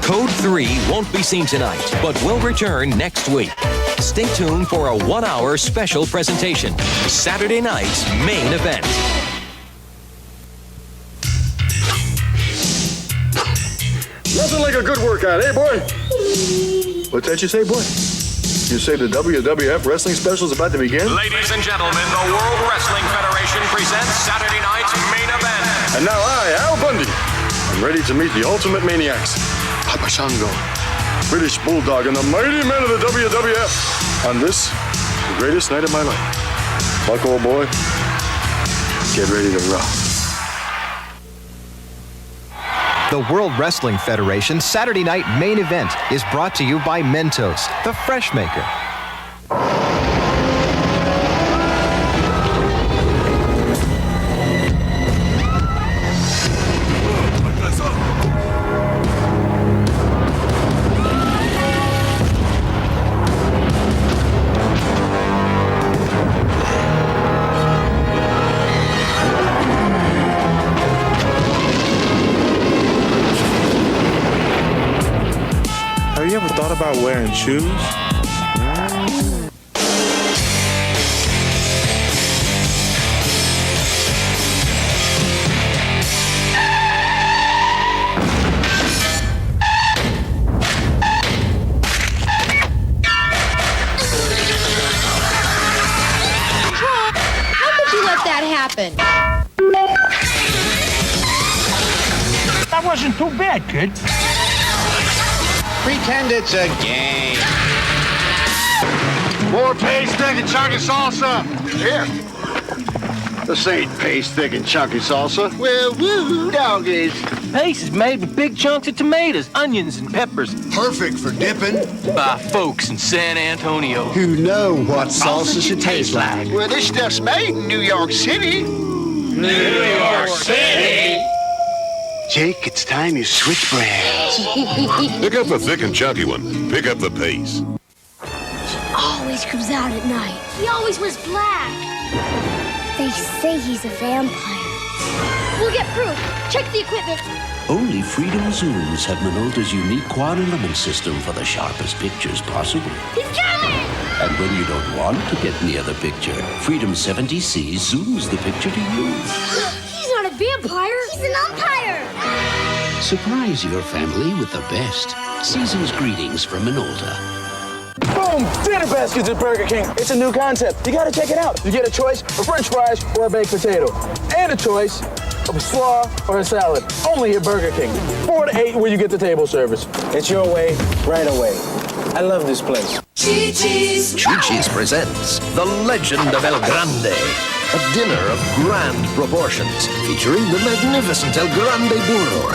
Code 3 won't be seen tonight, but will return next week. Stay tuned for a 1-hour special presentation. Saturday night's main event. Nothing like a good workout, eh, boy? What's that you say, boy? You say the WWF wrestling special is about to begin? Ladies and gentlemen, the World Wrestling Federation presents Saturday night's main event. And now I, Al Bundy, am ready to meet the ultimate maniacs. Papa Shango, British Bulldog, and the mighty men of the WWF. On this, the greatest night of my life. Buck, old boy, get ready to rock. The World Wrestling Federation Saturday Night Main Event is brought to you by Mentos, the Fresh Maker. Have you ever thought about wearing shoes? How could you let that happen? That wasn't too bad, kid. Pretend it's a game. More paste, thick, and chunky salsa. Here. This ain't paste, thick, and chunky salsa. Well, woo, doggies. Paste is made with big chunks of tomatoes, onions, and peppers. Perfect for dipping. By folks in San Antonio. Who know what salsa should taste like. Well, this stuff's made in New York City. New York City! Jake, it's time you switch brands. Pick up the thick and chunky one. Pick up the pace. Always comes out at night. He always wears black. They say he's a vampire. We'll get proof. Check the equipment. Only Freedom Zooms have Minolta's unique quad-element system for the sharpest pictures possible. He's coming! And when you don't want to get near the picture, Freedom 70C zooms the picture to you. He's not a vampire. He's an umpire. Surprise your family with the best. Season's greetings from Minolta. Boom! Dinner baskets at Burger King. It's a new concept. You gotta check it out. You get a choice of French fries or a baked potato. And a choice of a slaw or a salad. Only at Burger King. 4 to 8 where you get the table service. It's your way, right away. I love this place. Chi-Chi's presents The Legend of El Grande, a dinner of grand proportions featuring the magnificent El Grande Burro,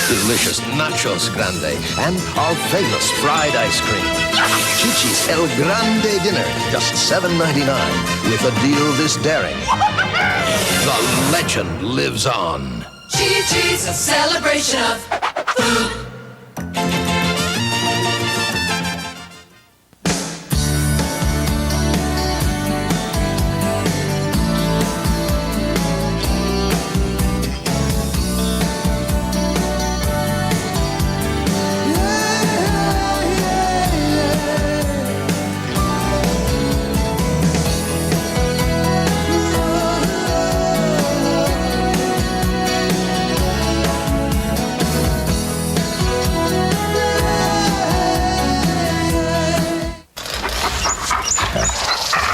delicious nachos grande, and our famous fried ice cream. Chi-Chi's El Grande dinner, just $7.99, with a deal this daring. The legend lives on. Chi-Chi's, a celebration of food.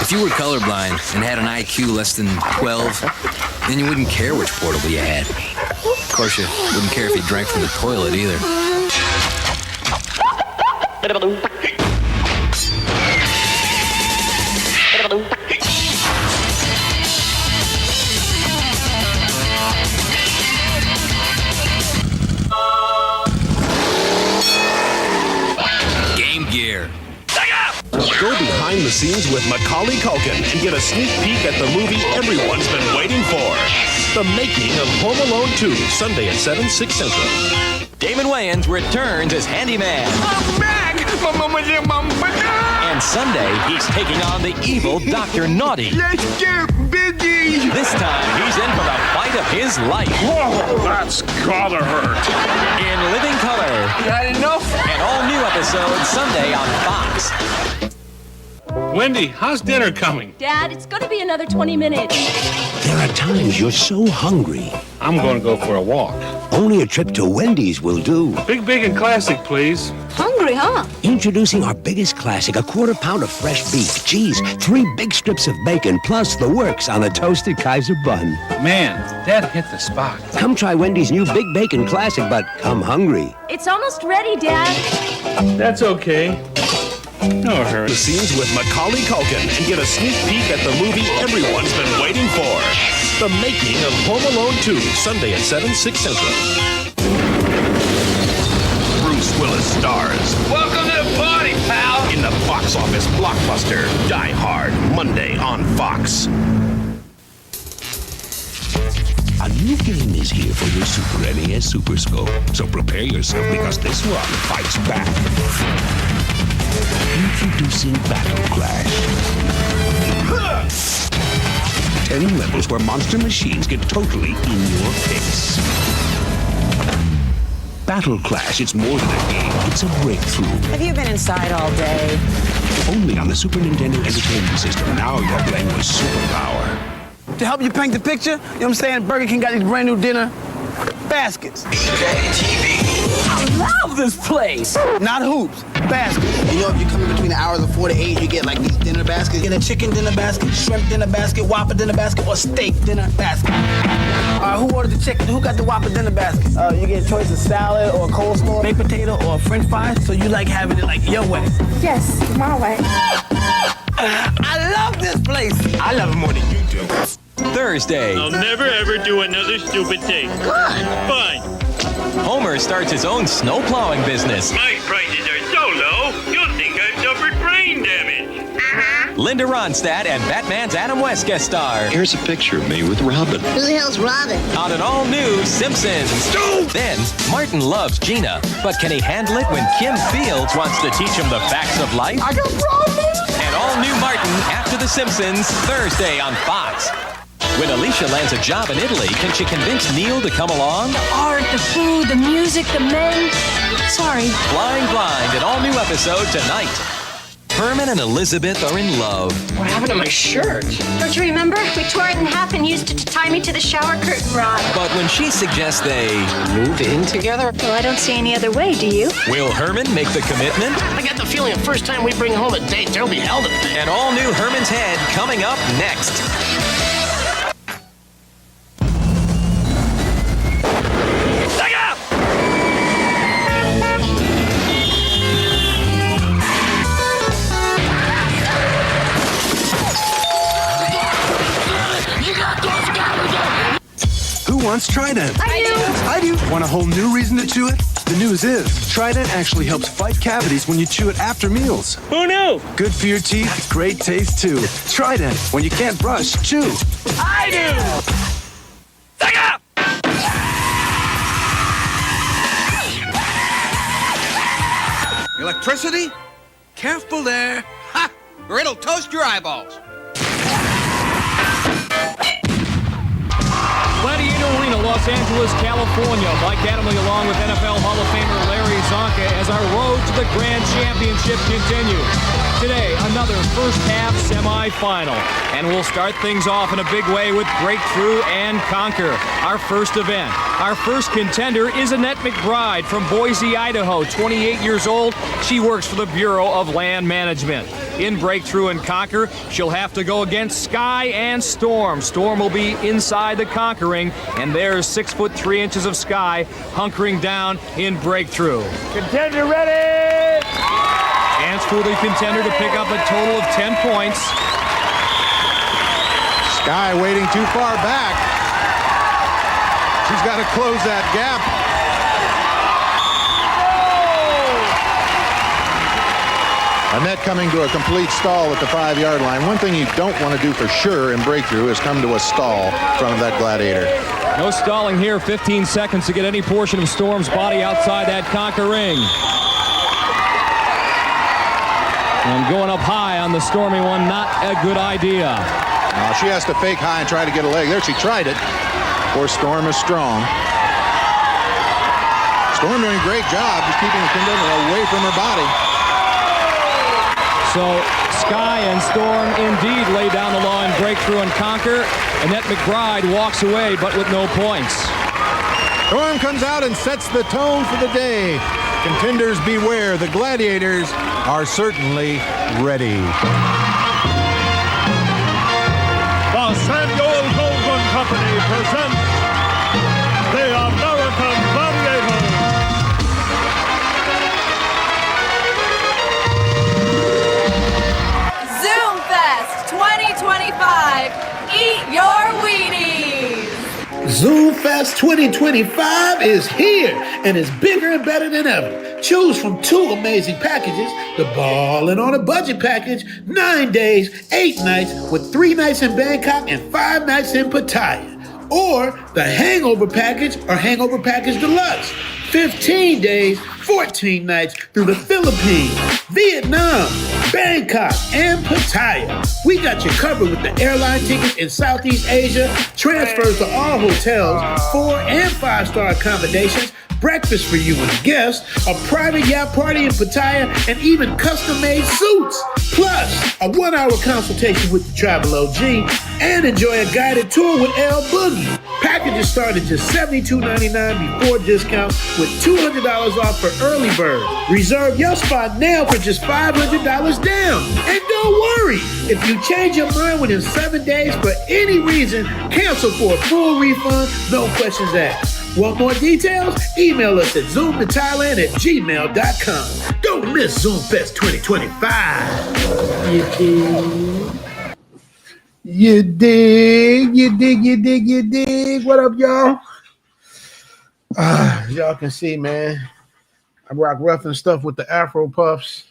If you were colorblind and had an IQ less than 12, then you wouldn't care which portable you had. Of course, you wouldn't care if you drank from the toilet either. Game Gear. Go behind the scenes with Macaulay Culkin and get a sneak peek at the movie everyone's been waiting for. The Making of Home Alone 2, Sunday at 7, 6 Central. Damon Wayans returns as Handyman. I'm back! And Sunday, he's taking on the evil Dr. Naughty. Let's get busy! This time, he's in for the fight of his life. Whoa, that's gotta hurt. In living color. Not enough. An all-new episode Sunday on Fox. Wendy, how's dinner coming? Dad, it's going to be another 20 minutes. There are times you're so hungry. I'm going to go for a walk. Only a trip to Wendy's will do. Big and classic, please. Hungry, huh? Introducing our biggest classic, a quarter pound of fresh beef, cheese, 3 big strips of bacon, plus the works on a toasted Kaiser bun. Man, that hit the spot. Come try Wendy's new Big Bacon Classic, but come hungry. It's almost ready, Dad. That's okay. No hurry. The scenes with Macaulay Culkin and get a sneak peek at the movie everyone's been waiting for. The Making of Home Alone 2, Sunday at 7, 6 Central. Bruce Willis stars. Welcome to the party, pal! In the box office blockbuster, Die Hard, Monday on Fox. A new game is here for your Super NES Super Scope, so prepare yourself because this one fights back. Introducing Battle Clash. 10 levels where monster machines get totally in your face. Battle Clash, it's more than a game, it's a breakthrough. Have you been inside all day? Only on the Super Nintendo Entertainment System. Now you're playing with superpower. To help you paint the picture, you know what I'm saying? Burger King got these brand new dinner baskets. I love this place. Not hoops, baskets. You know, if you come in between the hours of 4 to 8, you get like these dinner baskets. You get a chicken dinner basket, shrimp dinner basket, Whopper dinner basket, or steak dinner basket. Who ordered the chicken? Who got the Whopper dinner basket? You get a choice of salad or coleslaw, baked potato or French fries. So you like having it like your way. Yes, my way. I love this place. I love it more than you do. Thursday. I'll never ever do another stupid thing. Good. Fine. Homer starts his own snow plowing business. My prices are so low, you'll think I've suffered brain damage. Linda Ronstadt and Batman's Adam West guest star. Here's a picture of me with Robin. Who the hell's Robin? On an all-new Simpsons. Then, Martin loves Gina, but can he handle it when Kim Fields wants to teach him the facts of life? I got problems. An all-new Martin after The Simpsons, Thursday on Fox. When Alicia lands a job in Italy, can she convince Neil to come along? The art, the food, the music, the men. Sorry. Flying Blind, an all-new episode tonight. Herman and Elizabeth are in love. What happened to my shirt? Don't you remember? We tore it in half and used it to tie me to the shower curtain rod. But when she suggests they Move in together? Well, I don't see any other way, do you? will Herman make the commitment? I got the feeling the first time we bring home a date, there'll be hell to pay. An all-new Herman's Head coming up next. Who wants Trident? I do. Want a whole new reason to chew it? The news is, Trident actually helps fight cavities when you chew it after meals. Who knew? Good for your teeth, great taste too. Trident, when you can't brush, chew. I do! Electricity? Careful there. Ha! Or it'll toast your eyeballs. Gladiator Arena, Los Angeles, California. Mike Adamle along with NFL Hall of Famer Larry Zonka as our road to the Grand Championship continues. Today, another first half semifinal. And we'll start things off in a big way with Breakthrough and Conquer, our first event. Our first contender is Annette McBride from Boise, Idaho, 28 years old. She works for the Bureau of Land Management. In Breakthrough and Conquer, she'll have to go against Sky and Storm. Storm will be inside the Conquer ring, and there's 6'3" of Sky hunkering down in Breakthrough. Contender ready! Chance for the contender to pick up a total of 10 points. Sky waiting too far back. She's got to close that gap. Annette coming to a complete stall at the 5-yard line. One thing you don't want to do for sure in Breakthrough is come to a stall in front of that Gladiator. No stalling here. 15 seconds to get any portion of Storm's body outside that Conquer ring. And going up high on the Stormy one, not a good idea. She has to fake high and try to get a leg. There, she tried it. Poor Storm is strong. Storm doing a great job just keeping the contender away from her body. So Sky and Storm indeed lay down the law and breakthrough and conquer. Annette McBride walks away, but with no points. Storm comes out and sets the tone for the day. Contenders beware. The gladiators are certainly ready. The Samuel Goldwyn Company presents the American Gladiator. Zoom Fest 2025. Eat your Wheaties. Zoom Fest 2025 is here and is bigger and better than ever. Choose from 2 amazing packages: the Ballin' on a Budget package, 9 days, 8 nights with 3 nights in Bangkok and 5 nights in Pattaya. Or the Hangover package or Hangover Package Deluxe, 15 days, 14 nights through the Philippines, Vietnam, Bangkok, and Pattaya. We got you covered with the airline tickets in Southeast Asia, transfers to all hotels, 4- and 5-star accommodations, breakfast for you and guests, a private yacht party in Pattaya, and even custom-made suits. Plus, a 1-hour consultation with the Travel OG, and enjoy a guided tour with L Boogie. Packages start at just $72.99 before discount with $200 off for early bird. Reserve your spot now for just $500 down. And don't worry, if you change your mind within 7 days for any reason, cancel for a full refund, no questions asked. Want more details? Email us at zoomtothailand@gmail.com. Don't miss Zoom Fest 2025. You dig. You dig. What up, y'all? Y'all can see, man, I rock rough and stuff with the Afro Puffs.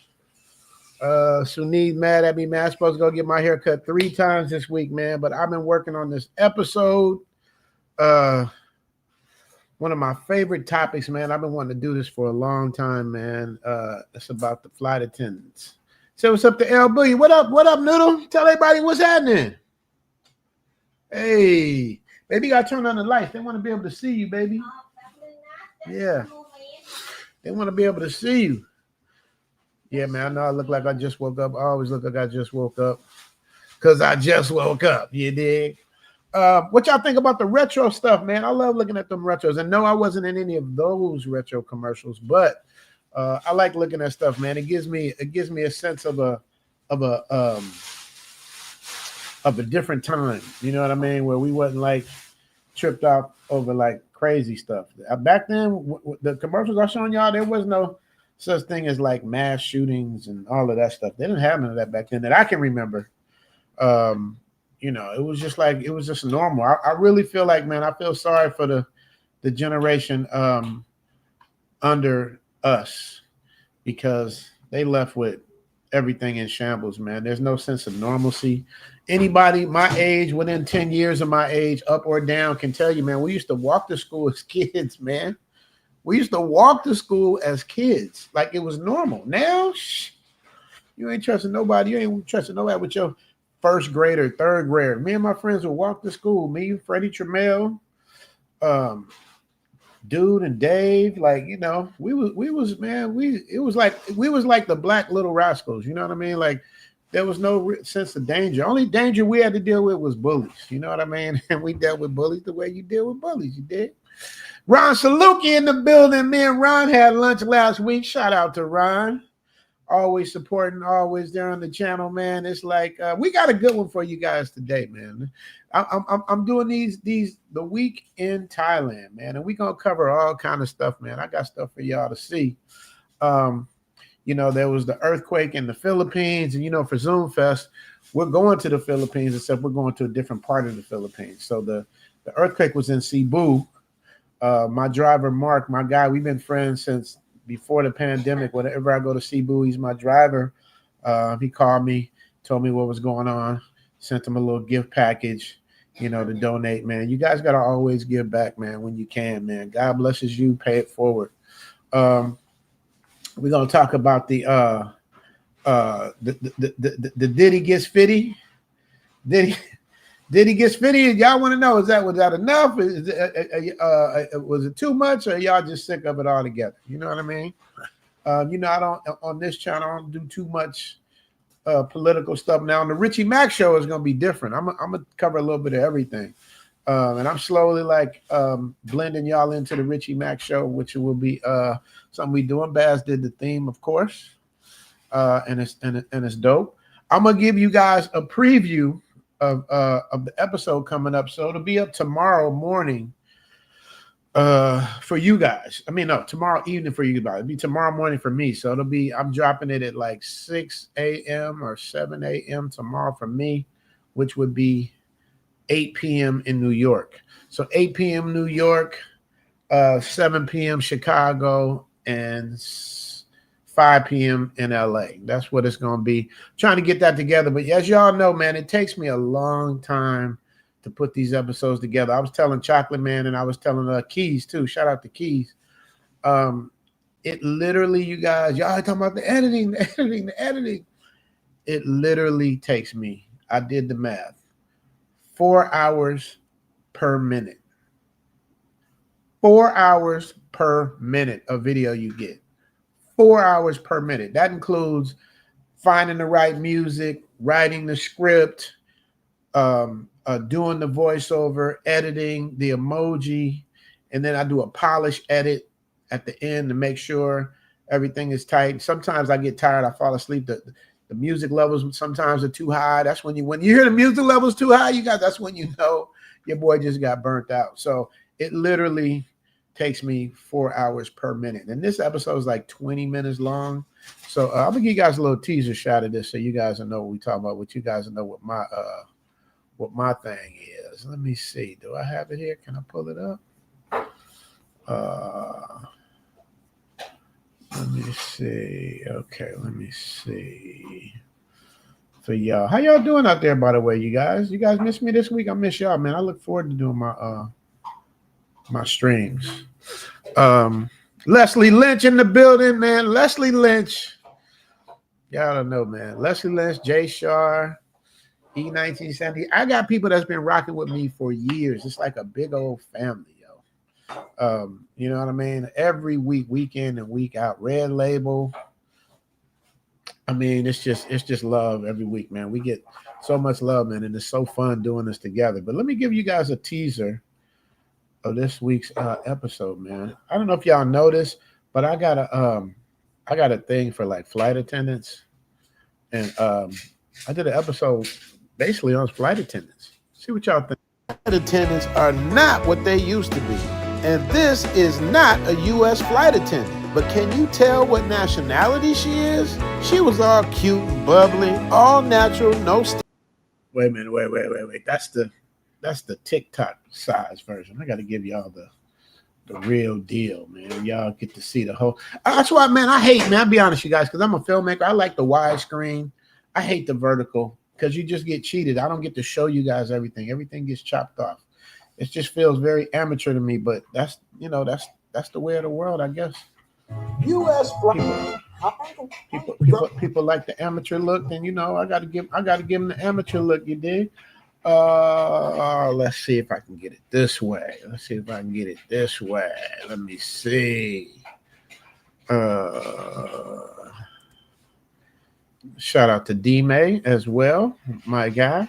Sunid's mad at me, man. I'm supposed to go get my hair cut 3 times this week, man, but I've been working on this episode. One of my favorite topics, man. I've been wanting to do this for a long time, man. It's about the flight attendants. Say what's up to L Boogie. What up, Noodle? Tell everybody what's happening. Hey, baby, you gotta turn on the lights. They want to be able to see you, baby. Yeah. They want to be able to see you. Yeah, man, I know I look like I just woke up. I always look like I just woke up because I just woke up. You dig? What y'all think about the retro stuff, man? I love looking at them retros. And no, I wasn't in any of those retro commercials, but I like looking at stuff, man. It gives me a sense of a different time. You know what I mean? Where we wasn't like tripped out over like crazy stuff. Back then, the commercials I showing y'all, there was no such thing as like mass shootings and all of that stuff. They didn't have none of that back then that I can remember. You know, it was just normal. I really feel like, man, I feel sorry for the generation under us because they left with everything in shambles, man. There's no sense of normalcy. Anybody my age, within 10 years of my age, up or down, can tell you, man, we used to walk to school as kids, man. We used to walk to school as kids like it was normal. Now, you ain't trusting nobody. You ain't trusting nobody with your first grader, third grader. Me and my friends would walk to school. Me, Freddie Trammell, Dude, and Dave. Like, you know, we was like the Black Little Rascals. You know what I mean? Like, there was no sense of danger. Only danger we had to deal with was bullies. You know what I mean? And we dealt with bullies the way you deal with bullies. You did. Ron Saluki in the building. Me and Ron had lunch last week. Shout out to Ron. Always supporting, always there on the channel, man. It's like we got a good one for you guys today, man. I'm doing the week in Thailand, man, and we're gonna cover all kind of stuff, man. I got stuff for y'all to see. You know, there was the earthquake in the Philippines, and you know, for Zoom Fest, we're going to the Philippines, except we're going to a different part of the Philippines. So the earthquake was in Cebu. My driver, Mark, my guy, we've been friends since before the pandemic. Whenever I go to Cebu, he's my driver. He called me, told me what was going on, sent him a little gift package, you know, to donate, man. You guys got to always give back, man, when you can, man. God blesses you, pay it forward. We're going to talk about the Diddy gets 50. Diddy Did he get spinny? Y'all want to know, was that enough? Was it too much, or y'all just sick of it all together? You know what I mean? You know, I don't, on this channel, I don't do too much political stuff. Now, on the Richie Mack show is going to be different. I'm going to cover a little bit of everything. And I'm slowly blending y'all into the Richie Mack show, which will be something we doing. Baz did the theme, of course. And it's dope. I'm going to give you guys a preview of the episode coming up. So it'll be up tomorrow morning for you guys. I mean, no, tomorrow evening for you guys. It'll be tomorrow morning for me. So it'll be, I'm dropping it at like 6 a.m. or 7 a.m. tomorrow for me, which would be 8 p.m. in New York. So 8 p.m. New York, 7 p.m. Chicago, and 5 p.m. in LA. That's what it's going to be. Trying to get that together. But as y'all know, man, it takes me a long time to put these episodes together. I was telling Chocolate Man, and I was telling Keys too. Shout out to Keys. It literally, you guys, y'all talking about the editing. It literally takes me, I did the math, 4 hours per minute. 4 hours per minute of video you get. 4 hours per minute. That includes finding the right music, writing the script, doing the voiceover, editing, the emoji, and then I do a polish edit at the end to make sure everything is tight. Sometimes I get tired, I fall asleep. The music levels sometimes are too high. That's when you hear the music levels too high, you guys, that's when you know your boy just got burnt out. So it literally takes me 4 hours per minute. And this episode is like 20 minutes long. So I'm gonna give you guys a little teaser shot of this so you guys will know what we talk about, what you guys will know what my thing is. Let me see. Do I have it here? Can I pull it up? Let me see. Okay, let me see. For y'all. How y'all doing out there, by the way, you guys? You guys miss me this week? I miss y'all, man. I look forward to doing my streams. Leslie Lynch in the building, man. Leslie Lynch. Y'all don't know, man. Leslie Lynch, Jay Shar, E1970. I got people that's been rocking with me for years. It's like a big old family, yo. You know what I mean? Every week, week in and week out. Red Label. I mean, it's just love every week, man. We get so much love, man, and it's so fun doing this together. But let me give you guys a teaser of this week's episode, man. I don't know if y'all noticed, but I got a thing for like flight attendants, and I did an episode basically on flight attendants. See what y'all think. Flight attendants are not what they used to be, and this is not a U.S. flight attendant. But can you tell what nationality she is? She was all cute and bubbly, all natural, no. Wait a minute, wait. That's the TikTok size version. I got to give y'all the real deal, man. Y'all get to see the whole. That's why, man, I hate, man. I'll be honest, you guys, because I'm a filmmaker. I like the widescreen. I hate the vertical because you just get cheated. I don't get to show you guys everything. Everything gets chopped off. It just feels very amateur to me, but that's the way of the world, I guess. U.S. People like the amateur look, then I gotta give them the amateur look. You dig? Let's see if I can get it this way. Let me see. Shout out to D-May as well, my guy.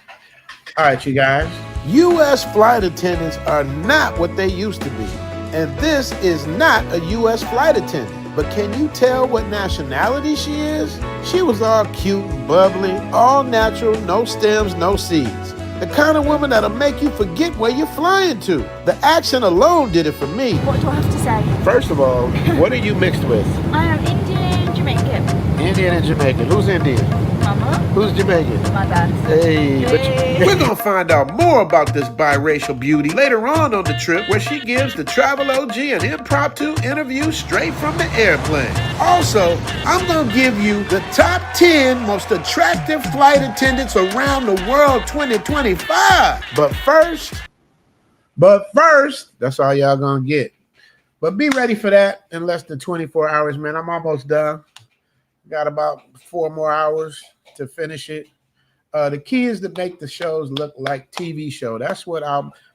All right, you guys. U.S. flight attendants are not what they used to be. And this is not a U.S. flight attendant. But can you tell what nationality she is? She was all cute and bubbly, all natural, no stems, no seeds. The kind of woman that'll make you forget where you're flying to. The accent alone did it for me. What do I have to say? First of all, what are you mixed with? I am Indian and Jamaican. Indian and Jamaican. Who's Indian? Mama. Who's Jamaican? My dad. Hey. But we're going to find out more about this biracial beauty later on the trip, where she gives the Travel OG an impromptu interview straight from the airplane. Also, I'm going to give you the top 10 most attractive flight attendants around the world 2025. But first, that's all y'all going to get. But be ready for that in less than 24 hours, man. I'm almost done. Got about 4 more hours to finish it. The key is to make the shows look like TV show. That's what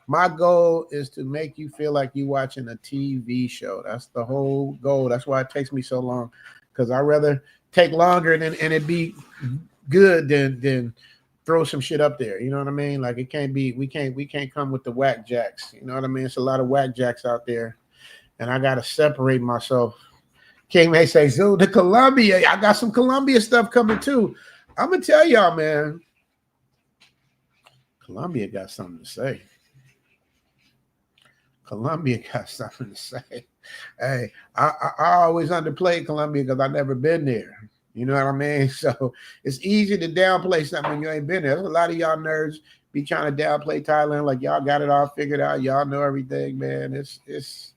my goal is, to make you feel like you're watching a TV show. That's the whole goal. That's why it takes me so long, because I'd rather take longer and it be good than throw some shit up there. You know what I mean? Like, it can't be, we can't come with the whack jacks. You know what I mean? It's a lot of whack jacks out there, and I got to separate myself. King may say, so the Columbia, I got some Columbia stuff coming too. I'm going to tell y'all, man, Columbia got something to say. Columbia got something to say. Hey, I always underplayed Columbia because I've never been there. You know what I mean? So it's easy to downplay something when you ain't been there. There's a lot of y'all nerds be trying to downplay Thailand like y'all got it all figured out. Y'all know everything, man. It's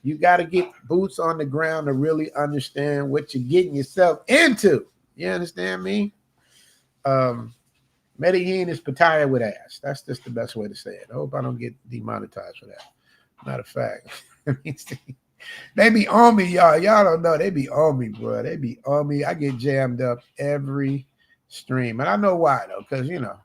you got to get boots on the ground to really understand what you're getting yourself into. You understand me? Medellin is Pattaya with ass. That's just the best way to say it. I hope I don't get demonetized for that. Matter of fact, they be on me, y'all. Y'all don't know. They be on me, bro. They be on me. I get jammed up every stream. And I know why, though, because, you know,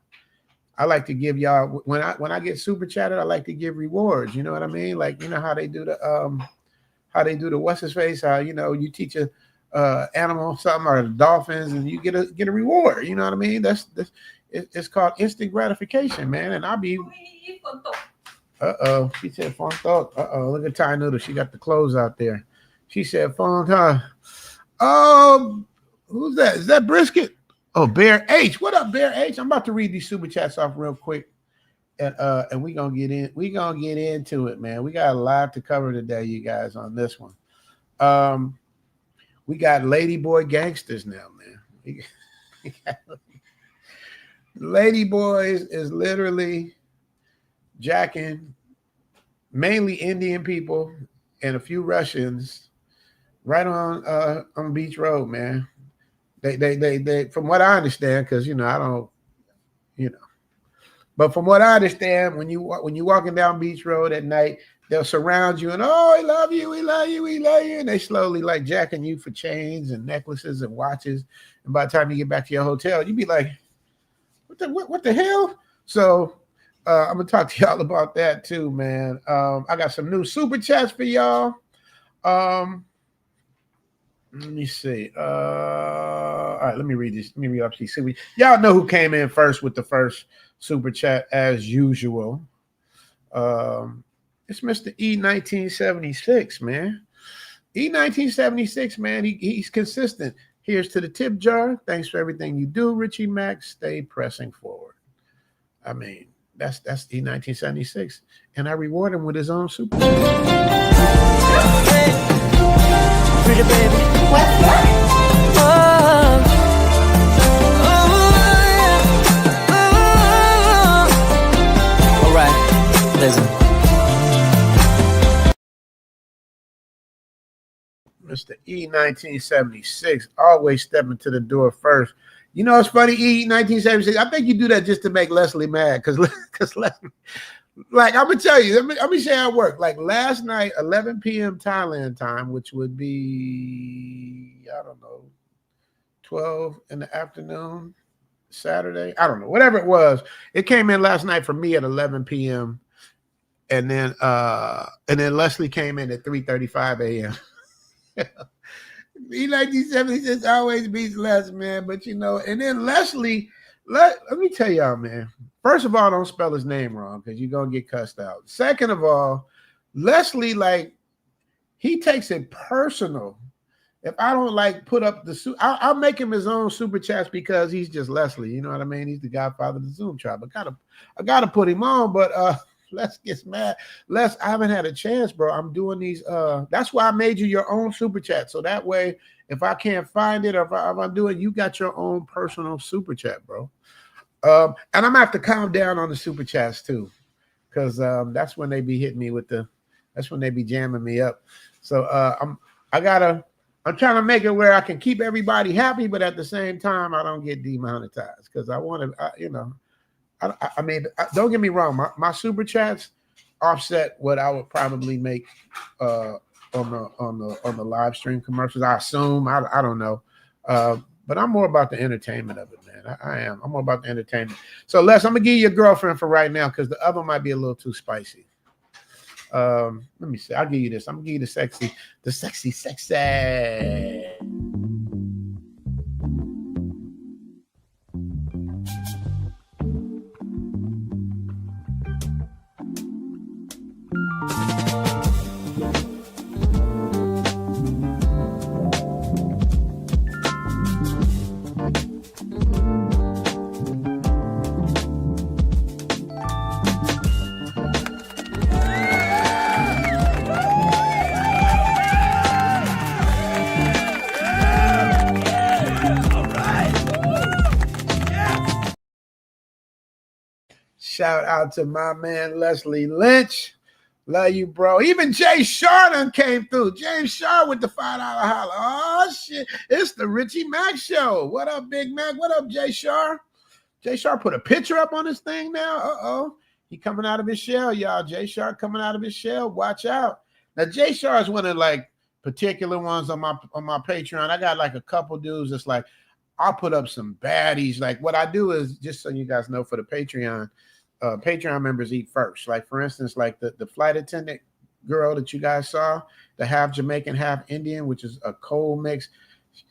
I like to give y'all, when I get super chatted, I like to give rewards. You know what I mean? Like, you know how they do the what's his face? How, you know, you teach a animal something, or the dolphins, and you get a reward. You know what I mean? It's called instant gratification, man. And I'll be she said phone thought. Look at Thai Noodle. She got the clothes out there. She said phone huh? Who's that? Is that Brisket? Oh, Bear H. What up, Bear H? I'm about to read these super chats off real quick. And we gonna get into it, man. We got a lot to cover today, you guys, on this one. We got LadyBoy Gangstas now, man. LadyBoy is literally jacking mainly Indian people and a few Russians right on Beach Road, man. They from what I understand, because, you know, I don't, you know, but from what I understand, when you walking down Beach Road at night, they'll surround you and, oh, we love you, we love you, we love you, and they slowly like jacking you for chains and necklaces and watches. And by the time you get back to your hotel, you be like, what the hell? So I'm gonna talk to y'all about that too, man. I got some new super chats for y'all. Let me see. All right, let me read this. Let me read up these. Y'all know who came in first with the first super chat as usual. It's Mr. E1976, man. E1976, man. He's consistent. Here's to the tip jar. Thanks for everything you do, Richie Max. Stay pressing forward. I mean, that's E1976, and I reward him with his own super chat. Pretty baby. What's that? All right, listen. Mr. E1976, always stepping to the door first. You know, it's funny, E1976. I think you do that just to make Leslie mad, because Leslie, like, I'm gonna tell you, let me say how it worked. Like last night, 11 p.m. Thailand time, which would be, I don't know, 12 in the afternoon, Saturday. I don't know, whatever it was. It came in last night for me at 11 p.m. And then Leslie came in at 3:35 a.m. E1976 always beats Les, man. But, you know, and then Leslie, let me tell y'all, man. First of all, don't spell his name wrong, because you're going to get cussed out. Second of all, Leslie, like, he takes it personal. If I don't, like, put up the I'll make him his own super chats, because he's just Leslie. You know what I mean? He's the godfather of the Zoom tribe. I gotta put him on, but Les gets mad. Les, I haven't had a chance, bro. I'm doing these. That's why I made you your own super chat. So that way, if I can't find it, or if I'm doing, you got your own personal super chat, bro. And I'm gonna have to calm down on the super chats too, because that's when they be hitting me with that's when they be jamming me up. So I'm trying to make it where I can keep everybody happy, but at the same time, I don't get demonetized, because I want to, you know. I mean, don't get me wrong. My super chats offset what I would probably make on the live stream commercials. I assume. I don't know. But I'm more about the entertainment of it, man. I am. I'm more about the entertainment. So, Les, I'm gonna give you a girlfriend for right now because the other might be a little too spicy. Let me see. I'll give you this. I'm gonna give you the sexy. Shout out to my man Leslie Lynch. Love you, bro. Even Jay Shar done came through. James Shar with the $5 holler. Oh, shit. It's the Richie Mac Show. What up, Big Mac? What up, Jay Shar? Jay Shar put a picture up on this thing now. Uh-oh. He coming out of his shell, y'all. Jay Shar coming out of his shell. Watch out. Now, Jay Shar is one of, like, particular ones on my Patreon. I got, like, a couple dudes that's like, I'll put up some baddies. Like, what I do is, just so you guys know, for the Patreon members eat first. Like, for instance, like the flight attendant girl that you guys saw, the half Jamaican, half Indian, which is a cold mix.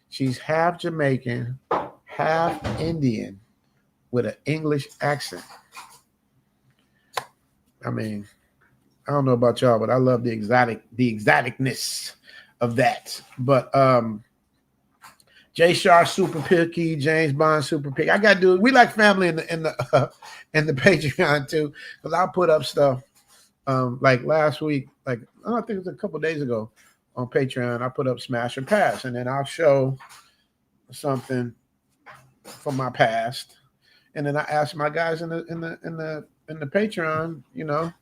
She's half Jamaican, half Indian with an English accent. I mean, I don't know about y'all, but I love the exoticness of that. But Jay Shar super picky, James Bond super picky. I gotta do it. We like family in the Patreon too, because I'll put up stuff. Like last week, like I think it was a couple days ago on Patreon, I put up Smash or Pass, and then I'll show something from my past, and then I ask my guys in the Patreon, you know,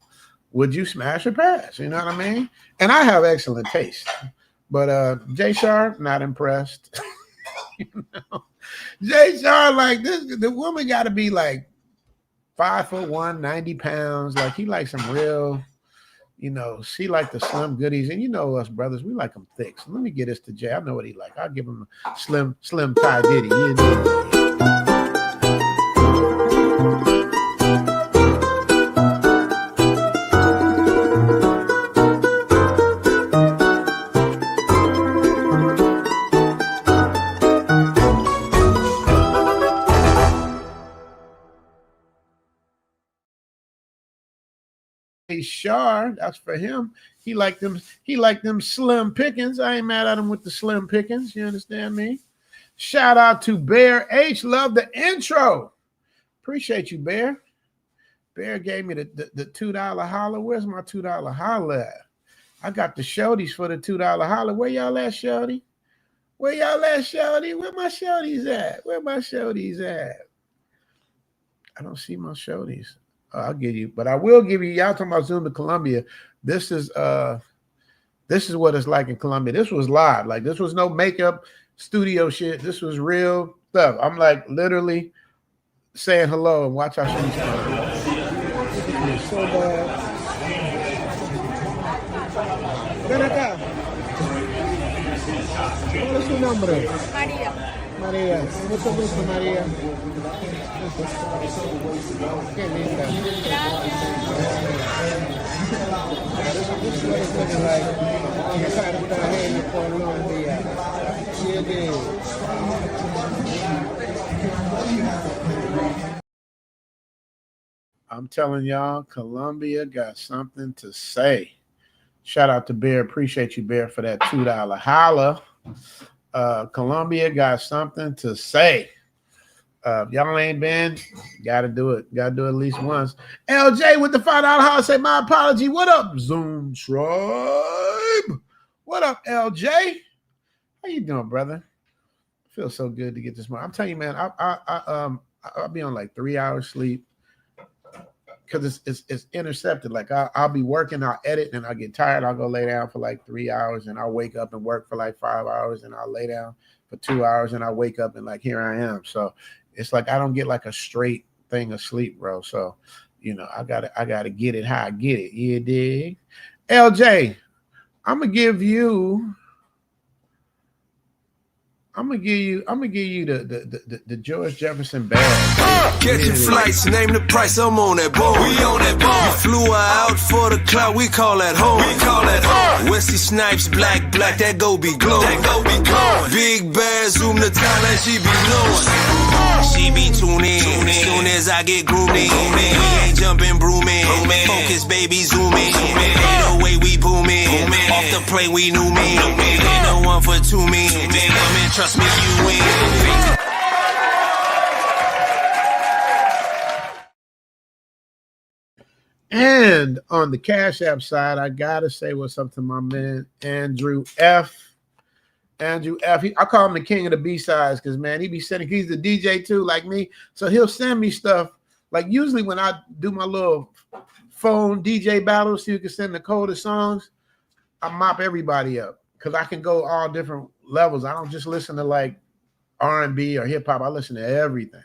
would you smash or pass? You know what I mean? And I have excellent taste, but Jay Shar not impressed. You know, Jay Shar, like this, the woman got to be like 5'1", 90 pounds. Like he likes some real, you know, she like the slim goodies, and you know us brothers, we like them thick. So let me get this to Jay. I know what he like. I'll give him a slim Thai Diddy. You know? Shar, that's for him. He liked them slim pickings. I ain't mad at him with the slim pickings. You understand me? Shout out to Bear H. Love the intro. Appreciate you, Bear. Bear gave me the $2 holler. Where's my $2 holler at? I got the shorties for the $2 holler. Where y'all at, shorty? Where y'all at, shorty? Where my shorties at? Where my shorties at? I don't see my shorties. I'll give you, but I will give you. Y'all talking about Zoom to Colombia? This is what it's like in Colombia. This was live. Like this was no makeup studio shit. This was real stuff. I'm like literally saying hello and watch how she's going. So bad. Ven acá. ¿Cuál es su nombre? María. María. Mucho gusto, María. Qué linda. I'm telling y'all, Colombia got something to say. Shout out to Bear. Appreciate you, Bear, for that $2 holla. Colombia got something to say. Y'all ain't been, gotta do it. Gotta do it at least once. LJ with the $5 holler say, my apology. What up, Zoom Tribe? What up, LJ? How you doing, brother? Feels so good to get this morning. I'm telling you, man, I'll be on like 3 hours sleep because it's intercepted. Like I'll be working, I'll edit, and I'll get tired. I'll go lay down for like 3 hours, and I'll wake up and work for like 5 hours, and I'll lay down for 2 hours, and I'll wake up and like here I am. So it's like I don't get like a straight thing of sleep, bro. So you know I gotta get it how I get it. You dig? LJ, I'm gonna give you I'm gonna give you the George Jefferson band. Catching flights, name the price. I'm on that board. We on that board. You flew her out for the clout. We call that home. We call that home. Wesley Snipes, black, that go be glowing. That go be glowing. Big bad, zoom to Thailand. She be blowing. She be tuning. Soon as I get grooming. We ain't jumping, brooming. Focus, baby, zooming. Ain't no way we booming. Off the plane, we knew me. Ain't no one for two me. Trust me, you win. And on the Cash App side, I gotta say what's up to my man Andrew F. Andrew F. I call him the king of the B-sides because, man, he be sending. He's the DJ too, like me. So he'll send me stuff. Like usually when I do my little phone DJ battles, so you can send the coldest songs, I mop everybody up because I can go all different levels. I don't just listen to like R&B or hip hop. I listen to everything.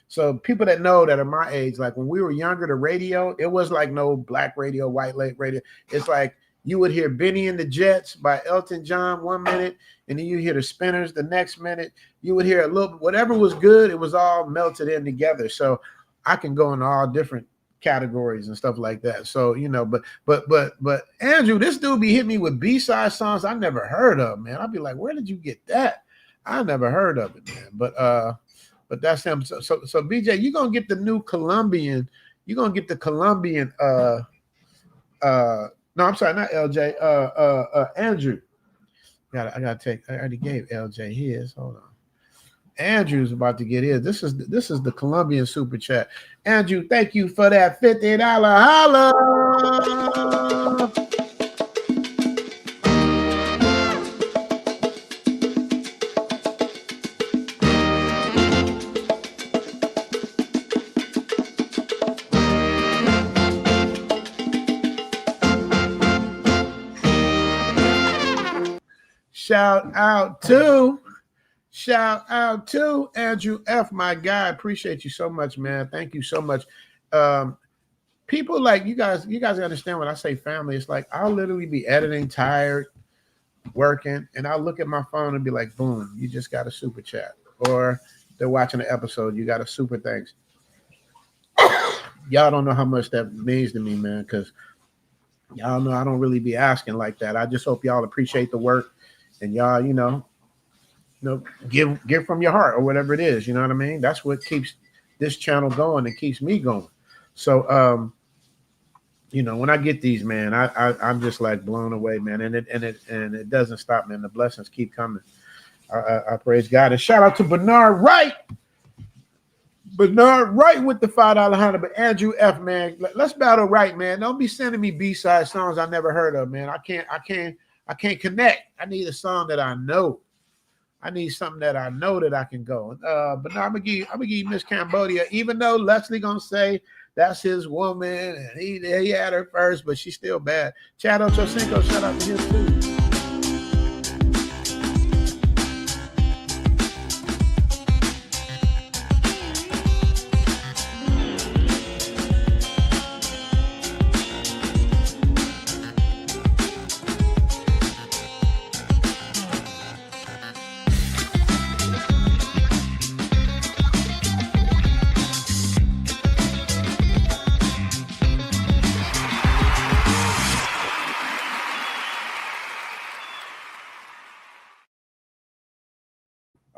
So people that know that are my age, like when we were younger, the radio, it was like no black radio, white radio. It's like you would hear Benny and the Jets by Elton John 1 minute, and then you hear the Spinners the next minute. You would hear a little, whatever was good, it was all melted in together. So I can go into all different categories and stuff like that. So, you know, but Andrew, this dude be hitting me with B-side songs I never heard of, man. I'll be like, where did you get that? I never heard of it, man. But that's him. So BJ, you're gonna get the new Colombian. You're gonna get the Colombian. No, I'm sorry, not LJ. Andrew. I already gave LJ his. Hold on. Andrew's about to get his. This is the Colombian super chat. Andrew, thank you for that $50 holla. Shout out to Andrew F, my guy. Appreciate you so much, man. Thank you so much. People like you guys understand when I say family. It's like I'll literally be editing, tired, working, and I'll look at my phone and be like, boom, you just got a super chat. Or they're watching an episode, you got a super thanks. Y'all don't know how much that means to me, man, because y'all know I don't really be asking like that. I just hope y'all appreciate the work. And y'all, you know, give from your heart or whatever it is. You know what I mean? That's what keeps this channel going and keeps me going. So, you know, when I get these, man, I'm just like blown away, man. And it doesn't stop, man. The blessings keep coming. I praise God. And shout out to Bernard Wright. Bernard Wright with the $5 hunter. But Andrew F, man, let's battle right, man. Don't be sending me B-side songs I never heard of, man. I can't connect. I need a song that I know. I need something that I know that I can go. But no, I'm gonna give you Miss Cambodia, even though Leslie gonna say that's his woman and he had her first, but she's still bad. Chad Ochocinco, shout out to him too.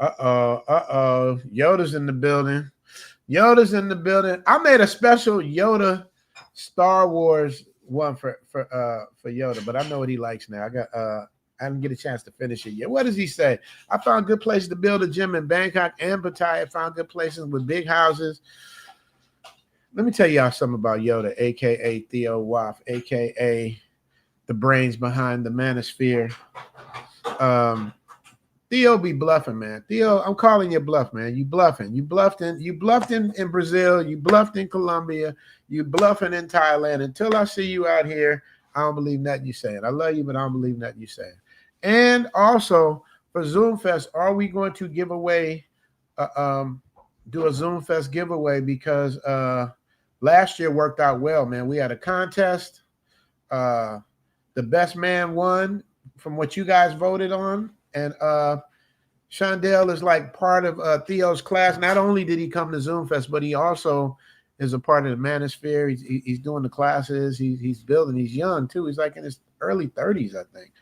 Uh-oh. Yoda's in the building. I made a special Yoda Star Wars one for Yoda, but I know what he likes now. I didn't get a chance to finish it yet. What does he say? I found good places to build a gym in Bangkok and Pattaya. I found good places with big houses. Let me tell y'all something about Yoda, a.k.a. Theo Waff, a.k.a. the brains behind the Manosphere. Theo be bluffing, man. Theo, I'm calling you bluff, man. You bluffing. You bluffed in Brazil. You bluffed in Colombia. You bluffing in Thailand. Until I see you out here, I don't believe nothing you're saying. I love you, but I don't believe nothing you're saying. And also for Zoom Fest, are we going to give away, do a Zoom Fest giveaway? Because last year worked out well, man. We had a contest. The best man won from what you guys voted on. And Shondell is like part of Theo's class. Not only did he come to Zoom Fest, but he also is a part of the Manosphere. He's doing the classes. He's building. He's young too. He's like in his early 30s, I think.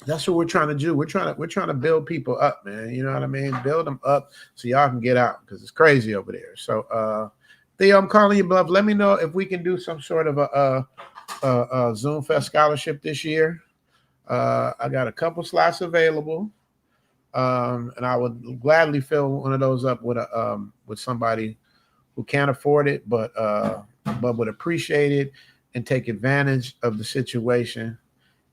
That's what we're trying to do. We're trying to build people up, man. You know what I mean? Build them up so y'all can get out because it's crazy over there. So, Theo, I'm calling you bluff. Let me know if we can do some sort of a Zoom Fest scholarship this year. I got a couple slots available, and I would gladly fill one of those up with somebody who can't afford it, but would appreciate it and take advantage of the situation.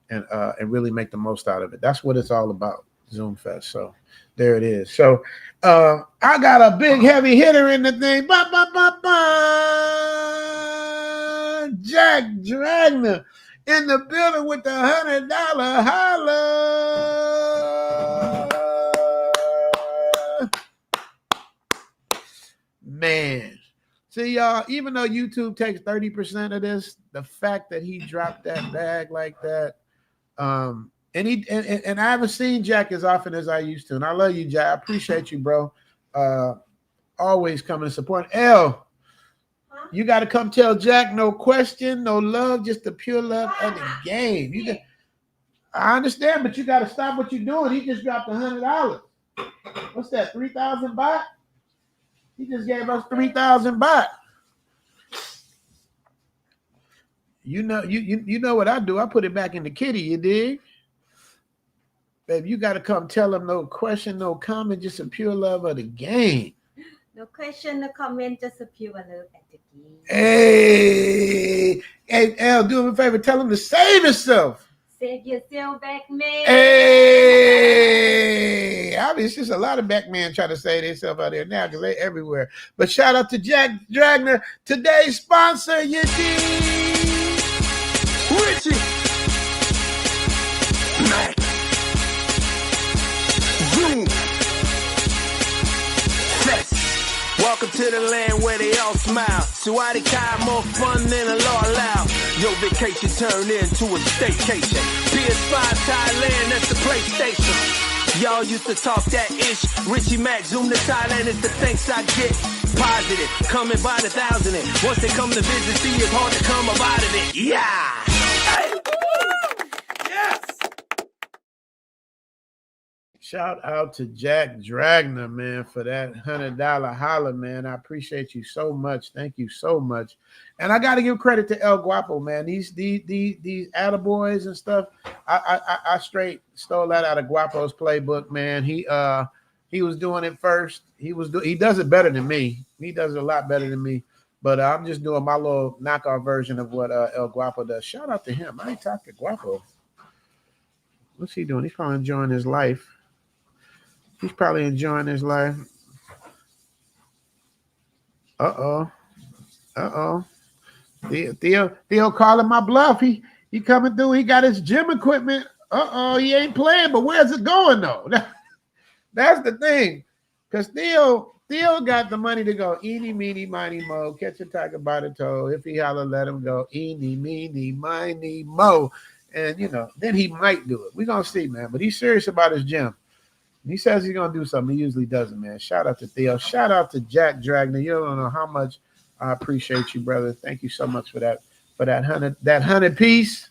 And really make the most out of it. That's what it's all about, Zoom Fest. So there it is. So I got a big heavy hitter in the thing. Jack Dragner in the building with the $100 holla. Man. See, y'all, even though YouTube takes 30% of this, the fact that he dropped that bag like that, and I haven't seen Jack as often as I used to, and I love you, Jack. I appreciate you, bro. Always coming to support. L, you got to come tell Jack no question, no love, just the pure love of the game. I understand, but you got to stop what you're doing. He just dropped $100. What's that? 3,000 baht. He just gave us 3,000 baht. You know what I do. I put it back in the kitty, you dig? Babe, you got to come tell him no question, no comment, just a pure love of the game. No question, no comment, just a pure love at the game. Hey, L, do him a favor. Tell him to save himself. Save yourself, back man. Hey, I mean, it's just a lot of back men trying to save themselves out there now because they're everywhere. But shout out to Jack Dragner, today's sponsor, you dig? Richie Mac Zoom Fest. Welcome to the land where they all smile. Suwadi Kai, more fun than a law allow. Your vacation turned into a staycation. PS5 Thailand, that's the PlayStation. Y'all used to talk that ish. Richie Mac, Zoom to Thailand is the thanks I get. Positive, coming by the thousand. Once they come to visit, see it's hard to come up out of it. Yeah! Yes! Shout out to Jack Dragner, man, for that $100 holla, man. I appreciate you so much. Thank you so much. And I got to give credit to El Guapo, man. These attaboys and stuff. I straight stole that out of Guapo's playbook, man. He was doing it first. He does it better than me. He does it a lot better than me. But I'm just doing my little knockoff version of what El Guapo does. Shout out to him. I ain't talking to Guapo. What's he doing? He's probably enjoying his life. Uh-oh. Theo calling my bluff. He coming through. He got his gym equipment. Uh-oh, he ain't playing, but where's it going, though? That's the thing. Because Theo got the money to go eeny, meeny, miny, mo, catch a tiger by the toe. If he holler, let him go eeny, meeny, miny, mo. And, then he might do it. We're going to see, man. But he's serious about his gym. He says he's going to do something. He usually doesn't, man. Shout out to Theo. Shout out to Jack Dragner. You don't know how much I appreciate you, brother. Thank you so much for that $100 piece.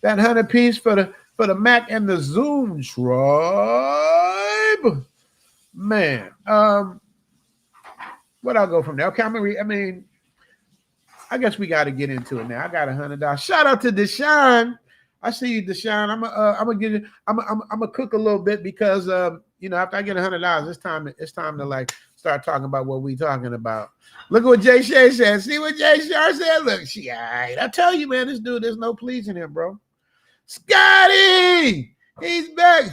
That $100 piece for the Mac and the Zoom tribe. Man. What I'll go from there. Okay, I guess we got to get into it now. I got $100. Shout out to Deshaun. I see you, Deshaun. I'm gonna cook a little bit because after I get $100, it's time to like start talking about what we talking about. Look at what Jay Shay said. See what Jay Shay said? Look, she all right. I tell you, man, this dude, there's no pleasing him, bro. Scotty, he's back.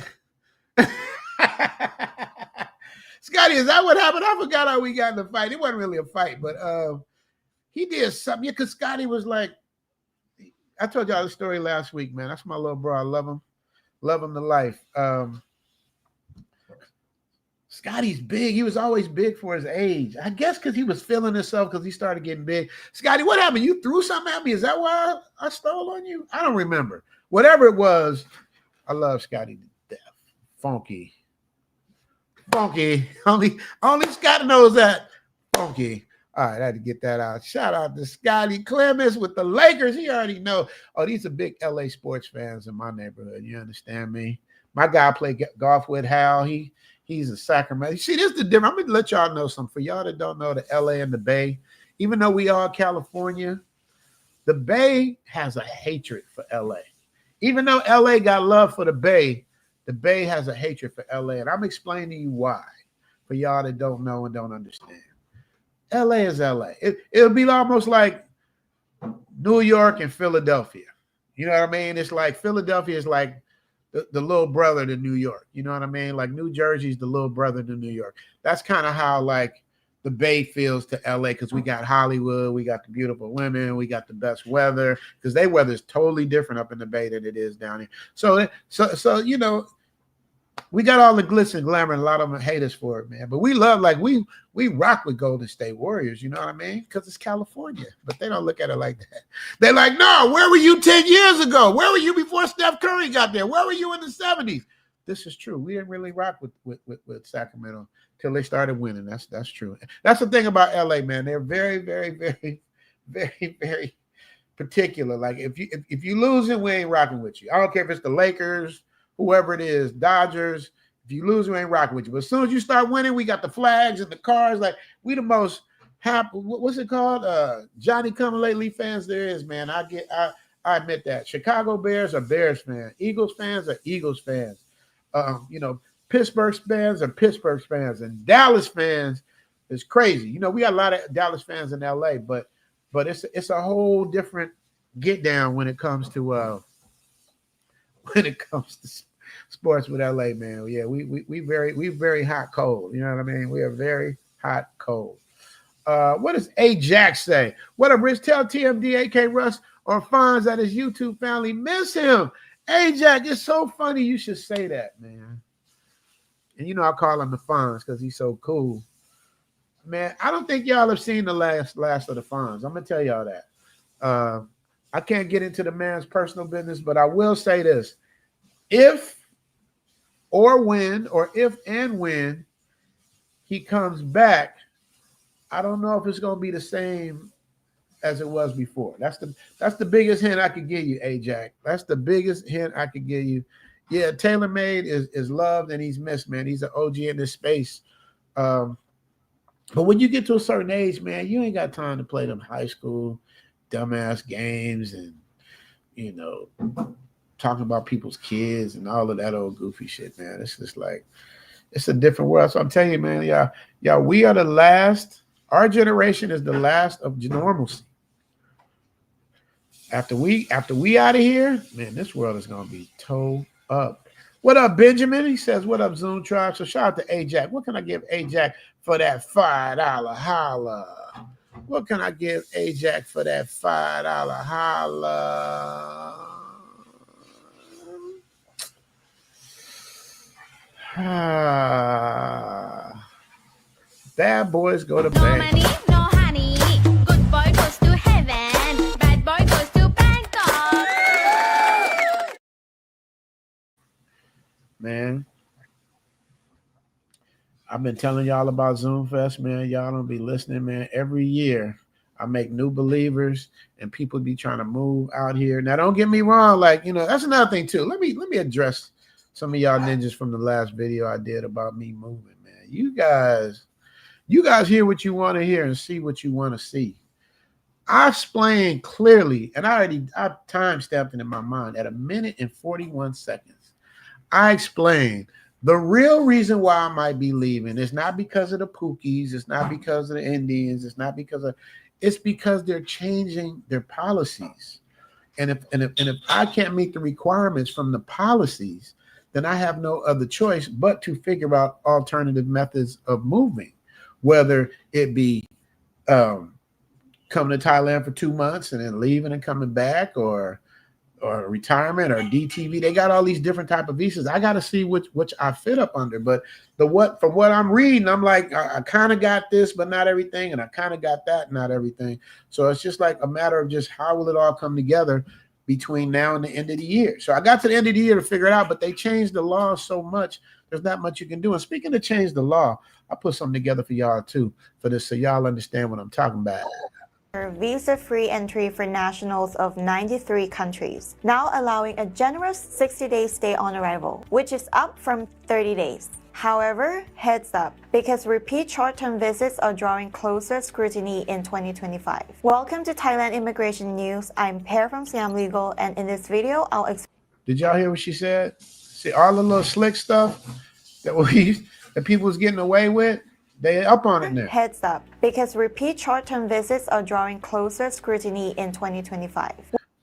Scotty, is that what happened? I forgot how we got in the fight. It wasn't really a fight, but he did something. Yeah, because Scotty was like, I told y'all the story last week, man. That's my little bro. I love him. Love him to life. Scotty's big. He was always big for his age. I guess because he was feeling himself because he started getting big. Scotty, what happened? You threw something at me? Is that why I stole on you? I don't remember. Whatever it was, I love Scotty to death. Funky. Funky. Only Scott knows that. Funky. All right, I had to get that out. Shout out to Scotty Clemens with the Lakers. He already know. Oh, these are big LA sports fans in my neighborhood. You understand me? My guy played golf with Hal. He's in Sacramento. See, this is the difference. I'm going to let y'all know something. For y'all that don't know the LA and the Bay, even though we are California, the Bay has a hatred for LA. Even though LA got love for the Bay has a hatred for LA. And I'm explaining to you why, for y'all that don't know and don't understand. LA is LA. It'll be almost like New York and Philadelphia. You know what I mean? It's like Philadelphia is like the little brother to New York. You know what I mean? Like New Jersey's the little brother to New York. That's kind of how like the Bay feels to LA, because we got Hollywood, we got the beautiful women, we got the best weather, because their weather is totally different up in the Bay than it is down here. So you know, we got all the glitz and glamour, and a lot of them hate us for it, man. But we love, like, we rock with Golden State Warriors, you know what I mean? Because it's California. But they don't look at it like that. They're like, no, where were you 10 years ago? Where were you before Steph Curry got there? Where were you in the 70s? This is true. We didn't really rock with Sacramento till they started winning. That's true. That's the thing about LA, man. They're very, very, very, very, very particular. Like, if you losing, we ain't rocking with you. I don't care if it's the Lakers, whoever it is, Dodgers. If you lose, we ain't rocking with you. But as soon as you start winning, we got the flags and the cars. Like, we the most happy, what's it called? Johnny come lately fans there is, man. I admit that. Chicago Bears are Bears fans. Eagles fans are Eagles fans. You know, Pittsburgh fans are Pittsburgh fans. And Dallas fans is crazy. You know, we got a lot of Dallas fans in LA, but it's a whole different get down when it comes to sports with LA, man. Yeah, we very hot cold. You know what I mean? We are very hot cold. What does Ajax say? What up, Rich? Tell TMD, AK Russ, or Fonz that his YouTube family miss him. Ajax, it's so funny you should say that, man. And you know I call him the Fonz because he's so cool. Man, I don't think y'all have seen the last of the Fonz. I'm gonna tell y'all that. I can't get into the man's personal business, but I will say this. If and when he comes back, I don't know if it's going to be the same as it was before. That's the biggest hint I could give you, Ajax. That's the biggest hint I could give you. Yeah, TaylorMade is loved and he's missed, man. He's an OG in this space. But when you get to a certain age, man, you ain't got time to play them high school dumbass games and, you know, talking about people's kids and all of that old goofy shit, man. It's just like, it's a different world. So I'm telling you, man, y'all, we are the last. Our generation is the last of normalcy. After we out of here, man, this world is gonna be towed up. What up, Benjamin? He says, what up, Zoom Tribe? So shout out to Ajax. What can I give Ajax for that $5 holla? What can I give Ajax for that $5 holla? Bad boys go to bed. No money, no honey. Good boy goes to heaven. Bad boy goes to Bangkok. Man, I've been telling y'all about Zoom Fest, man. Y'all don't be listening, man. Every year I make new believers and people be trying to move out here. Now, don't get me wrong. Like, you know, that's another thing too. Let me address some of y'all ninjas from the last video I did about me moving, man. You guys hear what you want to hear and see what you want to see. I explained clearly, and I've time-stamped it in my mind at 1 minute and 41 seconds. I explained the real reason why I might be leaving is not because of the Pookies, it's not because of the Indians, it's because they're changing their policies. And if I can't meet the requirements from the policies, then I have no other choice but to figure out alternative methods of moving, whether it be coming to Thailand for 2 months and then leaving and coming back, or retirement, or DTV. They got all these different type of visas. I got to see which I fit up under. But from what I'm reading, I'm like, I kind of got this, but not everything, and I kind of got that, not everything. So it's just like a matter of just how will it all come together. between now and the end of the year. So I got to the end of the year to figure it out, but they changed the law so much. There's not much you can do. And speaking of change the law, I put something together for y'all too, for this, so y'all understand what I'm talking about. Visa-free entry for nationals of 93 countries, now allowing a generous 60-day stay on arrival, which is up from 30 days. However, heads up, because repeat short-term visits are drawing closer scrutiny in 2025. Welcome to Thailand Immigration News. I'm Per from Siam Legal, and in this video, I'll explain. Did y'all hear what she said? See, all the little slick stuff that people was getting away with, they up on it now. Heads up, because repeat short-term visits are drawing closer scrutiny in 2025.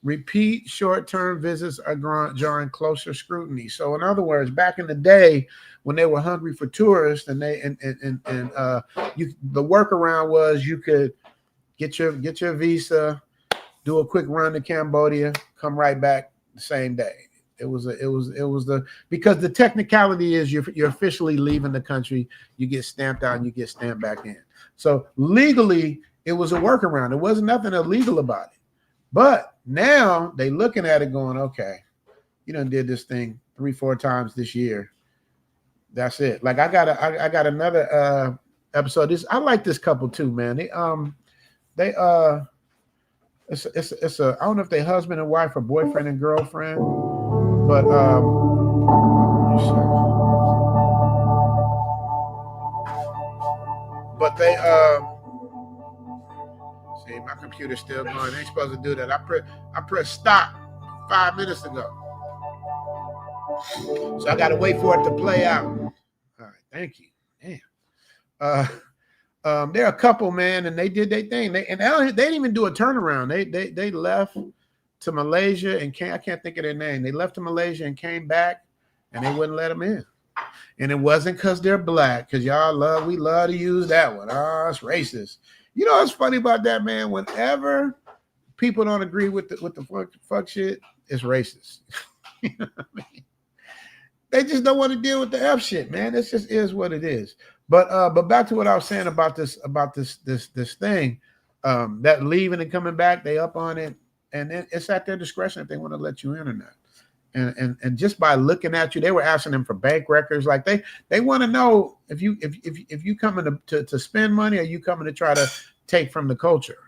Repeat short-term visits are drawing closer scrutiny. So in other words, back in the day when they were hungry for tourists, and the workaround was you could get your visa, do a quick run to Cambodia, come right back the same day. Because the technicality is you're officially leaving the country, you get stamped out and you get stamped back in. So legally it was a workaround. There wasn't nothing illegal about it. But now they looking at it going, okay, you done did this thing 3-4 times this year. That's it. Like I got another episode. I like this couple too, man. It's a I don't know if they husband and wife or boyfriend and girlfriend, but they see, my computer's still going. They ain't supposed to do that. I pressed stop 5 minutes ago. So I gotta wait for it to play out. All right, thank you. Damn. They're a couple, man, and they did their thing. They didn't even do a turnaround. They left to Malaysia and I can't think of their name. They left to Malaysia and came back, and they wouldn't let them in. And it wasn't because they're black, because we love to use that one. Oh, it's racist. You know what's funny about that, man? Whenever people don't agree with the fuck shit, it's racist. You know what I mean? They just don't want to deal with the F shit, man. It just is what it is. But back to what I was saying about this thing, that leaving and coming back, they up on it, and it's at their discretion if they want to let you in or not. And just by looking at you, they were asking them for bank records. Like they want to know if you coming to spend money, or you coming to try to take from the culture.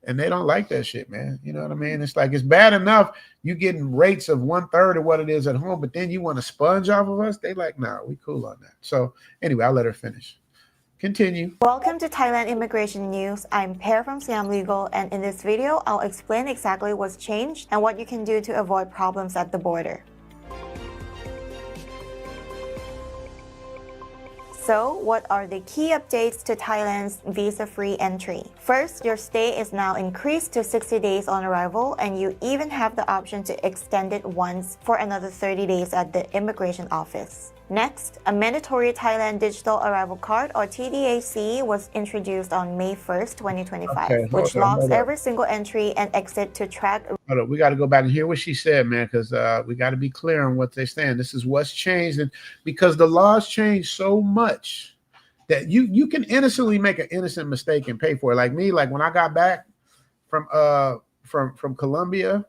And they don't like that shit, man. You know what I mean? It's like, it's bad enough you getting rates of 1/3 of what it is at home, but then you want to sponge off of us? They like, nah, we cool on that. So anyway, I'll let her finish. Continue. Welcome to Thailand Immigration News. I'm Per from Siam Legal, and in this video, I'll explain exactly what's changed and what you can do to avoid problems at the border. So, what are the key updates to Thailand's visa-free entry? First, your stay is now increased to 60 days on arrival, and you even have the option to extend it once for another 30 days at the immigration office. Next, a mandatory Thailand Digital Arrival Card, or TDAC, was introduced on May 1st, 2025, which logs every single entry and exit to track. Hold up, we got to go back and hear what she said, man, because we got to be clear on what they're saying. This is what's changed, and because the laws changed so much that you can innocently make an innocent mistake and pay for it. Like me, like when I got back from Colombia.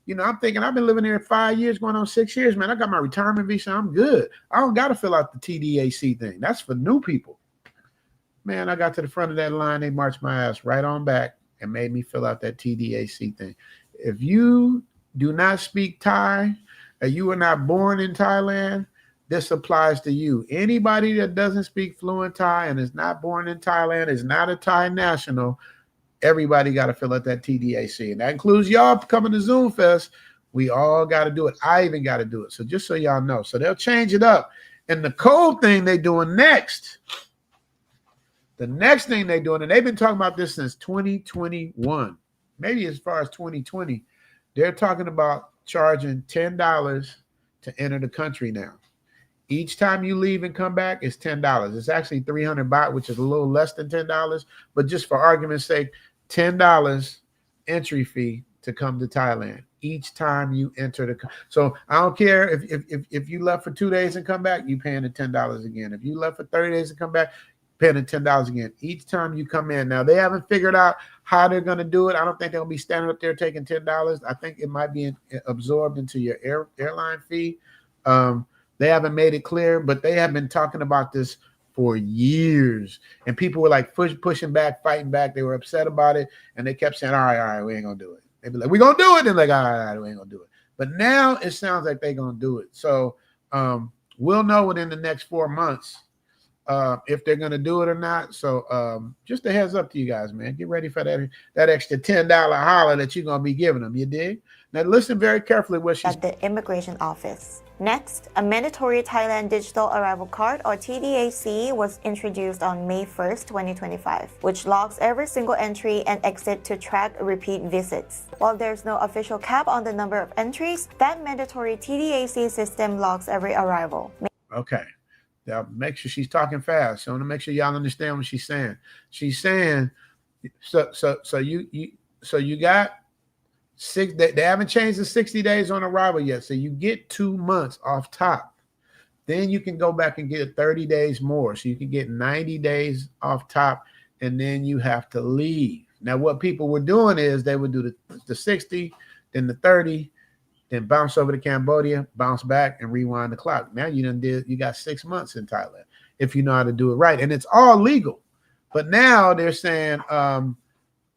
You know, I'm thinking I've been living here 5 years, going on 6 years, man. I got my retirement visa. I'm good. I don't got to fill out the TDAC thing. That's for new people. Man, I got to the front of that line. They marched my ass right on back and made me fill out that TDAC thing. If you do not speak Thai, or you are not born in Thailand, this applies to you. Anybody that doesn't speak fluent Thai and is not born in Thailand, is not a Thai national, everybody got to fill out that TDAC. And that includes y'all coming to Zoom Fest. We all got to do it. I even got to do it. So just so y'all know. So they'll change it up. And the code thing they doing next, the next thing they doing, and they've been talking about this since 2021, maybe as far as 2020, they're talking about charging $10 to enter the country now. Each time you leave and come back, it's $10. It's actually 300 baht, which is a little less than $10. But just for argument's sake, $10 entry fee to come to Thailand each time you enter the. So I don't care if you left for 2 days and come back, you paying the $10 again. If you left for 30 days and come back, paying them $10 again each time you come in. Now, they haven't figured out how they're going to do it. I don't think they'll be standing up there taking $10. I think it might be absorbed into your airline fee. They haven't made it clear, but they have been talking about this for years. And people were like pushing back, fighting back. They were upset about it. And they kept saying, all right, we ain't going to do it. They'd be like, we're going to do it. And like, all right, we ain't going to do it. But now it sounds like they're going to do it. So we'll know within the next 4 months if they're going to do it or not. So just a heads up to you guys, man. Get ready for that extra $10 holler that you're going to be giving them. You dig? Now listen very carefully what she's... At the immigration office. Next, a mandatory Thailand Digital Arrival Card, or TDAC, was introduced on May 1st, 2025, which logs every single entry and exit to track repeat visits. While there's no official cap on the number of entries, that mandatory TDAC system logs every arrival. Okay. Now make sure she's talking fast. So I want to make sure y'all understand what she's saying. She's saying, so you got they haven't changed the 60 days on arrival yet. So you get 2 months off top. Then you can go back and get 30 days more. So you can get 90 days off top, and then you have to leave. Now, what people were doing is they would do the 60, then the 30, then bounce over to Cambodia, bounce back, and rewind the clock. Now you got 6 months in Thailand if you know how to do it right. And it's all legal. But now they're saying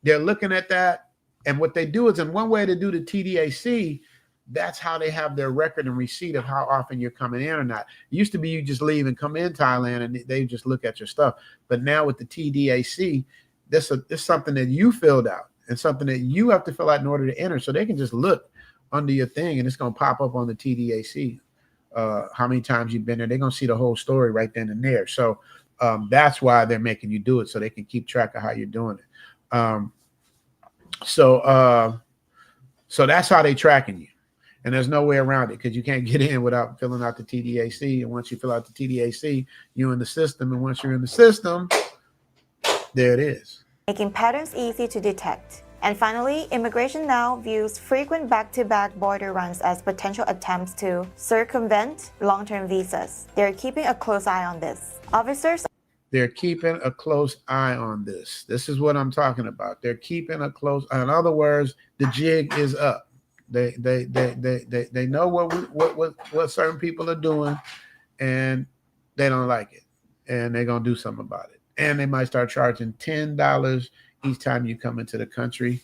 they're looking at that. And what they do is, in one way to do the TDAC, that's how they have their record and receipt of how often you're coming in or not. It used to be you just leave and come in Thailand and they just look at your stuff. But now with the TDAC, this is something that you filled out and something that you have to fill out in order to enter. So they can just look under your thing and it's going to pop up on the TDAC. How many times you've been there. They're going to see the whole story right then and there. So that's why they're making you do it, so they can keep track of how you're doing it. So that's how they tracking you. And there's no way around it because you can't get in without filling out the TDAC. And once you fill out the TDAC, you're in the system. And once you're in the system, there it is. Making patterns easy to detect. And finally, immigration now views frequent back-to-back border runs as potential attempts to circumvent long-term visas. They're keeping a close eye on this. Officers... They're keeping a close eye on this. This is what I'm talking about. They're keeping a close eye. In other words, the jig is up. They know what certain people are doing, and they don't like it, and they're gonna do something about it. And they might start charging $10 each time you come into the country.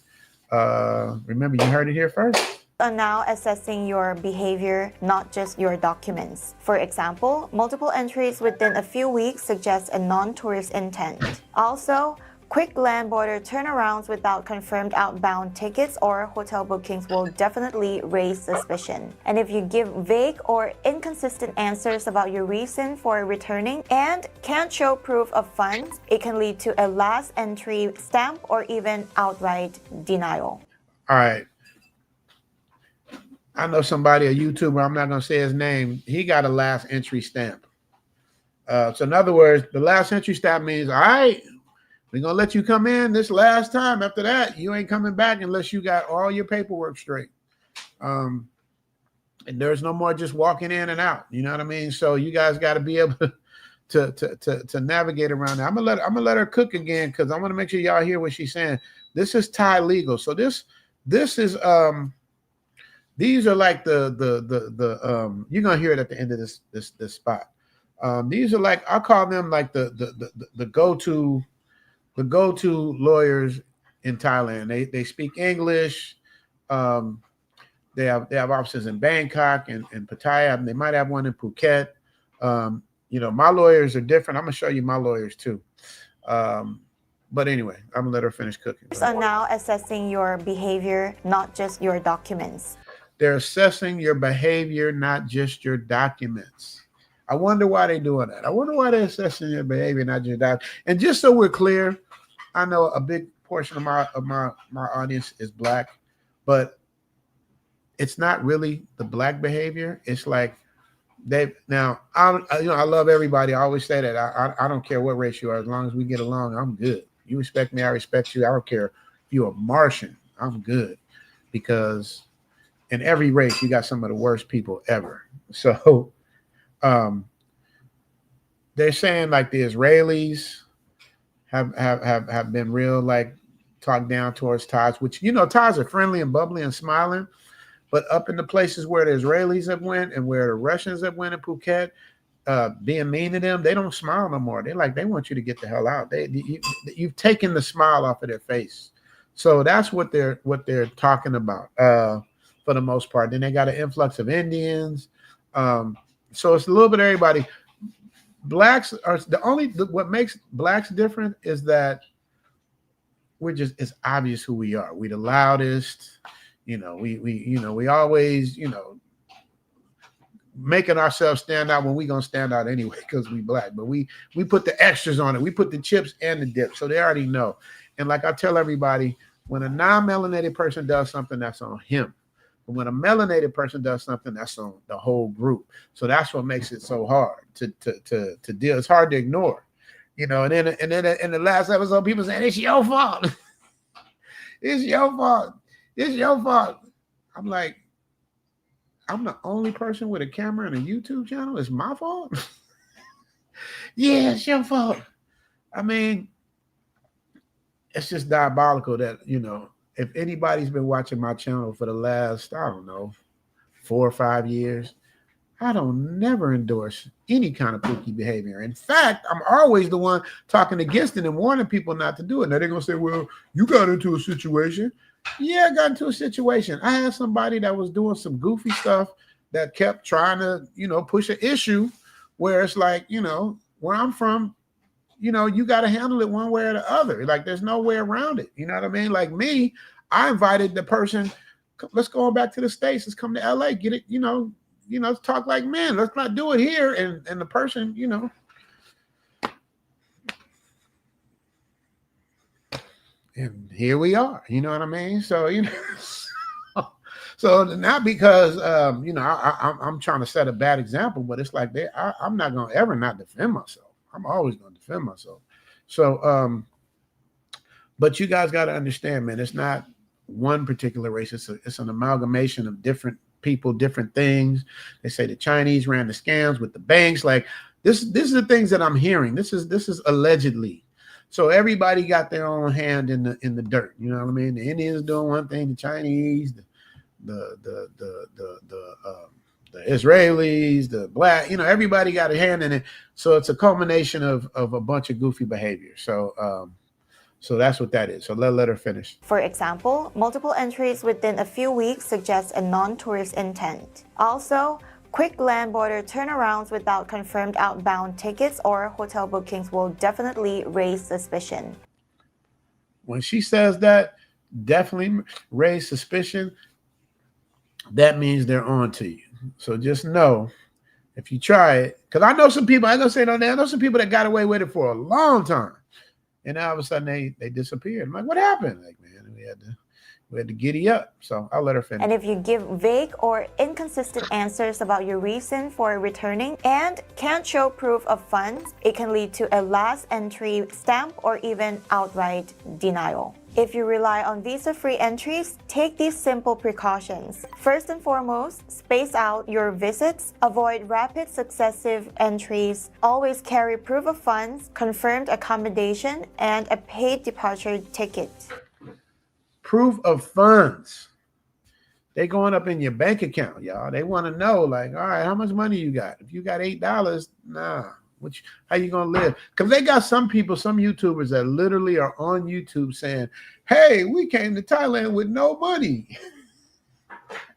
Remember, you heard it here first. Are now assessing your behavior, not just your documents. For example, multiple entries within a few weeks suggest a non-tourist intent. Also, quick land border turnarounds without confirmed outbound tickets or hotel bookings will definitely raise suspicion. And if you give vague or inconsistent answers about your reason for returning and can't show proof of funds, it can lead to a last entry stamp or even outright denial. All right. I know somebody, a YouTuber, I'm not going to say his name. He got a last entry stamp. So in other words, the last entry stamp means, all right, we're going to let you come in this last time. After that, you ain't coming back unless you got all your paperwork straight. And there's no more just walking in and out. You know what I mean? So you guys got to be able to navigate around that. I'm gonna let her cook again because I want to make sure y'all hear what she's saying. This is Thai legal. So this is these are like the you're gonna hear it at the end of this spot. These are like, I call them like the go-to lawyers in Thailand. They speak English. They have offices in Bangkok and Pattaya. They might have one in Phuket. My lawyers are different. I'm gonna show you my lawyers too. But anyway, I'm gonna let her finish cooking. Are now assessing your behavior, not just your documents. They're assessing your behavior, not just your documents. I wonder why they're doing that. I wonder why they're assessing your behavior, not just documents. And just so we're clear, I know a big portion of my audience is black, but it's not really the black behavior. It's like I love everybody. I always say that. I don't care what race you are. As long as we get along, I'm good. You respect me, I respect you. I don't care if you're a Martian. I'm good. Because in every race, you got some of the worst people ever. So they're saying like the Israelis, have been real like talked down towards Thais, which Thais are friendly and bubbly and smiling, but up in the places where the Israelis have went and where the Russians have went in Phuket, being mean to them, they don't smile no more. They want you to get the hell out. You've taken the smile off of their face. So that's what they're talking about for the most part. Then they got an influx of Indians. So it's a little bit of everybody. Blacks are what makes blacks different is that it's obvious who we are. We the loudest, we always, making ourselves stand out when we gonna stand out anyway because we black. But we put the extras on it. We put the chips and the dip, so they already know. And like I tell everybody, when a non-melanated person does something, that's on him. But when a melanated person does something, that's on the whole group. So that's what makes it so hard to deal. It's hard to ignore, And then in the last episode, people saying it's your fault. It's your fault. It's your fault. I'm like, I'm the only person with a camera and a YouTube channel. It's my fault. Yeah, it's your fault. I mean, it's just diabolical that, if anybody's been watching my channel for the last, 4 or 5 years, I don't never endorse any kind of pookie behavior. In fact, I'm always the one talking against it and warning people not to do it. Now they're going to say, well, you got into a situation. Yeah, I got into a situation. I had somebody that was doing some goofy stuff that kept trying to, push an issue where it's like, where I'm from, you got to handle it one way or the other. Like there's no way around it. You know what I mean? Like me, I invited the person, let's go back to the States. Let's come to LA, get it, talk like men. Let's not do it here. And the person, and here we are. You know what I mean? So, so not because, I'm trying to set a bad example, but it's like I'm not going to ever not defend myself. I'm always going to defend myself. So, but you guys got to understand, man, it's not one particular race. It's an amalgamation of different people, different things. They say the Chinese ran the scams with the banks. Like this is the things that I'm hearing. This is allegedly. So everybody got their own hand in the dirt. You know what I mean? The Indians doing one thing, the Chinese, the Israelis, the black, everybody got a hand in it. So it's a culmination of a bunch of goofy behavior. So that's what that is. So let her finish. For example, multiple entries within a few weeks suggest a non-tourist intent. Also, quick land border turnarounds without confirmed outbound tickets or hotel bookings will definitely raise suspicion. When she says that, definitely raise suspicion, that means they're on to you. So just know, if you try it, because I know some people, I ain't gonna say no name, I know some people that got away with it for a long time. And all of a sudden they disappeared. I'm like, what happened? Like, man, we had to giddy up. So I'll let her finish. And if you give vague or inconsistent answers about your reason for returning and can't show proof of funds, it can lead to a last entry stamp or even outright denial. If you rely on visa-free entries, take these simple precautions. First and foremost, space out your visits, avoid rapid successive entries, always carry proof of funds, confirmed accommodation, and a paid departure ticket. Proof of funds. They going up in your bank account, y'all. They want to know, like, all right, how much money you got? If you got $8, nah. How you gonna live? Because they got some people, some YouTubers that literally are on YouTube saying, hey, we came to Thailand with no money.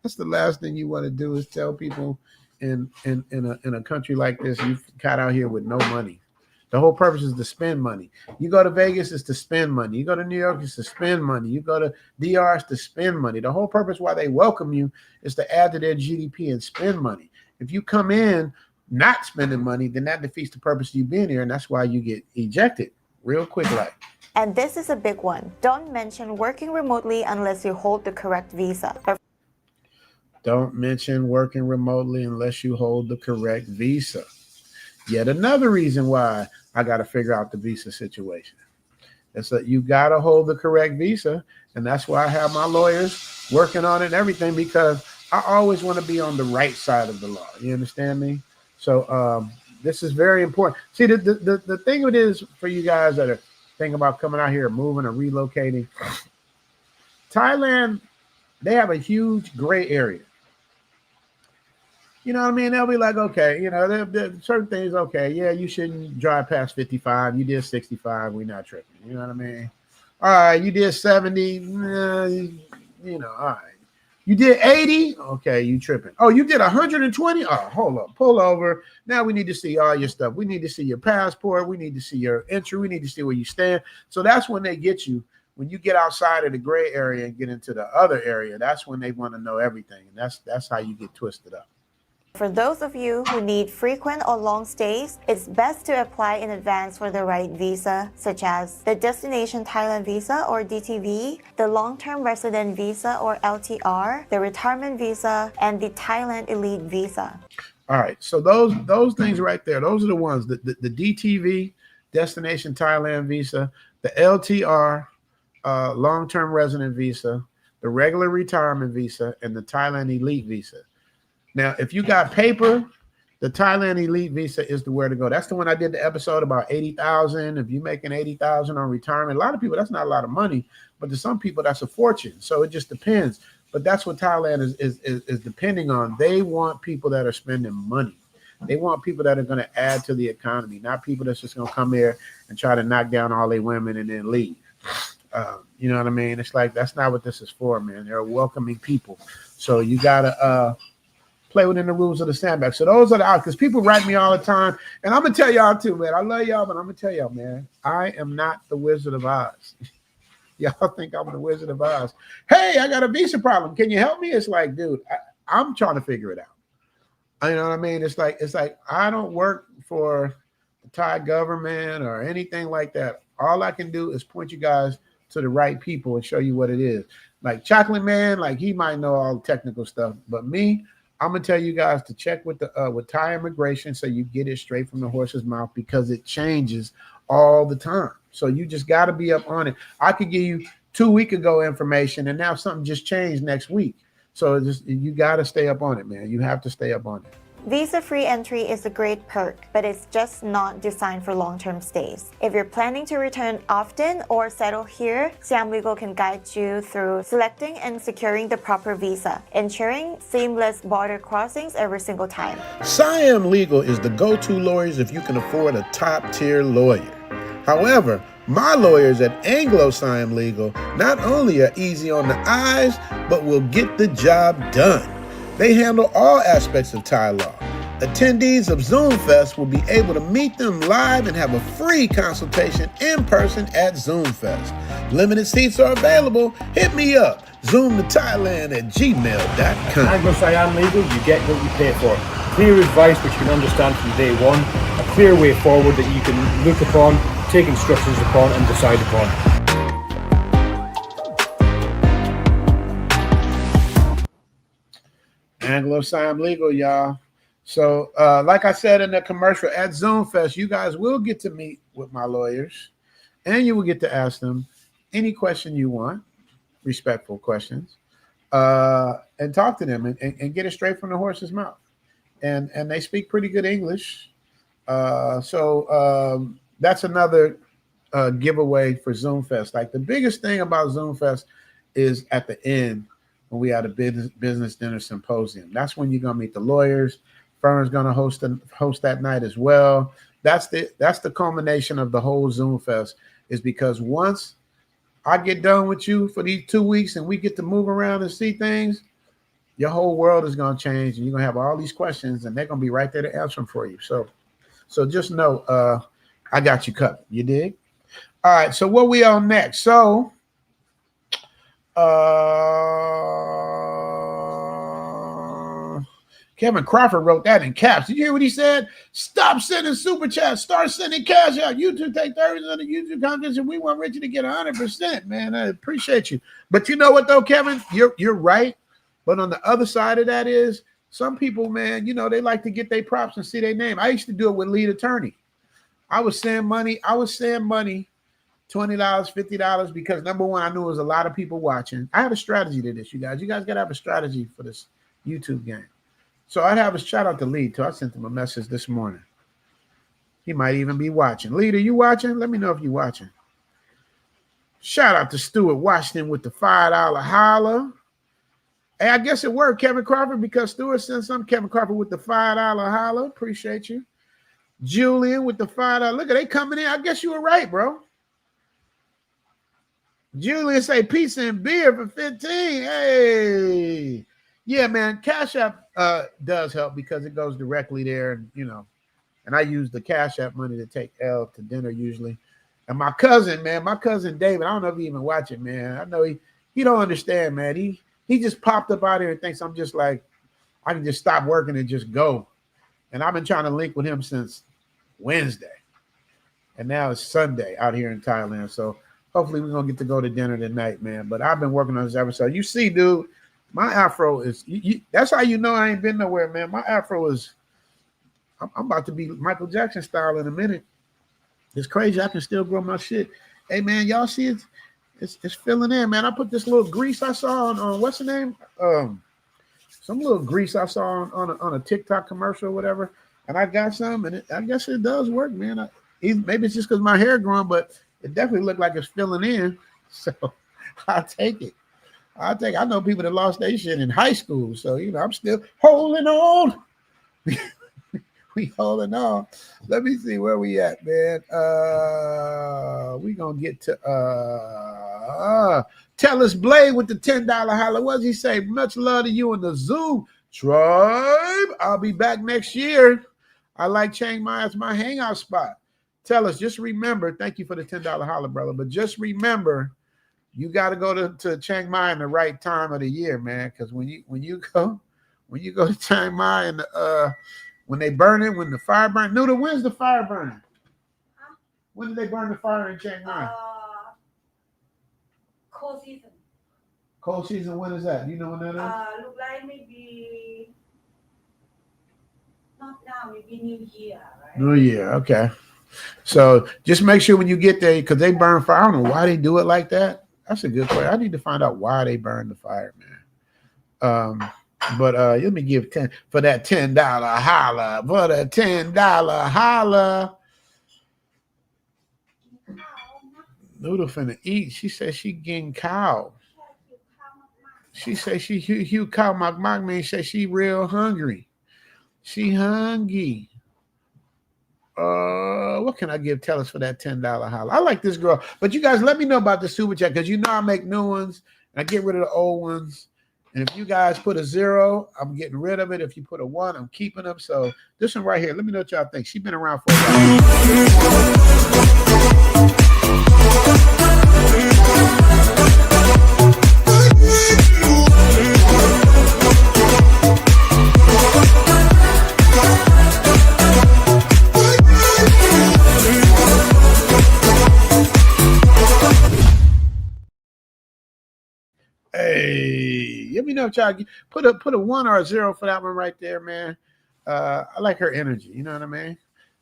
That's the last thing you want to do is tell people in a country like this, you got out here with no money. The whole purpose is to spend money. You go to Vegas, it's to spend money. You go to New York, it's to spend money. You go to DR, it's to spend money. The whole purpose why they welcome you is to add to their GDP and spend money. If you come in not spending money, then that defeats the purpose of you being here, and that's why you get ejected real quick like. And this is a big one. Don't mention working remotely unless you hold the correct visa. Don't mention working remotely unless you hold the correct visa. Yet another reason why I got to figure out the visa situation. It's that you got to hold the correct visa, and that's why I have my lawyers working on it and everything, because I always want to be on the right side of the law. You understand me? So this is very important. See, the thing it is for you guys that think about coming out here, moving or relocating. Thailand, they have a huge gray area. You know what I mean? They'll be like, okay, you know, certain things, okay, yeah, you shouldn't drive past 55. You did 65. We're not tripping. You know what I mean? All right, you did 70. You know, all right. You did 80. Okay, you tripping. Oh, you did 120. Oh, hold up, pull over. Now we need to see all your stuff. We need to see your passport. We need to see your entry. We need to see where you stand. So that's when they get you. When you get outside of the gray area and get into the other area, that's when they want to know everything. And that's how you get twisted up. For those of you who need frequent or long stays, it's best to apply in advance for the right visa, such as the Destination Thailand Visa or DTV, the Long-Term Resident Visa or LTR, the Retirement Visa, and the Thailand Elite Visa. All right, so those things right there, those are the ones, the DTV, Destination Thailand Visa, the LTR, Long-Term Resident Visa, the regular Retirement Visa, and the Thailand Elite Visa. Now, if you got paper, the Thailand Elite Visa is the where to go. That's the one I did the episode about 80,000. If you're making 80,000 on retirement, a lot of people, that's not a lot of money, but to some people, that's a fortune. So it just depends. But that's what Thailand is depending on. They want people that are spending money. They want people that are going to add to the economy, not people that's just going to come here and try to knock down all their women and then leave. You know what I mean? It's like, that's not what this is for, man. They're welcoming people. So you got to play within the rules of the sandbag. So those are the out, because people write me all the time. And I'm going to tell y'all too, man. I love y'all, but I'm going to tell y'all, man, I am not the Wizard of Oz. Y'all think I'm the Wizard of Oz. Hey, I got a visa problem. Can you help me? It's like, dude, I'm trying to figure it out. You know what I mean? It's like I don't work for the Thai government or anything like that. All I can do is point you guys to the right people and show you what it is. Like Chocolate Man, like he might know all the technical stuff, but me, I'm gonna tell you guys to check with the with Thai immigration so you get it straight from the horse's mouth, because it changes all the time. So you just got to be up on it. I could give you 2 weeks ago information, and now something just changed next week. So you got to stay up on it, man. You have to stay up on it. Visa-free entry is a great perk, but it's just not designed for long-term stays. If you're planning to return often or settle here, Siam Legal can guide you through selecting and securing the proper visa, ensuring seamless border crossings every single time. Siam Legal is the go-to lawyers if you can afford a top-tier lawyer. However, my lawyers at Anglo Siam Legal not only are easy on the eyes, but will get the job done. They handle all aspects of Thai law. Attendees of Zoom Fest will be able to meet them live and have a free consultation in person at Zoom Fest. Limited seats are available. Hit me up, zoomtothailand@gmail.com. Anglo Siam Legal, you get what you pay for. Clear advice which you can understand from day one. A clear way forward that you can look upon, take instructions upon, and decide upon. Anglo Siam Legal, y'all. So, like I said in the commercial, at Zoom Fest, you guys will get to meet with my lawyers, and you will get to ask them any question you want, respectful questions, and talk to them and get it straight from the horse's mouth. And they speak pretty good English. So that's another giveaway for Zoom Fest. Like, the biggest thing about Zoom Fest is at the end, when we had a business dinner symposium. That's when you're gonna meet the lawyers. Fern's gonna host that night as well. That's the culmination of the whole Zoom Fest, is because once I get done with you for these 2 weeks and we get to move around and see things, your whole world is gonna change, and you're gonna have all these questions, and they're gonna be right there to answer them for you. So just know I got you covered. You dig? All right. So what we on next? So. Kevin Crawford wrote that in caps. Did you hear what he said? Stop sending super chats. Start sending cash out. YouTube take 30% of the YouTube conference, and we want Richard to get 100%. Man, I appreciate you. But you know what though, Kevin? You're right. But on the other side of that is, some people, man, you know, they like to get their props and see their name. I used to do it with lead attorney. I was sending money, $20, $50, because number one, I knew there was a lot of people watching. I had a strategy to this, you guys. You guys got to have a strategy for this YouTube game. So I'd have a shout out to Lead too. I sent him a message this morning. He might even be watching. Lead, are you watching? Let me know if you're watching. Shout out to Stuart Washington with the $5 holla. Hey, I guess it worked, Kevin Crawford, because Stuart sent some. Kevin Crawford with the $5 holla. Appreciate you. Julian with the $5. Look at they coming in. I guess you were right, bro. Julian say pizza and beer for 15. Hey. Yeah, man. Cash App does help because it goes directly there, and and I use the Cash App money to take L to dinner usually. And my cousin David, I don't know if he even watch it, man. I know he don't understand, man. He just popped up out here and thinks I'm just like, I can just stop working and just go. And I've been trying to link with him since Wednesday. And now it's Sunday out here in Thailand. So hopefully we're going to get to go to dinner tonight, man. But I've been working on this episode. You see, dude, my afro is, that's how you know I ain't been nowhere, man. My afro is, I'm about to be Michael Jackson style in a minute. It's crazy. I can still grow my shit. Hey, man, y'all see it? It's filling in, man. I put this little grease I saw on what's the name? Some little grease I saw on a TikTok commercial or whatever. And I got some, and I guess it does work, man. Maybe it's just because my hair growing, but it definitely looked like it's filling in. So I'll take it. I know people that lost their shit in high school. So, I'm still holding on. We holding on. Let me see where we at, man. We gonna get to Tell us Blade with the $10 holla. What does he say? Much love to you in the Zoom tribe. I'll be back next year. I like Chiang Mai as my hangout spot. Tell us, just remember, thank you for the $10 holla, brother. But just remember, you got to go to Chiang Mai in the right time of the year, man. Because when you go to Chiang Mai and when they burn it, when the fire burns. Noodle, when's the fire burning? Huh? When did they burn the fire in Chiang Mai? Cold season. Cold season, when is that? Do you know when that is? Look like maybe not now, maybe New Year, right? New Year, okay. So just make sure when you get there, because they burn fire. I don't know why they do it like that. That's a good question. I need to find out why they burn the fire, man. But let me give 10 for that $10 holla. For the $10 holla. Noodle finna eat. She said she getting cow. She said she Hugh cow mak man said she real hungry. She hungry. What can I give Tell us for that $10 holla? I like this girl. But you guys let me know about the super chat because I make new ones and I get rid of the old ones. And if you guys put a 0, I'm getting rid of it. If you put a 1, I'm keeping them. So this one right here, let me know what y'all think. She's been around for a while. Hey, let me know if y'all put a 1 or a 0 for that one right there, man. I like her energy, you know what I mean?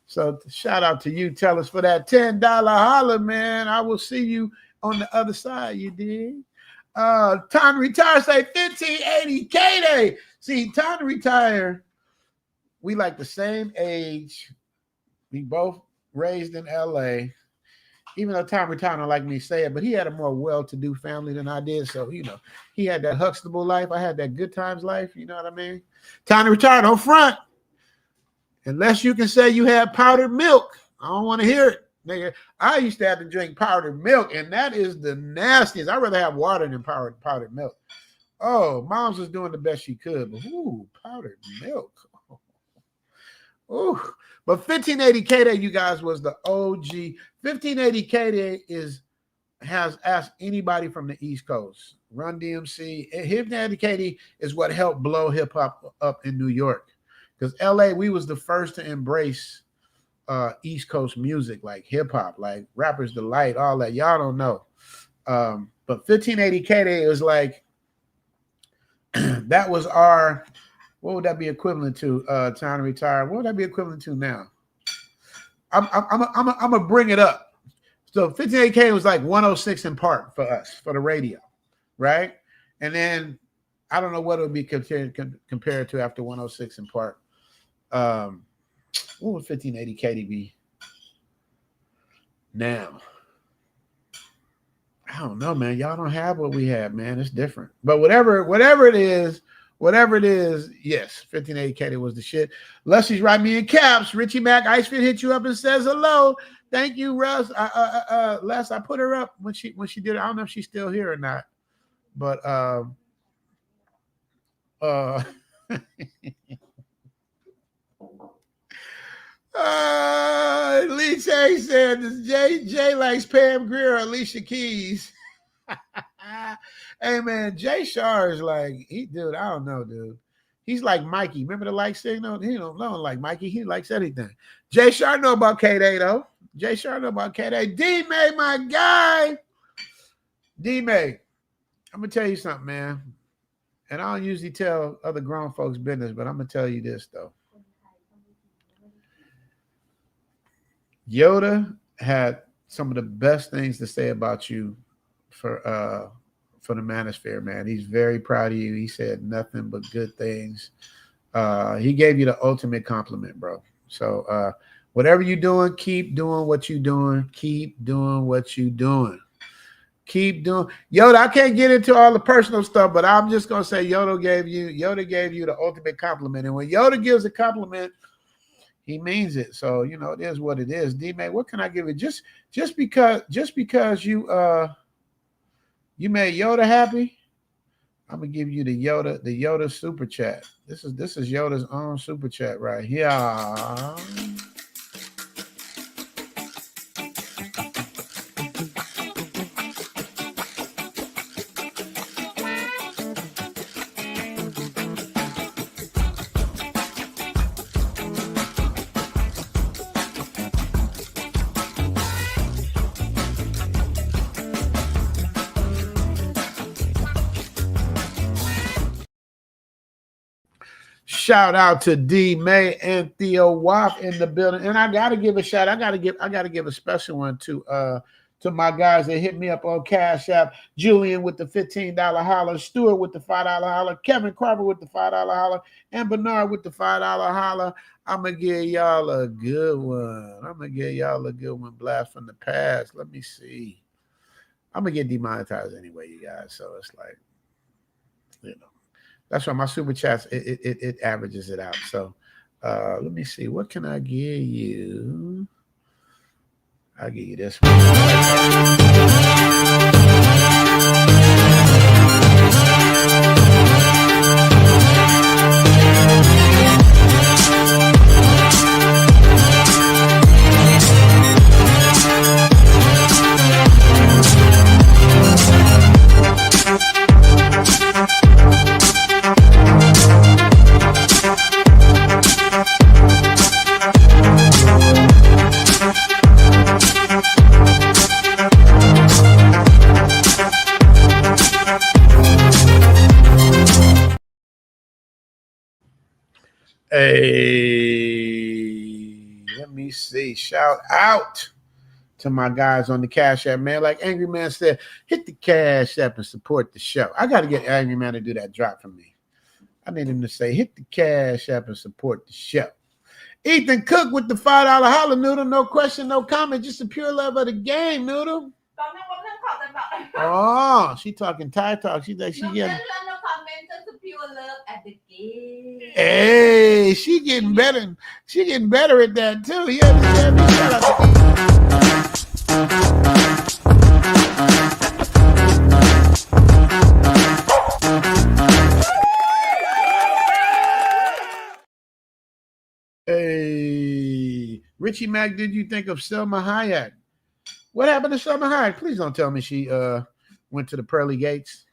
So shout out to you. Tell us for that $10 holla, man. I will see you on the other side, you dig? Time to retire, say 1580 K-Day. See, time to retire. We like the same age. We both raised in LA. Even though Tom Retired don't like me to say it, but he had a more well-to-do family than I did. So, he had that Huxtable life. I had that good times life. You know what I mean? Time to retire. Don't front. Unless you can say you had powdered milk. I don't want to hear it. Nigga, I used to have to drink powdered milk, and that is the nastiest. I'd rather have water than powdered milk. Oh, Mom's was doing the best she could, but powdered milk. Ooh. But 1580 K-Day, you guys, was the OG. 1580 K-Day has asked anybody from the East Coast. Run DMC. 1580 K-Day is what helped blow hip-hop up in New York. Because LA, we was the first to embrace East Coast music, like hip-hop, like Rapper's Delight, all that. Y'all don't know. But 1580 K-Day was like, that was our... What would that be equivalent to? Time to retire. What would that be equivalent to now? I'm gonna bring it up. So 58K was like 106 in part for us for the radio, right? And then I don't know what it would be compared to after 106 in part. What would 1580K be now? I don't know, man. Y'all don't have what we have, man. It's different. But whatever it is, yes, 1580 was the shit. Leslie's writing me in caps. Richie Mac Icefit hit you up and says hello. Thank you, Russ. Les, I put her up when she did it. I don't know if she's still here or not. But Lee Che said this Jay likes Pam Grier or Alicia Keys. Hey man, Jay Shar is like dude. I don't know, dude. He's like Mikey. Remember the like signal? He don't know like Mikey. He likes anything. Jay Shar know about K-Day though. Jay Shar know about K-Day. D-May, my guy. D-May, I'm gonna tell you something, man. And I don't usually tell other grown folks business, but I'm gonna tell you this though. Yoda had some of the best things to say about you for the Manosphere, man. He's very proud of you. He said nothing but good things. He gave you the ultimate compliment, bro. So whatever you're doing, keep doing what you're doing. Keep doing what you're doing. Keep doing. Yoda, I can't get into all the personal stuff, but I'm just gonna say Yoda gave you the ultimate compliment. And when Yoda gives a compliment, he means it. So you know it is what it is. D-May, what can I give it? Just because you made Yoda happy, I'm gonna give you the Yoda super chat. This is Yoda's own super chat right here. Shout out to D May and Theo Waff in the building. And I gotta give a shout. I gotta give a special one to my guys that hit me up on Cash App. Julian with the $15 holler, Stuart with the $5 holler, Kevin Carver with the $5 holler, and Bernard with the $5 holler. I'm gonna give y'all a good one. Blast from the past. Let me see. I'm gonna get demonetized anyway, you guys. So it's like, you know. That's why my super chats, it averages it out. So let me see. What can I give you? I'll give you this one. Hey, let me see. Shout out to my guys on the Cash App, man. Like Angry Man said, hit the Cash App and support the show. I got to get Angry Man to do that drop for me. I need him to say, hit the Cash App and support the show. Ethan Cook with the $5 holler, Noodle. No question, no comment. Just a pure love of the game, Noodle. Oh, she talking Thai talk. She like she getting. Hey, she getting better. She getting better at that too. You understand me? Shout out to Hey, Richie Mack, did you think of Selma Hayek? What happened to Selma Hayek? Please don't tell me she went to the pearly gates.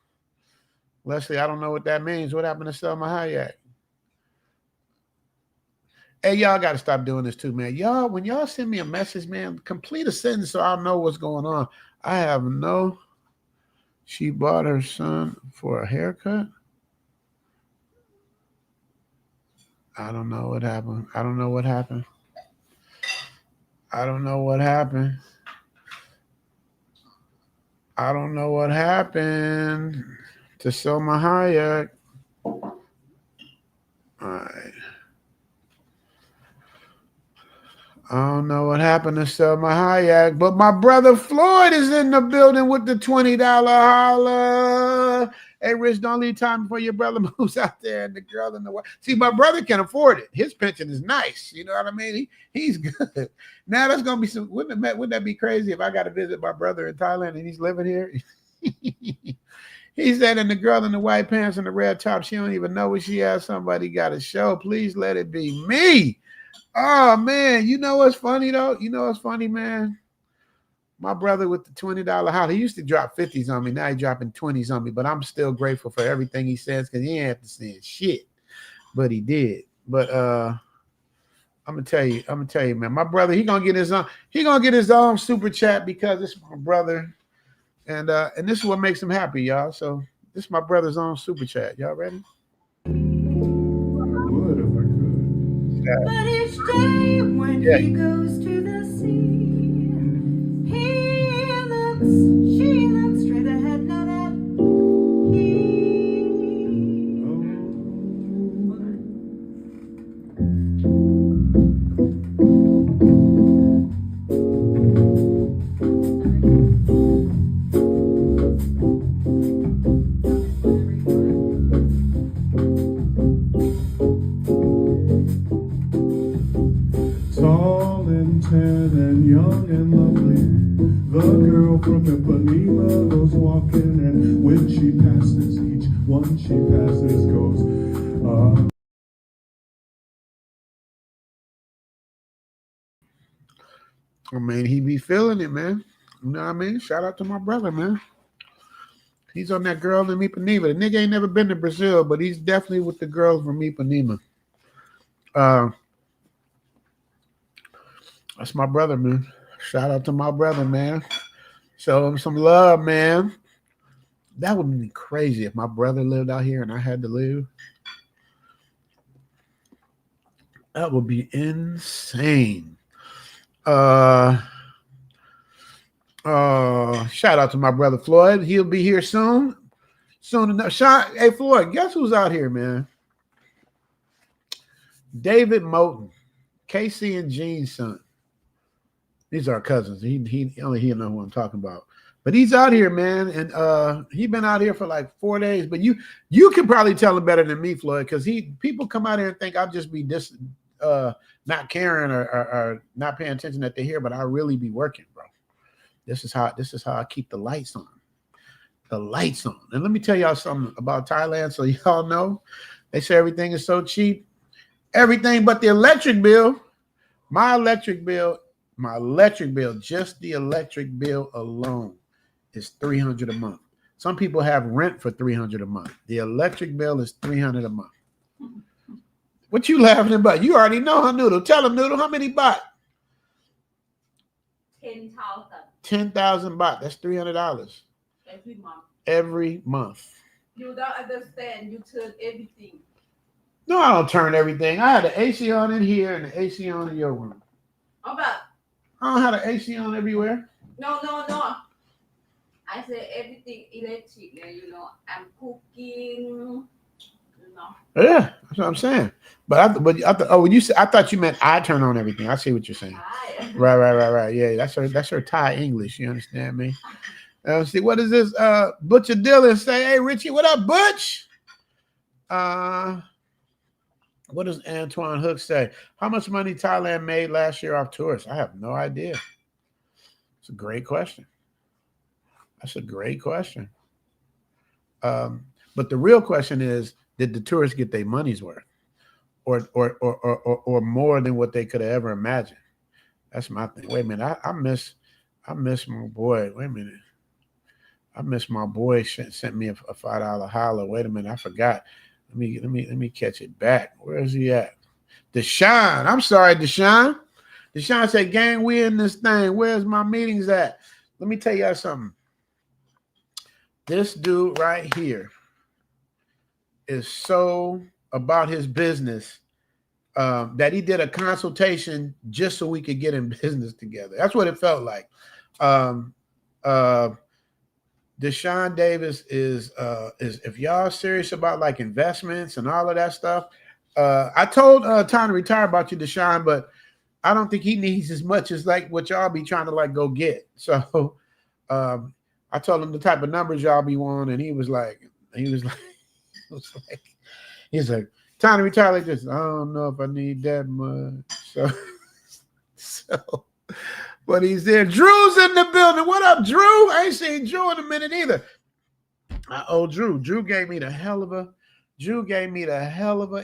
Leslie, I don't know what that means. What happened to Selma Hayek? Hey, y'all got to stop doing this too, man. Y'all, when y'all send me a message, man, complete a sentence so I'll know what's going on. I have no. She bought her son for a haircut. I don't know what happened. I don't know what happened. I don't know what happened. I don't know what happened to Selma Hayek. All right. I don't know what happened to Selma Hayek, but my brother Floyd is in the building with the $20 holla. Hey, Rich, don't leave time before your brother moves out there and the girl in the way. See, my brother can afford it. His pension is nice. You know what I mean? He's good. Now that's gonna be some. Wouldn't that be crazy if I got to visit my brother in Thailand and he's living here? He said, and the girl in the white pants and the red top, she don't even know what she has. Somebody got to show. Please let it be me. Oh, man. You know what's funny, though? You know what's funny, man? My brother with the $20 house, he used to drop 50s on me. Now he's dropping 20s on me. But I'm still grateful for everything he says because he ain't have to say shit. But he did. But I'm gonna tell you, man. My brother, he gonna get his own super chat because it's my brother. And this is what makes him happy, y'all. So this is my brother's own super chat. Y'all ready? But each day when he goes to the sea, she looks straight ahead, not at Tall and tan and young and lovely, the girl from Ipanema goes walking, and when she passes, each one she passes goes, I mean, he be feeling it, man. You know what I mean? Shout out to my brother, man. He's on that girl in Ipanema. The nigga ain't never been to Brazil, but he's definitely with the girls from Ipanema. That's my brother, man. Shout out to my brother, man. Show him some love, man. That would be crazy if my brother lived out here and I had to live. That would be insane. Shout out to my brother Floyd. He'll be here soon. Soon enough. Hey, Floyd, guess who's out here, man? David Moten, Casey and Gene's son. These are cousins. He only he'll know who I'm talking about. But he's out here, man, and he been out here for like 4 days. But you can probably tell him better than me, Floyd, because people come out here and think I'll just be not caring or not paying attention that they're here, but I really be working, bro. This is how I keep the lights on. The lights on. And let me tell y'all something about Thailand, so y'all know. They say everything is so cheap. Everything but the electric bill. My electric bill, just the electric bill alone is $300 a month. Some people have rent for $300 a month. The electric bill is $300 a month. What you laughing about? You already know, huh, Noodle? Tell him, Noodle, how many baht? 10,000. 10,000 baht. That's $300 Every month. every month. You don't understand. You turn everything. No, I don't turn everything. I had the AC on in here and the AC on in your room. How about? I don't have the AC on everywhere. No. I say everything electric. You know, I'm cooking. You know. Yeah, that's what I'm saying. But when you said, I thought you meant I turn on everything. I see what you're saying. Right. Yeah, that's her Thai English. You understand me? See, what is this? Butcher Dylan say, hey Richie, what up, Butch? What does Antoine Hook say? How much money Thailand made last year off tourists? I have no idea. It's a great question. That's a great question. But the real question is, did the tourists get their money's worth, or more than what they could have ever imagined? That's my thing. Wait a minute, I miss my boy. Wait a minute, I miss my boy. Sent me a $5 holler. Wait a minute, I forgot. Let me catch it back. Where is he at? Deshaun. I'm sorry, Deshaun. Deshaun said, gang, we in this thing. Where's my meetings at? Let me tell you something. This dude right here is so about his business that he did a consultation just so we could get in business together. That's what it felt like. Deshaun Davis is if y'all serious about like investments and all of that stuff. I told Time to Retire about you, Deshaun, but I don't think he needs as much as like what y'all be trying to like go get. So I told him the type of numbers y'all be wanting, and he was like, he's like, time to retire like this. I don't know if I need that much. So but he's there. Drew's in the building. What up, Drew? I ain't seen Drew in a minute either. I owe Drew. Drew gave me the hell of a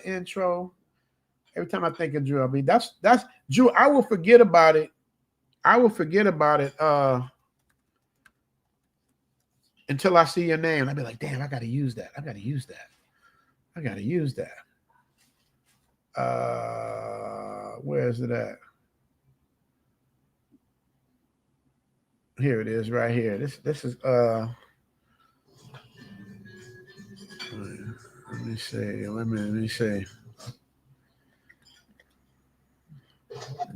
intro. Every time I think of Drew, I mean that's Drew. I will forget about it. Until I see your name. I'll be like, damn, I gotta use that. Where is it at? Here it is, right here. This is let me see.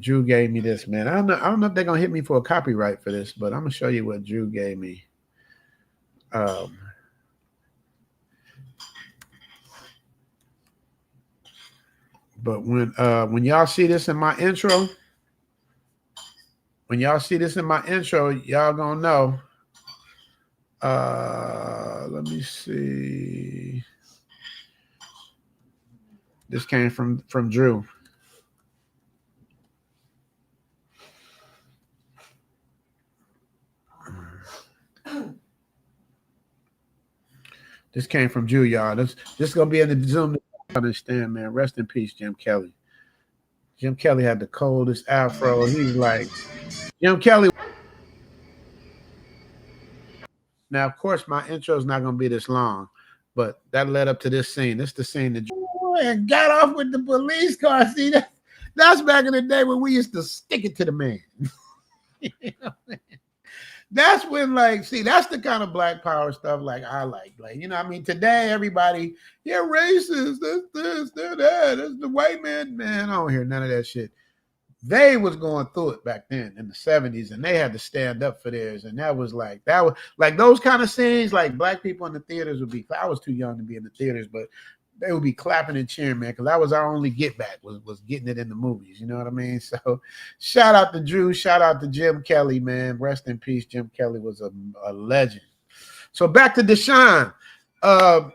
Drew gave me this, man. I don't know if they're gonna hit me for a copyright for this, but I'm gonna show you what Drew gave me. But when y'all see this in my intro, y'all gonna know. Let me see. This came from Drew. This came from Drew, y'all. This is gonna be in the Zoom. Understand, man. Rest in peace, Jim Kelly. Jim Kelly had the coldest afro. He's like, Jim Kelly. Now, of course, my intro is not gonna be this long, but that led up to this scene. This is the scene that and got off with the police car. See, that's back in the day when we used to stick it to the man. You know what I mean? That's when, like, see, that's the kind of black power stuff like I like, you know what I mean? Today, everybody, yeah, racist, this, that, that's the white man. Man, I don't hear none of that shit. They was going through it back then in the 70s, and they had to stand up for theirs. And that was like those kind of scenes, like black people in the theaters would be, I was too young to be in the theaters, but they would be clapping and cheering, man, because that was our only get back was getting it in the movies. You know what I mean? So shout out to Drew. Shout out to Jim Kelly, man. Rest in peace. Jim Kelly was a legend. So back to Deshaun. I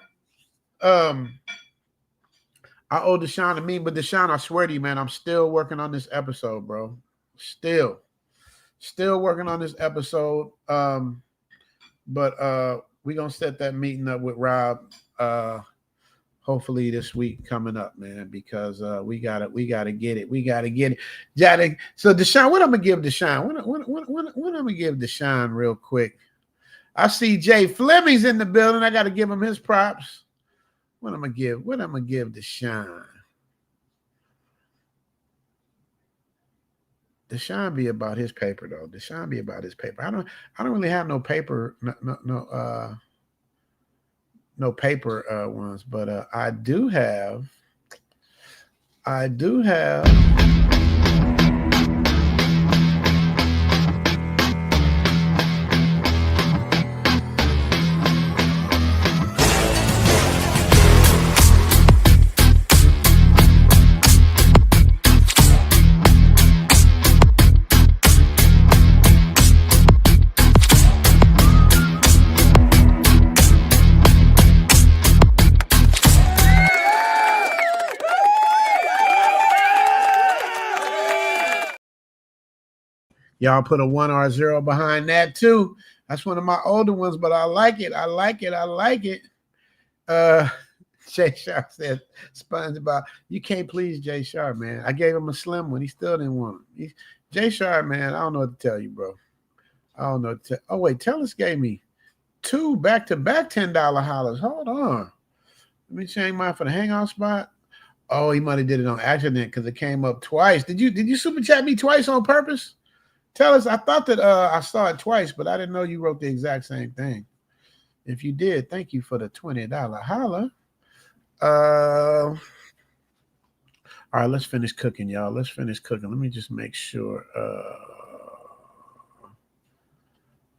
owe Deshaun a meme, but Deshaun, I swear to you, man, I'm still working on this episode, bro. Still working on this episode. But we're going to set that meeting up with Rob hopefully this week coming up, man, because we gotta get it. So Deshaun, what I'm gonna give Deshaun? What I'm gonna give Deshaun real quick? I see Jay Fleming's in the building. I gotta give him his props. What I'm gonna give Deshaun? Deshaun be about his paper though. I don't really have no paper, no paper ones, but I do have. Y'all put a 1R0 behind that too. That's one of my older ones, but I like it. Jay Sharp said, SpongeBob, you can't please Jay Sharp, man. I gave him a slim one. He still didn't want him. Jay Sharp, man, I don't know what to tell you, bro. Oh, wait, Tellus gave me 2 back-to-back $10 hollers. Hold on. Let me change mine for the hangout spot. Oh, he might have did it on accident because it came up twice. Did you super chat me twice on purpose? Tell us, I thought that I saw it twice, but I didn't know you wrote the exact same thing. If you did, thank you for the $20 holla. All right, let's finish cooking, y'all. Let me just make sure.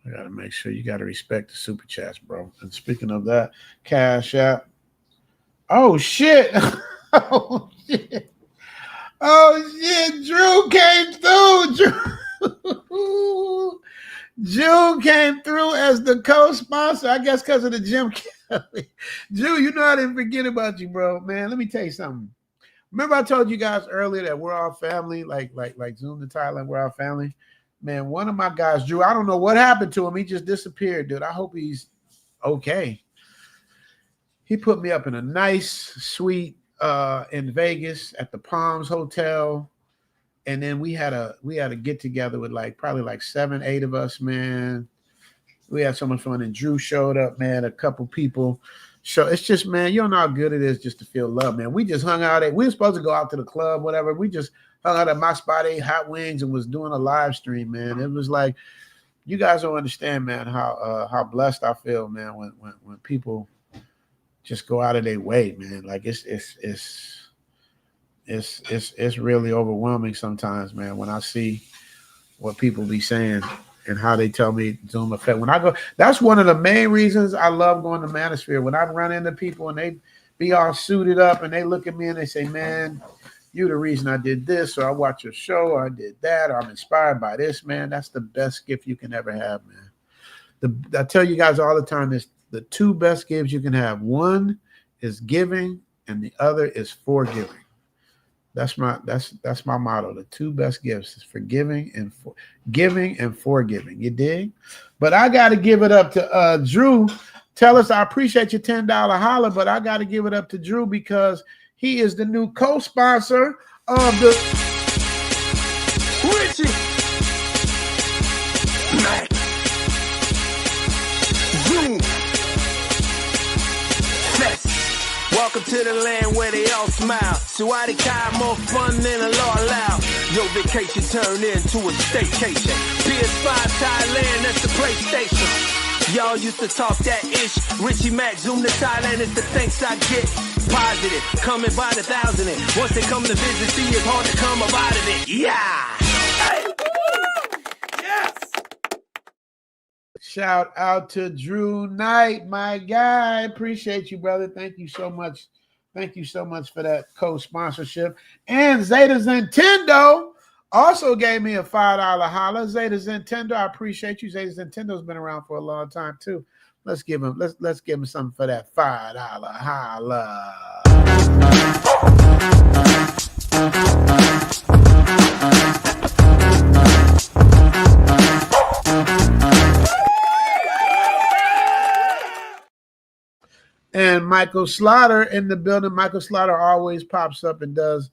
I got to make sure you got to respect the super chats, bro. And speaking of that, Cash App. Oh, shit. Oh, shit. Oh shit, Drew came through. Drew came through as the co-sponsor, I guess because of the Jim Kelly. Drew, you know I didn't forget about you, bro. Man, let me tell you something. Remember I told you guys earlier that we're all family, like Zoom to Thailand, we're all family. Man, one of my guys, Drew, I don't know what happened to him. He just disappeared, dude. I hope he's okay. He put me up in a nice suite in Vegas at the Palms Hotel. And then we had a get together with probably 7, 8 of us, man. We had so much fun, and Drew showed up, man. A couple people. So it's just, man, you don't know how good it is just to feel love, man. We just hung out we were supposed to go out to the club, whatever. We just hung out at my spot, ate hot wings, and was doing a live stream, man. It was like, you guys don't understand, man, how blessed I feel, man, when people just go out of their way, man. Like it's really overwhelming sometimes, man, when I see what people be saying and how they tell me Zoom effect. When I go, that's one of the main reasons I love going to Manosphere. When I run into people and they be all suited up and they look at me and they say, man, you the reason I did this, or I watch your show, or I did that, or I'm inspired by this, man. That's the best gift you can ever have, man. I tell you guys all the time, is the 2 best gifts you can have. One is giving and the other is forgiving. That's my motto. The 2 best gifts is forgiving and giving and forgiving. You dig? But I got to give it up to Drew. Tell us, I appreciate your $10 holler, but I got to give it up to Drew because he is the new co-sponsor of the Richie Mac Zoom Fest. Welcome to the land where they all smile. Suwadi Kai, more fun than a law allow. Your vacation turned into a staycation. PS5 Thailand, that's the PlayStation. Y'all used to talk that ish. Richie Mac, Zoom to Thailand is the thanks I get. Positive, coming by the 1,000. And once they come to visit, see it's hard to come up out of it. Yeah! Yes! Shout out to Drew Knight, my guy. Appreciate you, brother. Thank you so much. Thank you so much for that co-sponsorship. And Zeta Zentendo also gave me a $5 holler. Zeta Zentendo, I appreciate you. Zeta Zentendo's been around for a long time too. Let's give him something for that $5 holla. And Michael Slaughter in the building. Michael Slaughter always pops up and does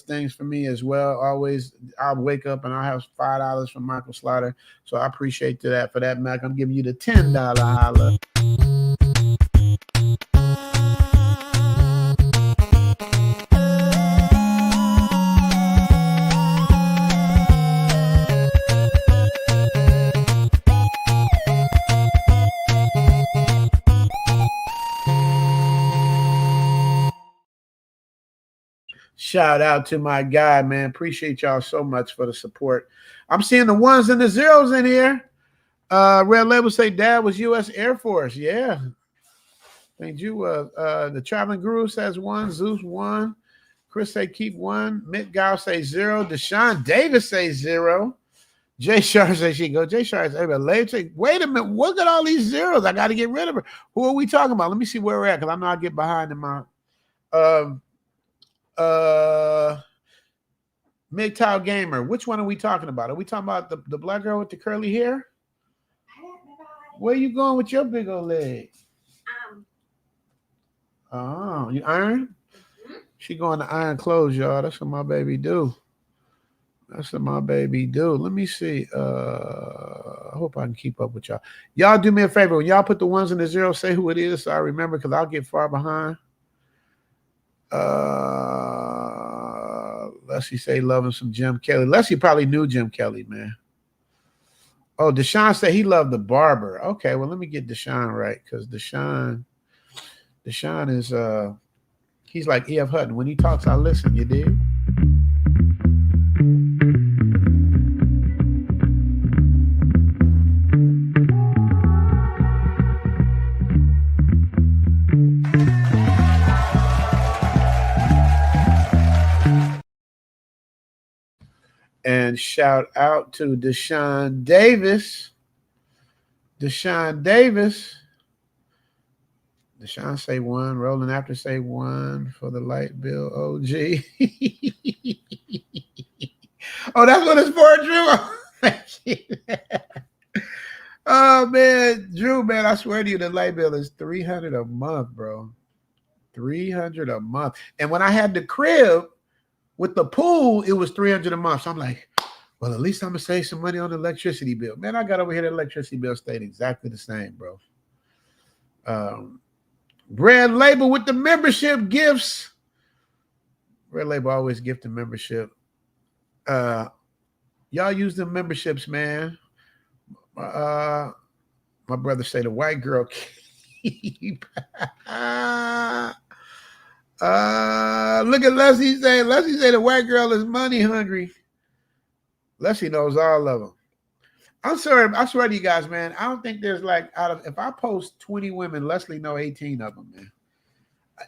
things for me as well. Always, I'll wake up and I'll have $5 from Michael Slaughter. So I appreciate that for that, Mac. I'm giving you the $10 holla. Shout out to my guy, man. Appreciate y'all so much for the support. I'm seeing the 1s and the 0s in here. Red Label say Dad was U.S. Air Force. Yeah. Thank you. The Traveling Guru says 1. Zeus 1. Chris say keep 1. Mick Gow say 0. Deshaun Davis say 0. Jay Shar says she go. Jay Shar says, wait a minute. Look at all these zeros. I got to get rid of her. Who are we talking about? Let me see where we're at because I know I get behind in my MGTOW Gamer. Which one are we talking about? Are we talking about the black girl with the curly hair? Where you going with your big old leg? Oh, you iron? She going to iron clothes, y'all. That's what my baby do. Let me see. I hope I can keep up with y'all. Y'all do me a favor. When y'all put the 1s and the 0s, say who it is so I remember because I'll get far behind. Leslie say loving some Jim Kelly. Leslie probably knew Jim Kelly, man. Oh, Deshaun said he loved the barber. Okay, well, let me get Deshaun right because Deshaun is he's like E.F. Hutton. When he talks, I listen, you dig? And shout out to Deshaun Davis. Deshaun say one. Rolling after say one for the light bill OG. Oh, that's what it's for, Drew. Oh man, Drew, man, I swear to you, the light bill is $300 a month, bro. $300 a month. And when I had the crib with the pool, it was $300 a month. So I'm like, well, at least I'm gonna save some money on the electricity bill. Man, I got over here, the electricity bill stayed exactly the same, bro. Red Label with the membership gifts. Red Label always gift the membership. Y'all use the memberships, man. My brother say the white girl keep. Look at Leslie say. Leslie say the white girl is money hungry. Leslie knows all of them. I'm sorry. I swear to you guys, man. I don't think there's like if I post 20 women, Leslie know 18 of them, man.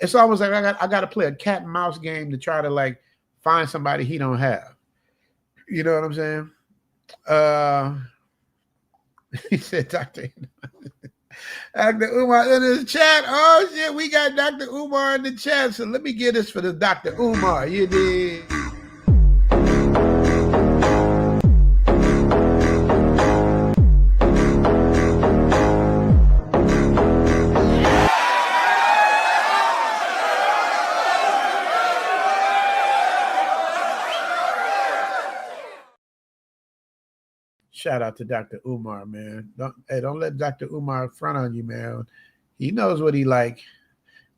It's almost like I got to play a cat and mouse game to try to like find somebody he don't have. You know what I'm saying? He said, Dr. Umar in the chat. Oh shit, we got Dr. Umar in the chat. So let me get this for the Dr. Umar. You did. Shout out to Dr. Umar, man. Don't let Dr. Umar front on you, man. He knows what he like.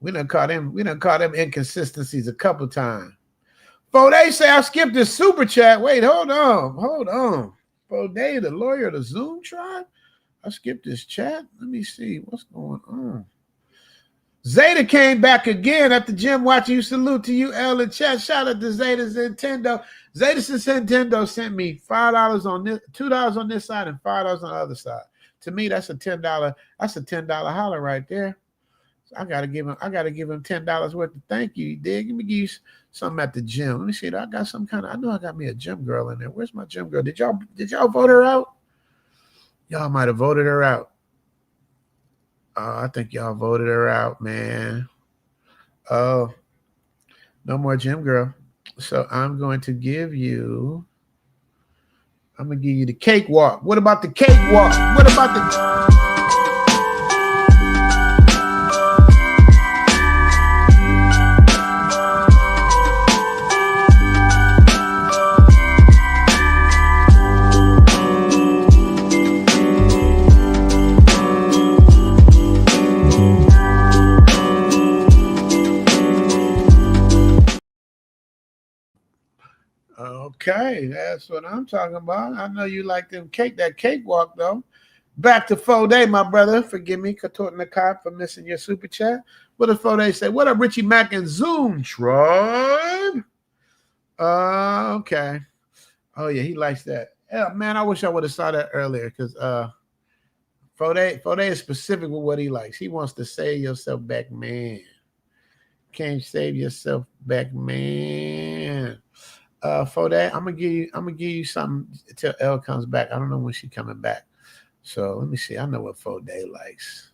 We done caught him inconsistencies a couple times. Foday say I skipped this super chat. Wait, hold on. Foday, the lawyer of the Zoom tribe? I skipped this chat. Let me see what's going on. Zeta came back again at the gym watching you. Salute to you, L in chat. Shout out to Zeta's Nintendo. Zeta's Nintendo sent me $5 on this, $2 on this side, and $5 on the other side. To me, that's a $10. That's a $10 holler right there. So I gotta give him $10 worth of thank you. You dig? Let me give you something at the gym. Let me see. I got some kind of. I know I got me a gym girl in there. Where's my gym girl? Did y'all vote her out? Y'all might have voted her out. I think y'all voted her out, man. Oh, no more gym girl. So I'm going to give you the cakewalk. What about the cakewalk? What about the... Okay, that's what I'm talking about. I know you like that cakewalk though. Back to Foday, my brother. Forgive me, Katot Nakai, for missing your super chat. What does Foday say? What up, Richie Mack and Zoom Tribe? Okay. Oh yeah, he likes that. Yeah, man, I wish I would have saw that earlier because Foday is specific with what he likes. He wants to save yourself back, man. Can't save yourself back, man. Foday, I'm gonna give you something till Elle comes back. I don't know when she's coming back. So let me see. I know what Foday likes.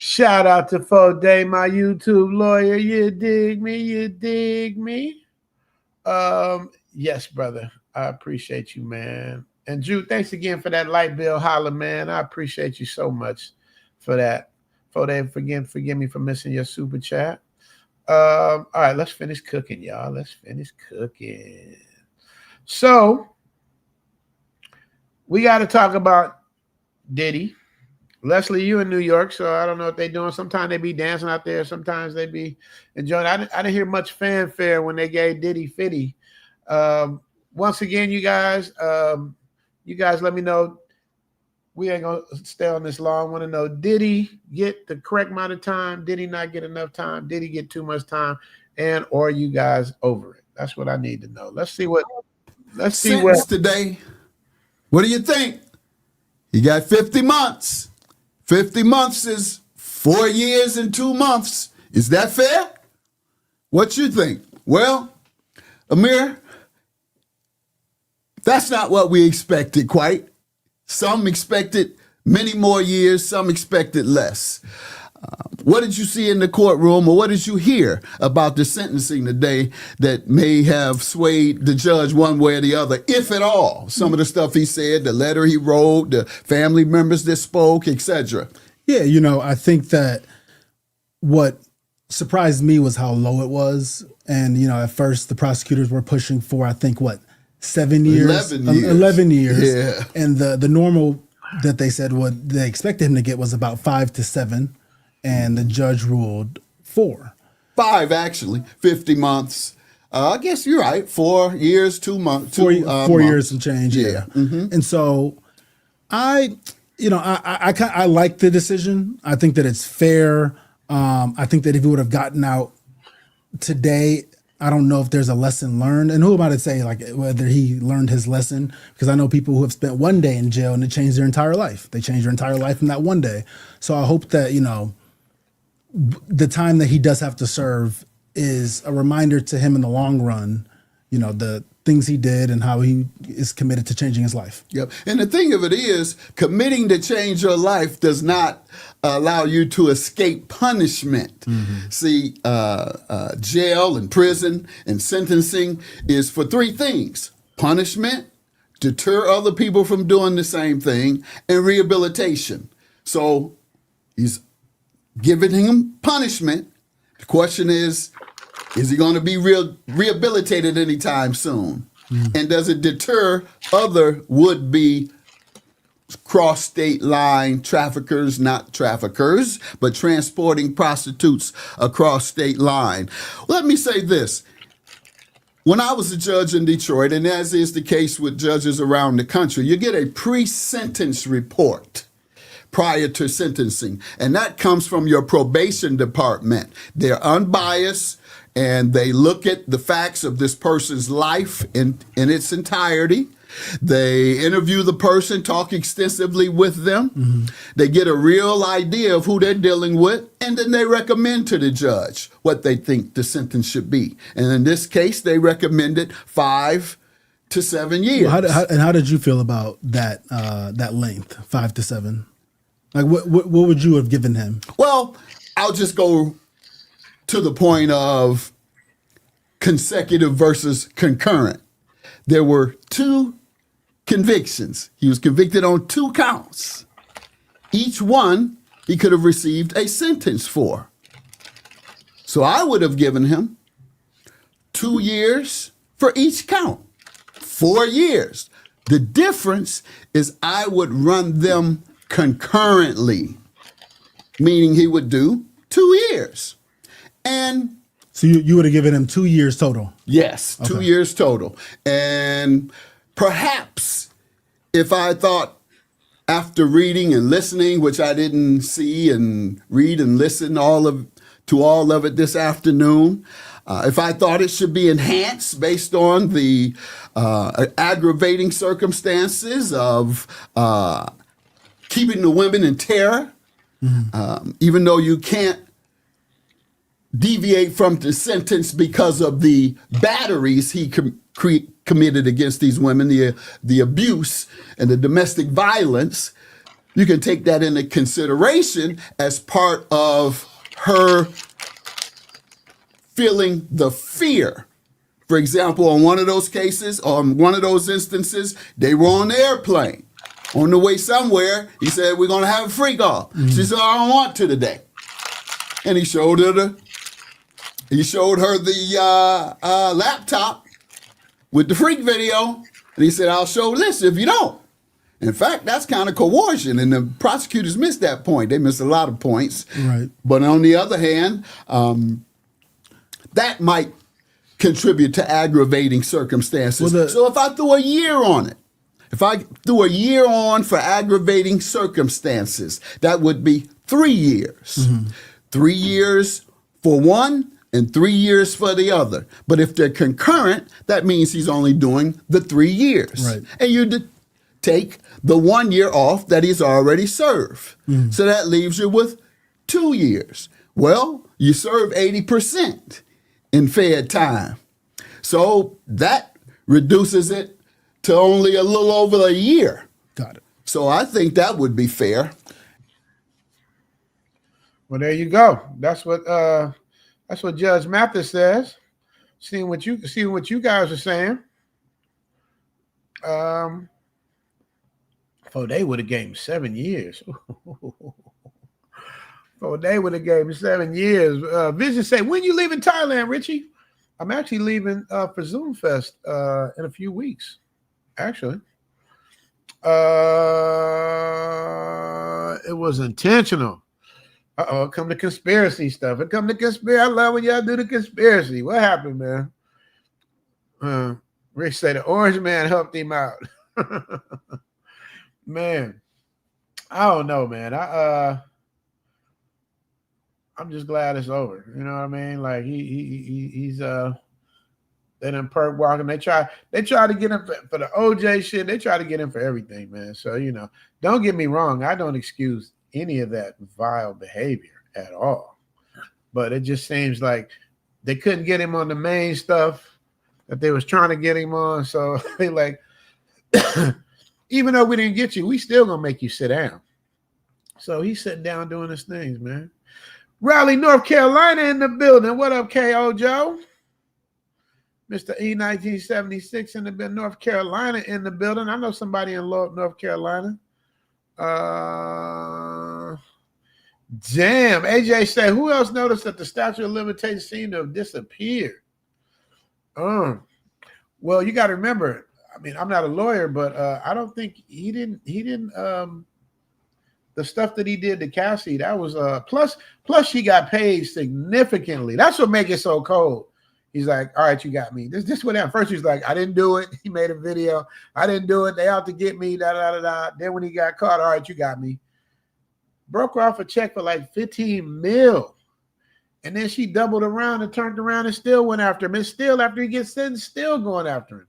Shout out to Foday, my YouTube lawyer. You dig me? Yes, brother. I appreciate you, man. And Drew, thanks again for that light bill holler, man. I appreciate you so much for that. Foday, forgive me for missing your super chat. All right, let's finish cooking, y'all. Let's finish cooking. So we got to talk about Diddy. Leslie, you in New York, so I don't know what they're doing. Sometimes they be dancing out there. Sometimes they be enjoying. I didn't hear much fanfare when they gave Diddy 50. Once again, you guys let me know. We ain't going to stay on this long. I want to know, did he get the correct amount of time? Did he not get enough time? Did he get too much time? and or are you guys over it? That's what I need to know. Let's see what. Today. What do you think? You got 50 months. 50 months is 4 years and 2 months. Is that fair? What you think? Well, Amir, that's not what we expected quite. Some expected many more years, some expected less. What did you see in the courtroom, or what did you hear about the sentencing today that may have swayed the judge one way or the other, if at all? Some of the stuff he said, the letter he wrote, the family members that spoke, etc. Yeah, I think that what surprised me was how low it was. And, at first the prosecutors were pushing for, I think, 7 years? 11 years. 11 years. Yeah. And the normal that they said what they expected him to get was about 5 to 7. And the judge ruled 4. 5, actually. 50 months. I guess you're right. 4 years, 2 months. 4 months. years and change. Yeah. Mm-hmm. And so I like the decision. I think that it's fair. I think that if he would have gotten out today, I don't know if there's a lesson learned. And who am I to say whether he learned his lesson? Because I know people who have spent one day in jail and it changed their entire life. They changed their entire life in that one day. So I hope that, the time that he does have to serve is a reminder to him in the long run, the things he did and how he is committed to changing his life. Yep. And the thing of it is, committing to change your life does not allow you to escape punishment. Mm-hmm. See, jail and prison and sentencing is for 3 things: punishment, deter other people from doing the same thing, and rehabilitation. So he's giving him punishment. The question is he going to be rehabilitated anytime soon? Mm. And does it deter other would-be cross-state line traffickers, not traffickers, but transporting prostitutes across state line? Let me say this. When I was a judge in Detroit, and as is the case with judges around the country, you get a pre-sentence report prior to sentencing. And that comes from your probation department. They're unbiased, and they look at the facts of this person's life in its entirety. They interview the person, talk extensively with them. Mm-hmm. They get a real idea of who they're dealing with, and then they recommend to the judge what they think the sentence should be. And in this case, they recommended 5 to 7 years. Well, how did you feel about that length, 5 to 7? Like, what would you have given him? Well, I'll just go to the point of consecutive versus concurrent. There were 2 convictions. He was convicted on 2 counts. Each one he could have received a sentence for. So I would have given him 2 years for each count, 4 years. The difference is I would run them concurrently, meaning he would do 2 years. And so you would have given him 2 years total? Yes, 2 years total. And perhaps if I thought, after reading and listening, which I didn't see and read and listen to all of it this afternoon, if I thought it should be enhanced based on the aggravating circumstances of keeping the women in terror, even though you can't deviate from the sentence because of the batteries he committed against these women, the abuse and the domestic violence, you can take that into consideration as part of her feeling the fear. For example, on one of those cases, on one of those instances, they were on the airplane. On the way somewhere, he said, "We're going to have a freak off." Mm-hmm. She said, "I don't want to today." And he showed her the laptop with the freak video. And he said, "I'll show this if you don't." In fact, that's kind of coercion. And the prosecutors missed that point. They missed a lot of points. Right. But on the other hand, that might contribute to aggravating circumstances. So if I threw a year on it, if I threw a year on for aggravating circumstances, that would be 3 years. Mm-hmm. 3 years for one, and 3 years for the other. But if they're concurrent, that means he's only doing the 3 years. Right. And you take the 1 year off that he's already served. So that leaves you with 2 years. Well, you serve 80% in Fed time. So that reduces it to only a little over a year. Got it. So I think that would be fair. Well, there you go. That's what Judge Mathis says. Seeing what you guys are saying. They would have gave him 7 years. They would have gave him 7 years. Vision say, when you leaving Thailand, Richie? I'm actually leaving for Zoom Fest in a few weeks. Actually, it was intentional. It come to conspiracy stuff. It come to conspiracy. I love when y'all do the conspiracy. What happened, man? Rich said the orange man helped him out. Man, I don't know, man. I'm just glad it's over. You know what I mean? Like he's they done perk walking. They try to get him for the OJ shit. They try to get him for everything, man. So, don't get me wrong. I don't excuse any of that vile behavior at all. But it just seems like they couldn't get him on the main stuff that they was trying to get him on. So they like, even though we didn't get you, we still gonna make you sit down. So he's sitting down doing his things, man. Raleigh, North Carolina in the building. What up, K.O. Joe? Mr. E1976 in the building. North Carolina in the building. I know somebody in North Carolina. Damn. AJ said, who else noticed that the statute of limitations seemed to have disappeared? Well, you got to remember, I mean, I'm not a lawyer, but I don't think he didn't the stuff that he did to Cassie, that was plus she got paid significantly. That's what makes it so cold. He's like, all right, you got me. This what happened. First he's like, I didn't do it. He made a video. I didn't do it. They out to get me. Then when he got caught, all right, you got me. Broke her off a check for like 15 mil. And then she doubled around and turned around and still went after him. And still after he gets sentenced, still going after him.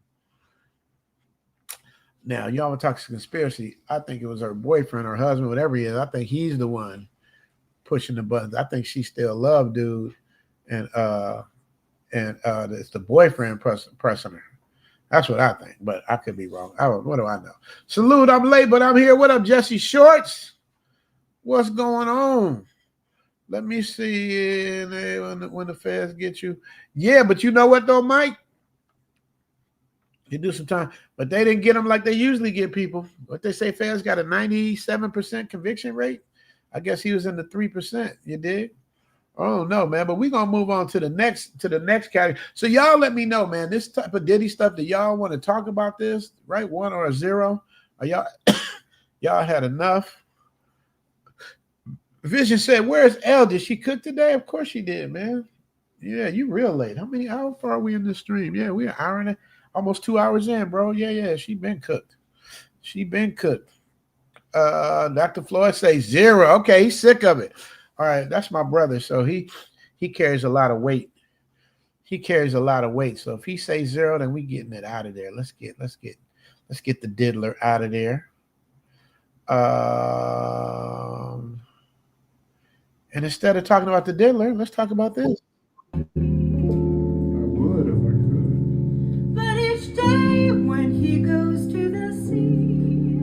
Now, y'all want to talk conspiracy. I think it was her boyfriend or husband, whatever he is. I think he's the one pushing the buttons. I think she still loved dude. And it's the boyfriend pressing her. That's what I think, but I could be wrong. What do I know? Salute, I'm late, but I'm here. What up, Jesse Shorts? What's going on? Let me see when the feds get you. Yeah, but you know what, though, Mike? You do some time, but they didn't get them like they usually get people. What they say, feds got a 97% conviction rate. I guess he was in the 3%. You dig? Oh no, man! But we're gonna move on to the next category. So y'all let me know, man. This type of Diddy stuff that y'all want to talk about this, right? 1 or a 0? Are y'all y'all had enough? Vision said, "Where's Elle? Did she cook today? Of course she did, man. Yeah, you real late. How far are we in the stream? Yeah, we're an hour and almost 2 hours in, bro. Yeah. She been cooked. Dr. Floyd say 0. Okay, he's sick of it. All right, that's my brother. So he carries a lot of weight. So if he says 0, then we getting it out of there. Let's get the diddler out of there. And instead of talking about the diddler, let's talk about this. But each day when he goes to the sea,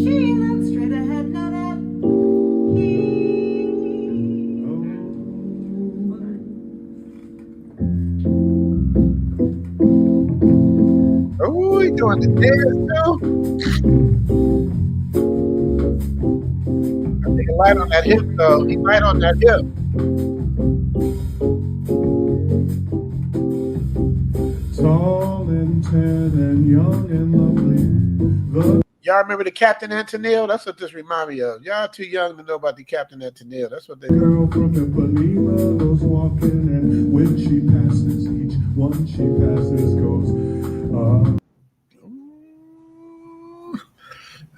she looks straight ahead, not at Oh, he doing the dance too? I think a light on that hip, though. He light on that hip. Tall and tan and young and lovely. Y'all remember the Captain Antonio? That's what this remind me of. Y'all too young to know about the Captain Antonio. That's what they do. Girl from Ipanema goes walking, and when she passes, each one she passes goes.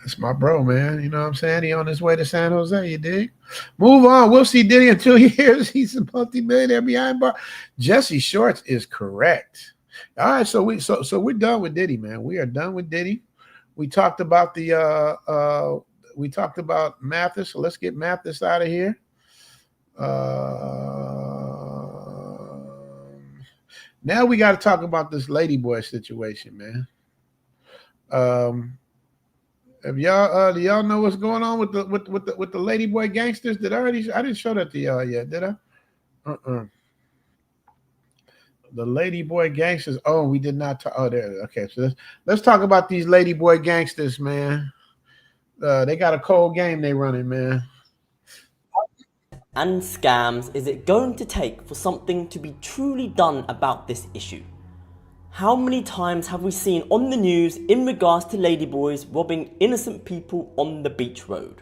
That's my bro, man. You know what I'm saying? He on his way to San Jose, you dig? Move on. We'll see Diddy in 2 years. He's a multi-millionaire behind bar. Jesse Shorts is correct. All right, so we're done with Diddy, man. We are done with Diddy. We talked about Mathis, so let's get Mathis out of here. Now we got to talk about this LadyBoy situation, man. If y'all do y'all know what's going on with the LadyBoy Gangsters? I didn't show that to y'all yet, did I? The LadyBoy Gangsters. Oh, we did not talk. Oh, there. Okay, so let's talk about these LadyBoy Gangsters, man. They got a cold game they running, man. And scams is it going to take for something to be truly done about this issue? How many times have we seen on the news in regards to ladyboys robbing innocent people on the beach road?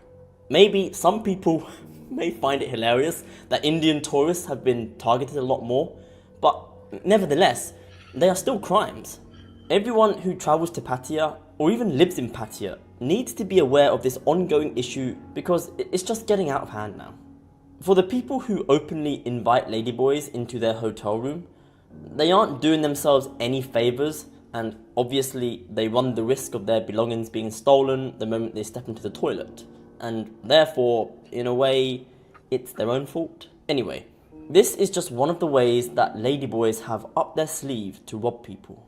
Maybe some people may find it hilarious that Indian tourists have been targeted a lot more, but nevertheless, they are still crimes. Everyone who travels to Pattaya or even lives in Pattaya needs to be aware of this ongoing issue because it's just getting out of hand now. For the people who openly invite ladyboys into their hotel room, they aren't doing themselves any favours, and obviously they run the risk of their belongings being stolen the moment they step into the toilet, and therefore, in a way, it's their own fault. Anyway, this is just one of the ways that ladyboys have up their sleeve to rob people.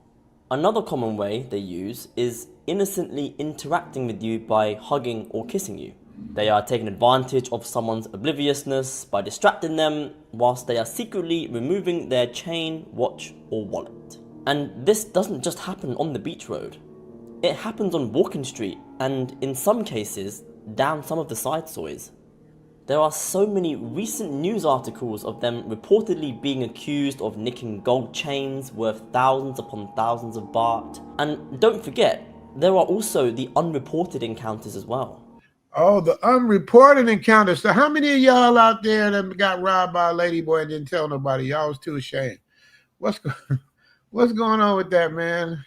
Another common way they use is innocently interacting with you by hugging or kissing you. They are taking advantage of someone's obliviousness by distracting them whilst they are secretly removing their chain, watch or wallet. And this doesn't just happen on the beach road. It happens on Walking Street and in some cases down some of the side soys. There are so many recent news articles of them reportedly being accused of nicking gold chains worth thousands upon thousands of baht. And don't forget, there are also the unreported encounters as well. Oh, the unreported encounters. So how many of y'all out there that got robbed by a ladyboy and didn't tell nobody? Y'all was too ashamed. What's going on with that, man?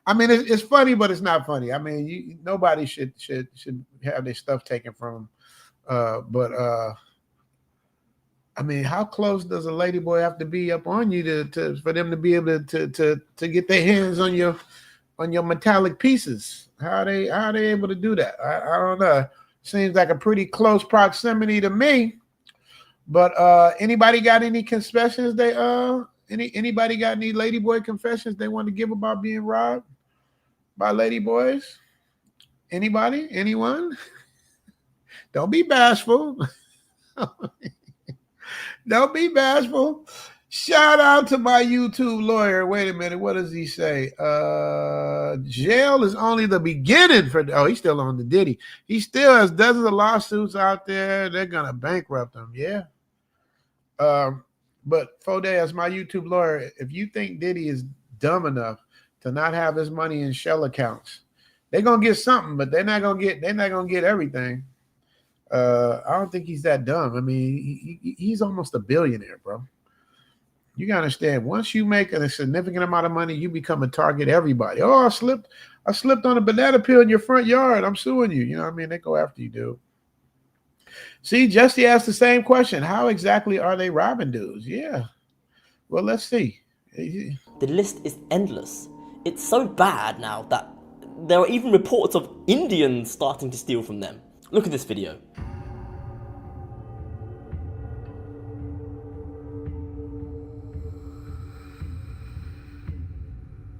I mean, it's funny, but it's not funny. I mean, nobody should have their stuff taken from them. But I mean, how close does a ladyboy have to be up on you for them to be able to get their hands on your metallic pieces? How are they able to do that? I don't know. Seems like a pretty close proximity to me. But anybody got any confessions? Anybody got any ladyboy confessions they want to give about being robbed by ladyboys? Anybody? Anyone? Don't be bashful. Don't be bashful. Shout out to my YouTube lawyer. Wait a minute. What does he say? Jail is only the beginning for... Oh, he's still on the Diddy. He still has dozens of lawsuits out there. They're going to bankrupt him. Yeah. But Fode, as my YouTube lawyer, if you think Diddy is dumb enough to not have his money in shell accounts, they're going to get something, but they're not going to get everything. I don't think he's that dumb. I mean, he's almost a billionaire, bro. You gotta understand, once you make a significant amount of money, you become a target of everybody. Oh, I slipped on a banana peel in your front yard. I'm suing you. You know what I mean? They go after you, dude. See, Jesse asked the same question. How exactly are they robbing dudes? Yeah. Well, let's see. The list is endless. It's so bad now that there are even reports of Indians starting to steal from them. Look at this video.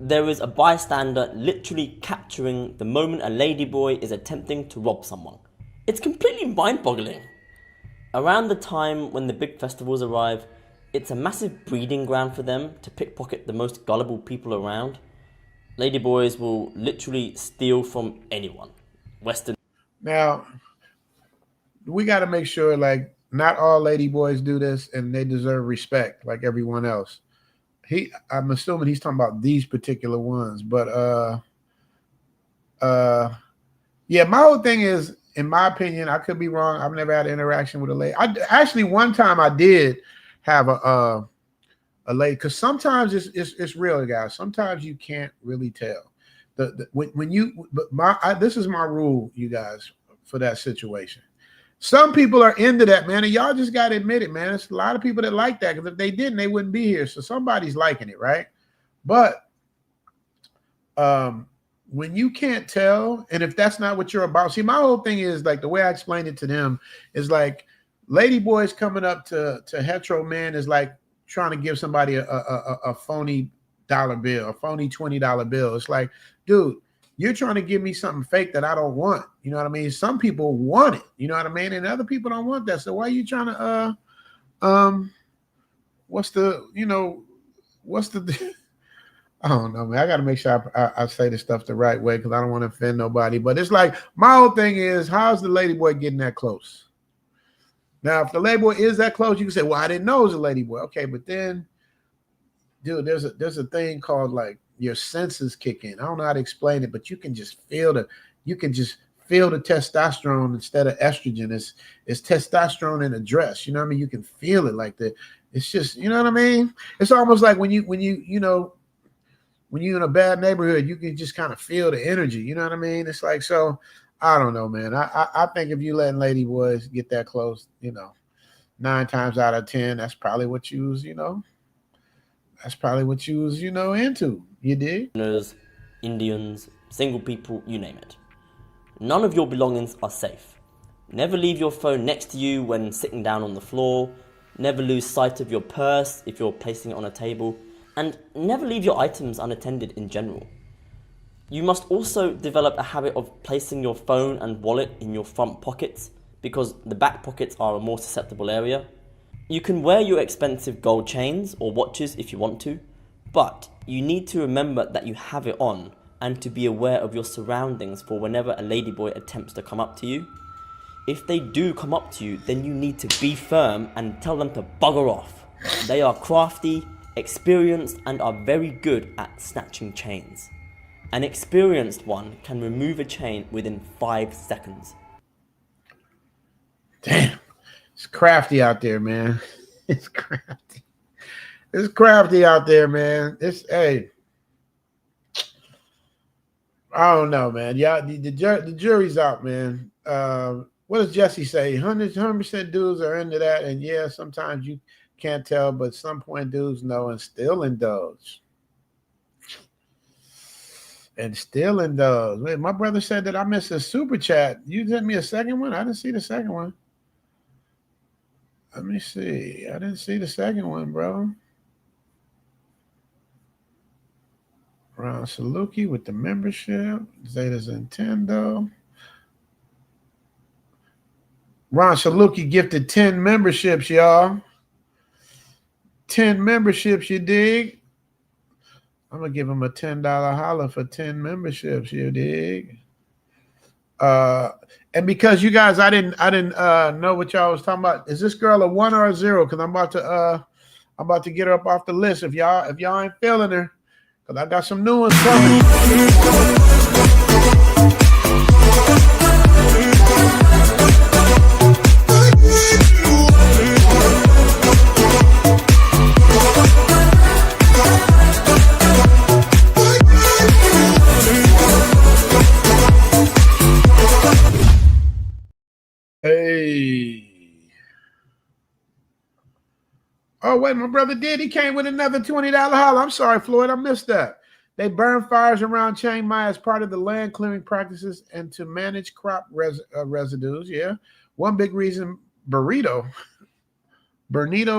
There is a bystander literally capturing the moment a ladyboy is attempting to rob someone. It's completely mind-boggling. Around the time when the big festivals arrive, it's a massive breeding ground for them to pickpocket the most gullible people around. Ladyboys will literally steal from anyone. Western. Now, we got to make sure, like, not all ladyboys do this and they deserve respect like everyone else. I'm assuming he's talking about these particular ones, but yeah, my whole thing is, in my opinion, I could be wrong. I've never had an interaction with a lady. Actually, one time I did have a lady, because sometimes it's real, guys. Sometimes you can't really tell. This is my rule, you guys, for that situation. Some people are into that, man, and y'all just got to admit it, man. It's a lot of people that like that, because if they didn't, they wouldn't be here. So somebody's liking it, right? But when you can't tell, and if that's not what you're about, see, my whole thing is like the way I explained it to them is like ladyboys coming up to hetero men is like trying to give somebody a phony dollar bill, a phony $20 bill. It's like, dude, you're trying to give me something fake that I don't want. You know what I mean? Some people want it. You know what I mean? And other people don't want that. So why are you trying to what's the I don't know, man. I got to make sure I say this stuff the right way, because I don't want to offend nobody. But it's like, my whole thing is, how's the ladyboy getting that close? Now, if the ladyboy is that close, you can say, well, I didn't know it was a ladyboy. Okay, but then, dude, there's a thing called like your senses kick in. I don't know how to explain it, but you can just feel the testosterone instead of estrogen. It's testosterone in a dress. You know what I mean? You can feel it like that. It's just, you know what I mean? It's almost like when you're in a bad neighborhood, you can just kind of feel the energy. You know what I mean? It's like, so I don't know, man. I think if you letting ladyboys get that close, 9 times out of 10, that's probably what you was, that's probably what you was, into. You dig? Indians, single people, you name it. None of your belongings are safe. Never leave your phone next to you when sitting down on the floor. Never lose sight of your purse if you're placing it on a table. And never leave your items unattended in general. You must also develop a habit of placing your phone and wallet in your front pockets, because the back pockets are a more susceptible area. You can wear your expensive gold chains or watches if you want to, but you need to remember that you have it on, and to be aware of your surroundings for whenever a ladyboy attempts to come up to you. If they do come up to you, then you need to be firm and tell them to bugger off. They are crafty, experienced, and are very good at snatching chains. An experienced one can remove a chain within 5 seconds. Damn, it's crafty out there, man. It's crafty. It's crafty out there, man. Hey, I don't know, man. Yeah, the jury's out, man. What does Jesse say? 100% dudes are into that, and yeah, sometimes you can't tell, but at some point dudes know and still indulge. Wait, my brother said that I missed a super chat. You sent me a second one? I didn't see the second one. Let me see. I didn't see the second one, bro. Ron Saluki with the membership. Zeta Zentendo. Ron Saluki gifted 10 memberships, y'all. 10 memberships, you dig? I'm gonna give him a $10 holler for 10 memberships, you dig? And because you guys, I didn't know what y'all was talking about. Is this girl a 1 or a 0? Because I'm about to get her up off the list. If y'all ain't feeling her, because I got some new ones coming. Hey. Oh, wait, my brother did. He came with another $20 holler. I'm sorry, Floyd. I missed that. They burn fires around Chiang Mai as part of the land clearing practices and to manage crop residues. Yeah. One big reason, Bernito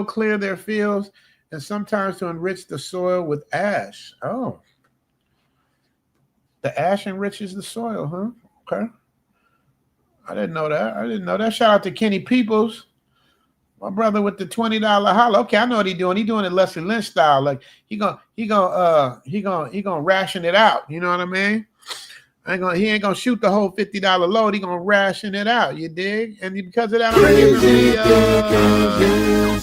clear their fields and sometimes to enrich the soil with ash. Oh. The ash enriches the soil, huh? Okay. I didn't know that. Shout out to Kenny Peoples, my brother with the $20 holler. Okay, I know what he's doing. He's doing it Leslie Lynch style. Like he gonna ration it out. You know what I mean? He ain't gonna shoot the whole $50 load. He gonna ration it out. You dig? And because of that, I'm gonna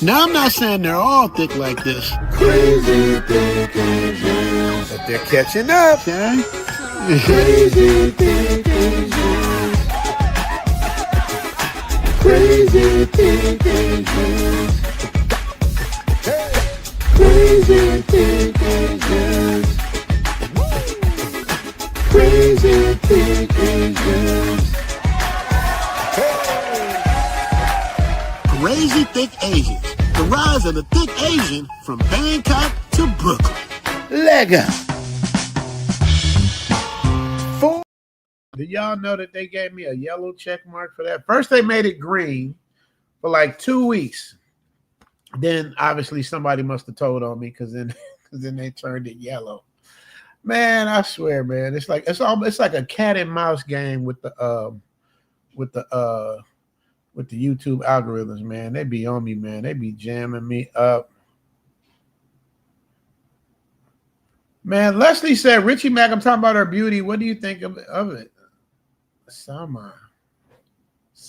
Now I'm not saying they're all thick like this. Crazy but they're catching up. Okay. Crazy thinking. Crazy thinking. Crazy thinking. Thick Asians. Crazy Thick Asians. The rise of the thick Asian from Bangkok to Brooklyn. Lego. Did y'all know that they gave me a yellow check mark for that? First, they made it green for like 2 weeks. Then, obviously, somebody must have told on me because then they turned it yellow. Man, I swear, man, it's like a cat and mouse game with the YouTube algorithms, man. They be on me, man. They be jamming me up. Man, Leslie said, Richie Mack, I'm talking about her beauty. What do you think of it? Sama.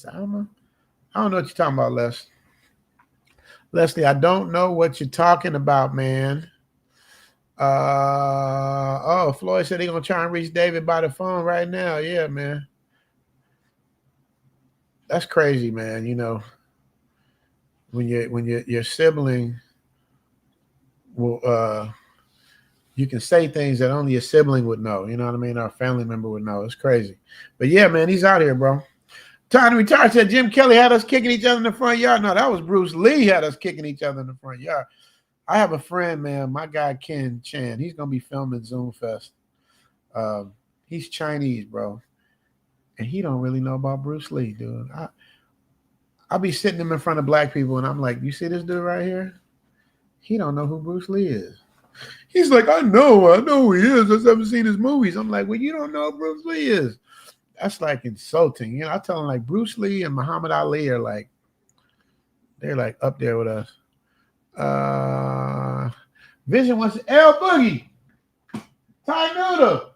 I don't know what you're talking about, Leslie, I don't know what you're talking about, man. Floyd said they're gonna try and reach David by the phone right now. Yeah, man. That's crazy, man. You know, when your sibling will you can say things that only a sibling would know, you know what I mean? Or a family member would know. It's crazy. But yeah, man, he's out here, bro. Time to retire said Jim Kelly had us kicking each other in the front yard. No, that was Bruce Lee had us kicking each other in the front yard. I have a friend, man, my guy Ken Chan. He's gonna be filming Zoom Fest. He's Chinese, bro, and he don't really know about Bruce Lee, dude. I'll be sitting him in front of black people, and I'm like, "You see this dude right here? He don't know who Bruce Lee is." He's like, "I know who he is. I just haven't seen his movies." I'm like, "Well, you don't know who Bruce Lee is." That's like insulting, you know. I tell him like Bruce Lee and Muhammad Ali are like, they're like up there with us. Vision wants L Boogie, Thai noodle.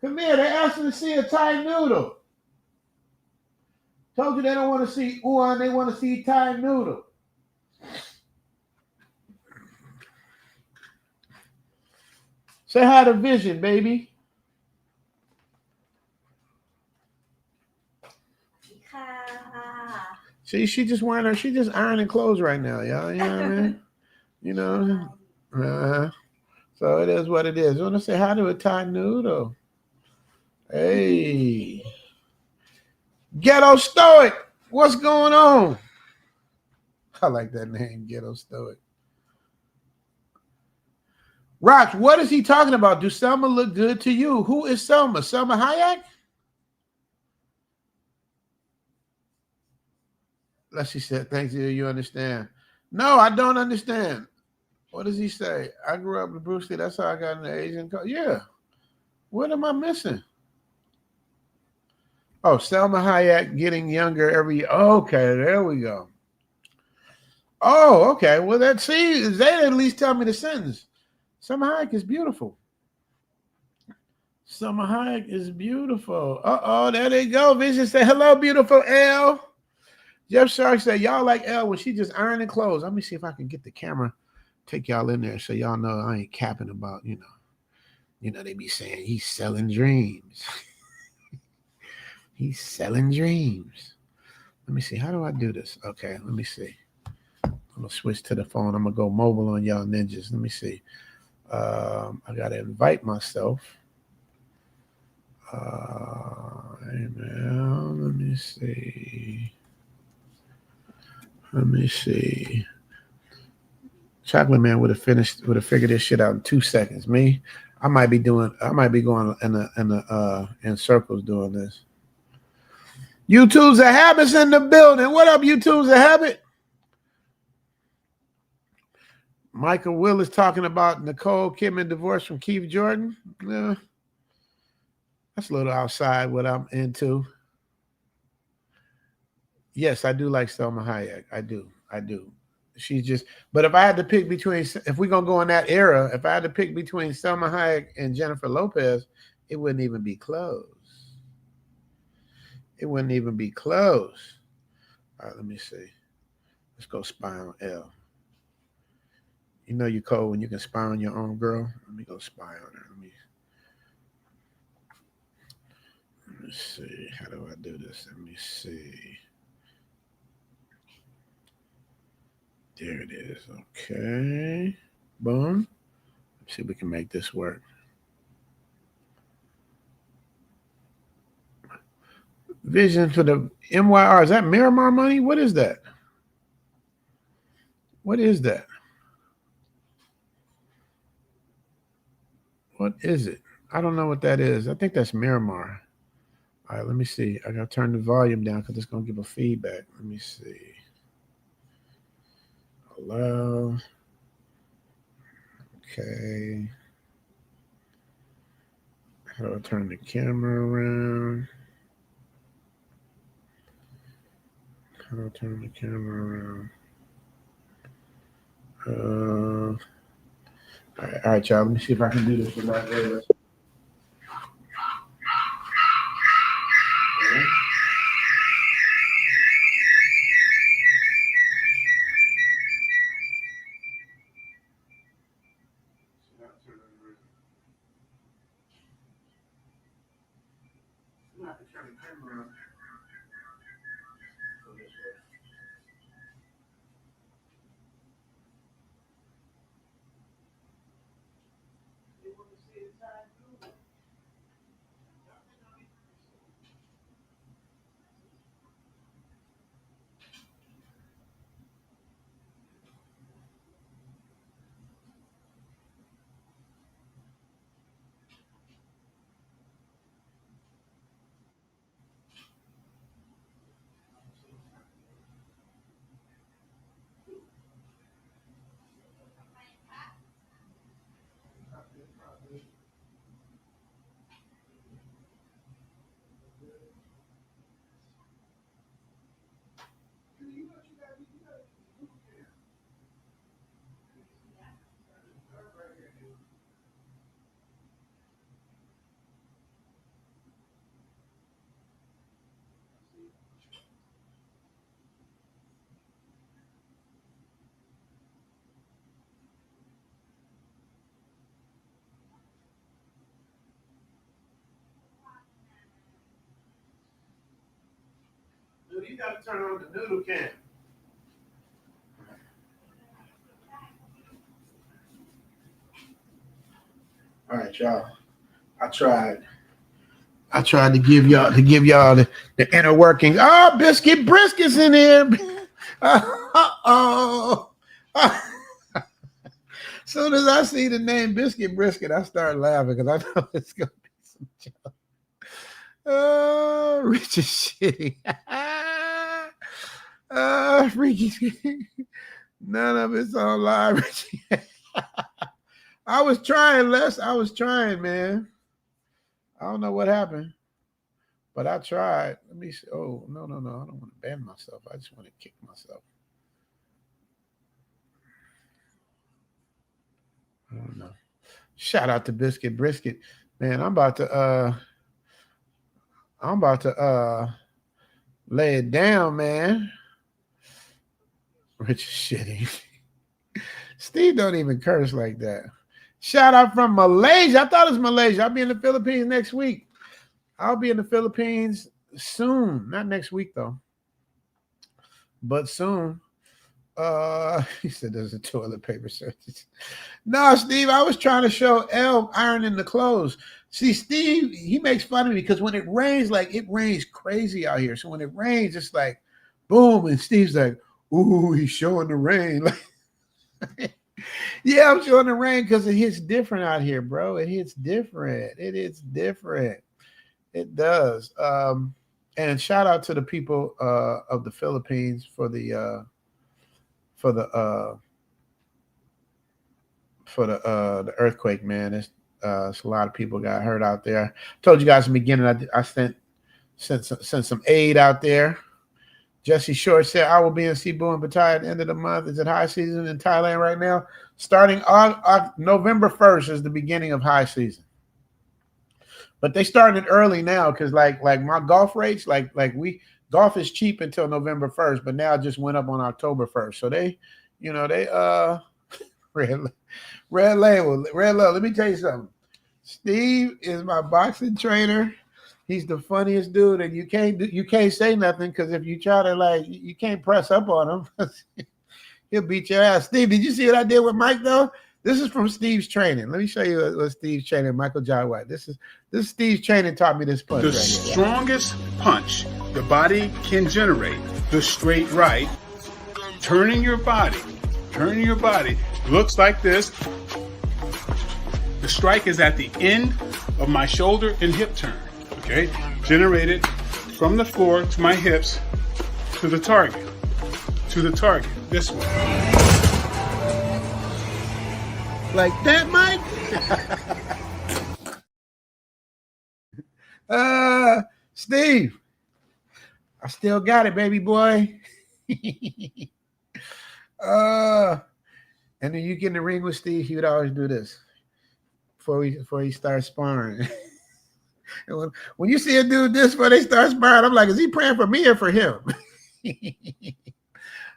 Come here. They asked me to see a Thai noodle. Told you they don't want to see Uan. They want to see Thai noodle. Say hi to Vision, baby. See, she just ironing clothes right now, y'all. You know what I mean? You know? So it is what it is. You want to say hi to a Thai noodle? Hey. Ghetto Stoic. What's going on? I like that name, Ghetto Stoic. Rox, what is he talking about? Do Selma look good to you? Who is Selma? Selma Hayek? Leslie said, thanks, you understand. No, I don't understand. What does he say? I grew up with Bruce Lee. That's how I got in the Asian culture. Yeah. What am I missing? Oh, Selma Hayek getting younger every year. Okay, there we go. Oh, okay. Well, they at least tell me the sentence. Selma Hayek is beautiful. Selma Hayek is beautiful. Uh-oh, there they go. Vision say, hello, beautiful L. Jeff Shark said, y'all like L when she just ironing clothes. Let me see if I can get the camera, take y'all in there so y'all know I ain't capping about, you know, they be saying he's selling dreams. He's selling dreams. Let me see. How do I do this? Okay, let me see. I'm going to switch to the phone. I'm going to go mobile on y'all ninjas. Let me see. I got to invite myself. Amen. Let me see. Chocolate Man would have figured this shit out in 2 seconds. Me, I might be going in circles doing this. YouTube's a habit's in the building. What up, YouTube's a habit? Michael Will is talking about Nicole Kidman divorce from Keith Jordan. Yeah, that's a little outside what I'm into. Yes, I do like Selma Hayek. I do. She's just, but if I had to pick between, if we're going to go in that era, if I had to pick between Selma Hayek and Jennifer Lopez, it wouldn't even be close. It wouldn't even be close. All right, let me see. Let's go spy on L. You know you cold when you can spy on your own girl. Let me go spy on her. Let me see. How do I do this? Let me see. There it is. Okay. Boom. Let's see if we can make this work. Vision for the MYR. Is that Miramar money? What is that? What is that? What is it? I don't know what that is. I think that's Miramar. All right, let me see. I got to turn the volume down because it's going to give a feedback. Let me see. Hello. Okay. How do I turn the camera around? How do I turn the camera around? All right, y'all. Let me see if I can do this without this. Dude, you got to turn on the noodle can. All right, y'all. I tried to give y'all the inner workings. Oh, Biscuit Brisket's in here. Oh. Soon as I see the name Biscuit Brisket, I start laughing because I know it's gonna be some joke. Oh, Rich is shitty. Freaky. None of it's on live, Richie. I was trying, Les. I was trying, man. I don't know what happened, but I tried. Let me see. Oh, no. I don't want to ban myself. I just want to kick myself. I don't know. Shout out to Biscuit Brisket. Man, I'm about to lay it down, man. Rich is shitty. Steve don't even curse like that. Shout out from Malaysia. I thought it was Malaysia. I'll be in the Philippines next week. I'll be in the Philippines soon. Not next week, though. But soon. He said there's a toilet paper shortage. No, Steve, I was trying to show Elle ironing the clothes. See, Steve, he makes fun of me because when it rains, like it rains crazy out here. So when it rains, it's like boom, and Steve's like, ooh, he's showing the rain. Yeah, I'm showing the rain because it hits different out here, bro. It hits different. It is different. It does. And shout out to the people of the Philippines for the earthquake, man. It's a lot of people got hurt out there. I told you guys in the beginning, I sent some aid out there. Jesse Short said, I will be in Cebu and Pattaya at the end of the month. It's at high season in Thailand right now. Starting on November 1st is the beginning of high season. But they started early now because like my golf rates, golf is cheap until November 1st, but now it just went up on October 1st. So they red label. Let me tell you something. Steve is my boxing trainer. He's the funniest dude, and you can't say nothing because if you try to you can't press up on him. He'll beat your ass. Steve, did you see what I did with Mike though? This is from Steve's training. Let me show you what Steve's training. Michael John White. This is Steve's training taught me this punch. The right here. strongest punch the body can generate, the straight right, turning your body, looks like this. The strike is at the end of my shoulder and hip turn, okay? Generated from the floor to my hips to the target, this way. Like that, Mike? Steve, I still got it, baby boy. And then you get in the ring with Steve, he would always do this before he starts sparring. And when you see a dude this before they start sparring, I'm like, is he praying for me or for him?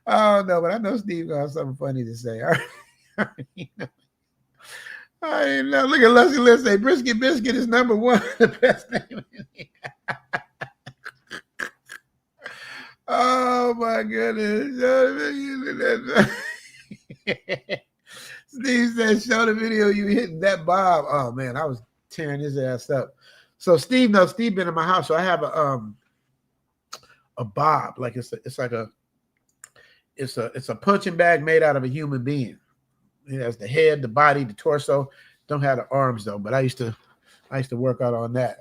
Oh no, but I know Steve got something funny to say. I know. Look at Leslie Lynn say Brisket Biscuit is number one. The best name in the Oh my goodness. Steve said, show the video you hitting that Bob. Oh man, I was tearing his ass up. So Steve knows Steve been in my house. So I have a Bob. Like it's a punching bag made out of a human being. It has the head, the body, the torso. Don't have the arms though, but I used to work out on that.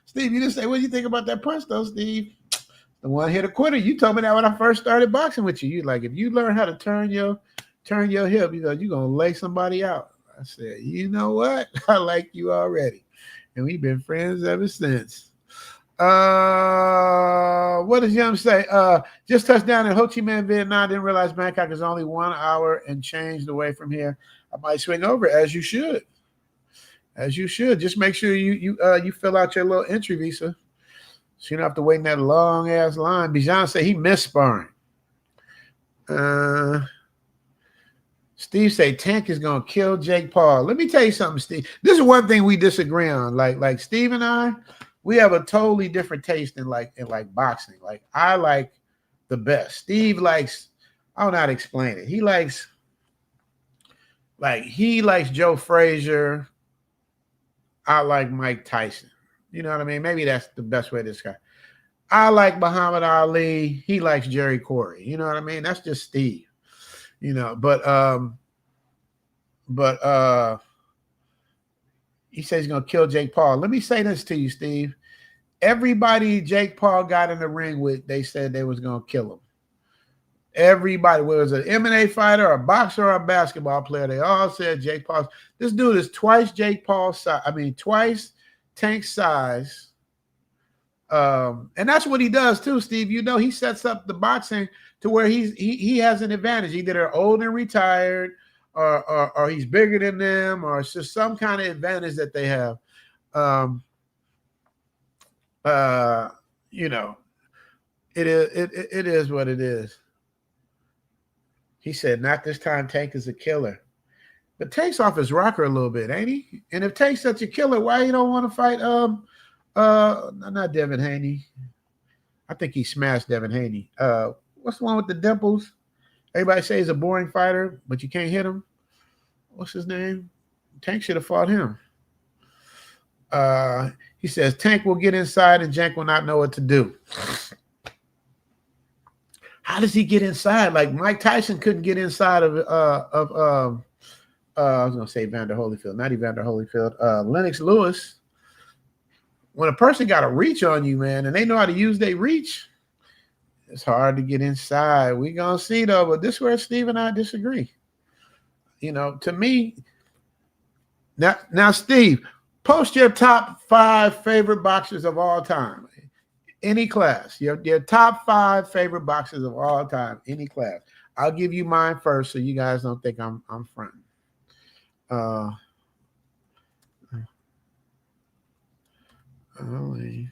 Steve, you didn't say what do you think about that punch though, Steve? The one hit a quitter. You told me that when I first started boxing with you. You like if you learn how to turn your hip, you know, you're gonna lay somebody out. I said, you know what? I like you already. And we've been friends ever since. What does Yum say? Just touched down in Ho Chi Minh, Vietnam. Didn't realize Bangkok is only 1 hour and changed away from here. I might swing over as you should. As you should. Just make sure you fill out your little entry visa, so you don't have to wait in that long ass line. Bijan said he missed sparring. Steve say Tank is gonna kill Jake Paul. Let me tell you something, Steve. This is one thing we disagree on. Like Steve and I, we have a totally different taste in boxing. Like I like the best. Steve likes, I don't know how to explain it. He likes Joe Frazier. I like Mike Tyson. You know what I mean? Maybe that's the best way to describe. I like Muhammad Ali. He likes Jerry Corey. You know what I mean? That's just Steve. You know, but he says he's gonna kill Jake Paul. Let me say this to you, Steve. Everybody Jake Paul got in the ring with, they said they was gonna kill him. Everybody, whether it was an MMA fighter, a boxer, or a basketball player, they all said Jake Paul. This dude is twice Jake Paul's size. I mean, twice Tank's size. And that's what he does too, Steve. You know, he sets up the boxing to where he has an advantage. Either they're old and retired, or he's bigger than them, or it's just some kind of advantage that they have. You know, it is what it is. He said, not this time, Tank is a killer. But Tank's off his rocker a little bit, ain't he? And if Tank's such a killer, why you don't want to fight not Devin Haney. I think he smashed Devin Haney. What's the one with the dimples? Everybody says he's a boring fighter, but you can't hit him. What's his name? Tank should have fought him. He says Tank will get inside and Jank will not know what to do. How does he get inside? Like Mike Tyson couldn't get inside of I was gonna say Evander Holyfield, not Evander Holyfield. Lennox Lewis. When a person got a reach on you, man, and they know how to use their reach, it's hard to get inside. We gonna see though, but this is where Steve and I disagree. You know, to me, now Steve, post your top 5 favorite boxers of all time. Any class, your top 5 favorite boxers of all time, any class. I'll give you mine first, so you guys don't think I'm fronting. Only.